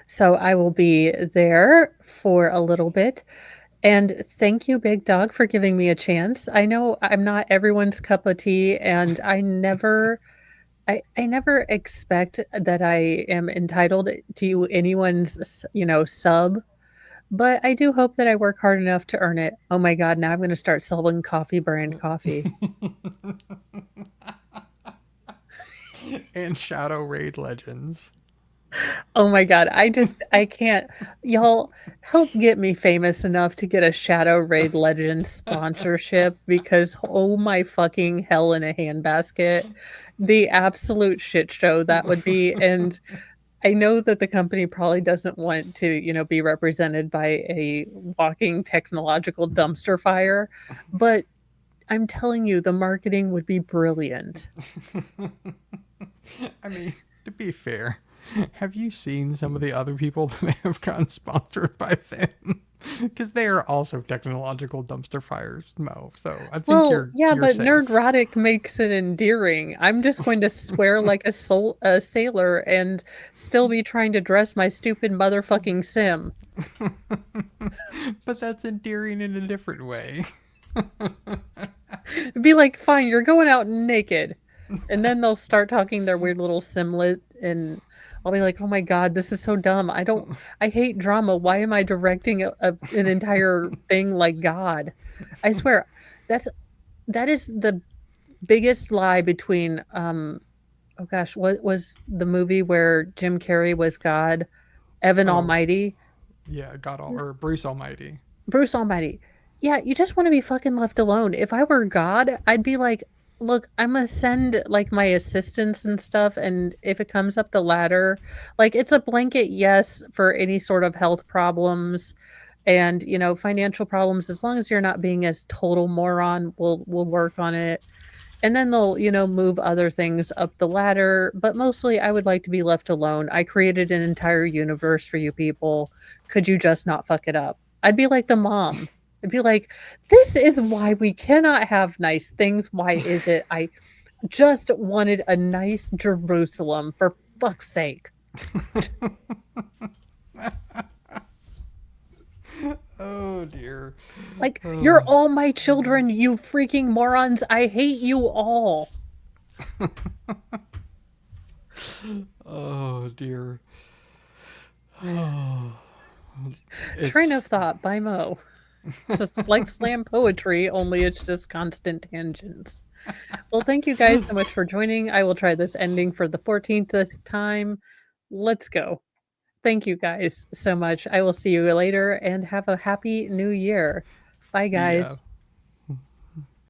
So I will be there for a little bit. And thank you, Big Dog, for giving me a chance. I know I'm not everyone's cup of tea, and I never expect that I am entitled to anyone's, sub. But I do hope that I work hard enough to earn it. Oh my God, now I'm going to start selling coffee brand coffee. and Shadow Raid Legends. Oh my god, I can't. Y'all help get me famous enough to get a Shadow Raid Legends sponsorship because oh my fucking hell in a handbasket. The absolute shit show that would be. And I know that the company probably doesn't want to, be represented by a walking technological dumpster fire, but I'm telling you, the marketing would be brilliant. I mean, to be fair, have you seen some of the other people that have gotten sponsored by them? Because they are also technological dumpster fires, Mo. So I think Well, yeah, you're but safe. nerdrotic makes it endearing. I'm just going to swear like a sailor and still be trying to dress my stupid motherfucking sim. But that's endearing in a different way. Be like, fine, you're going out naked. And then they'll start talking their weird little simlet and I'll be like, oh my God, this is so dumb. I hate drama. Why am I directing an entire thing like God? I swear, that is the biggest lie between oh gosh, what was the movie where Jim Carrey was God? Evan Oh, Almighty? yeah, or Bruce Almighty. Bruce Almighty. Yeah, you just want to be fucking left alone. If I were God, I'd be like, look, I'm gonna send like my assistants and stuff, and if it comes up the ladder, like it's a blanket yes for any sort of health problems and financial problems. As long as you're not being a total moron, we'll work on it. And then they'll, move other things up the ladder. But mostly, I would like to be left alone. I created an entire universe for you people. Could you just not fuck it up? I'd be like the mom. I'd be like, this is why we cannot have nice things. Why is it? I just wanted a nice Jerusalem, for fuck's sake. Oh dear. Like, you're all my children, you freaking morons. I hate you all. Oh dear. Train of Thought by Mo. It's like slam poetry, only it's just constant tangents. Well, thank you guys so much for joining. I will try this ending for the 14th time. Let's go. Thank you guys so much. I will see you later and have a happy new year. Bye, See ya. guys.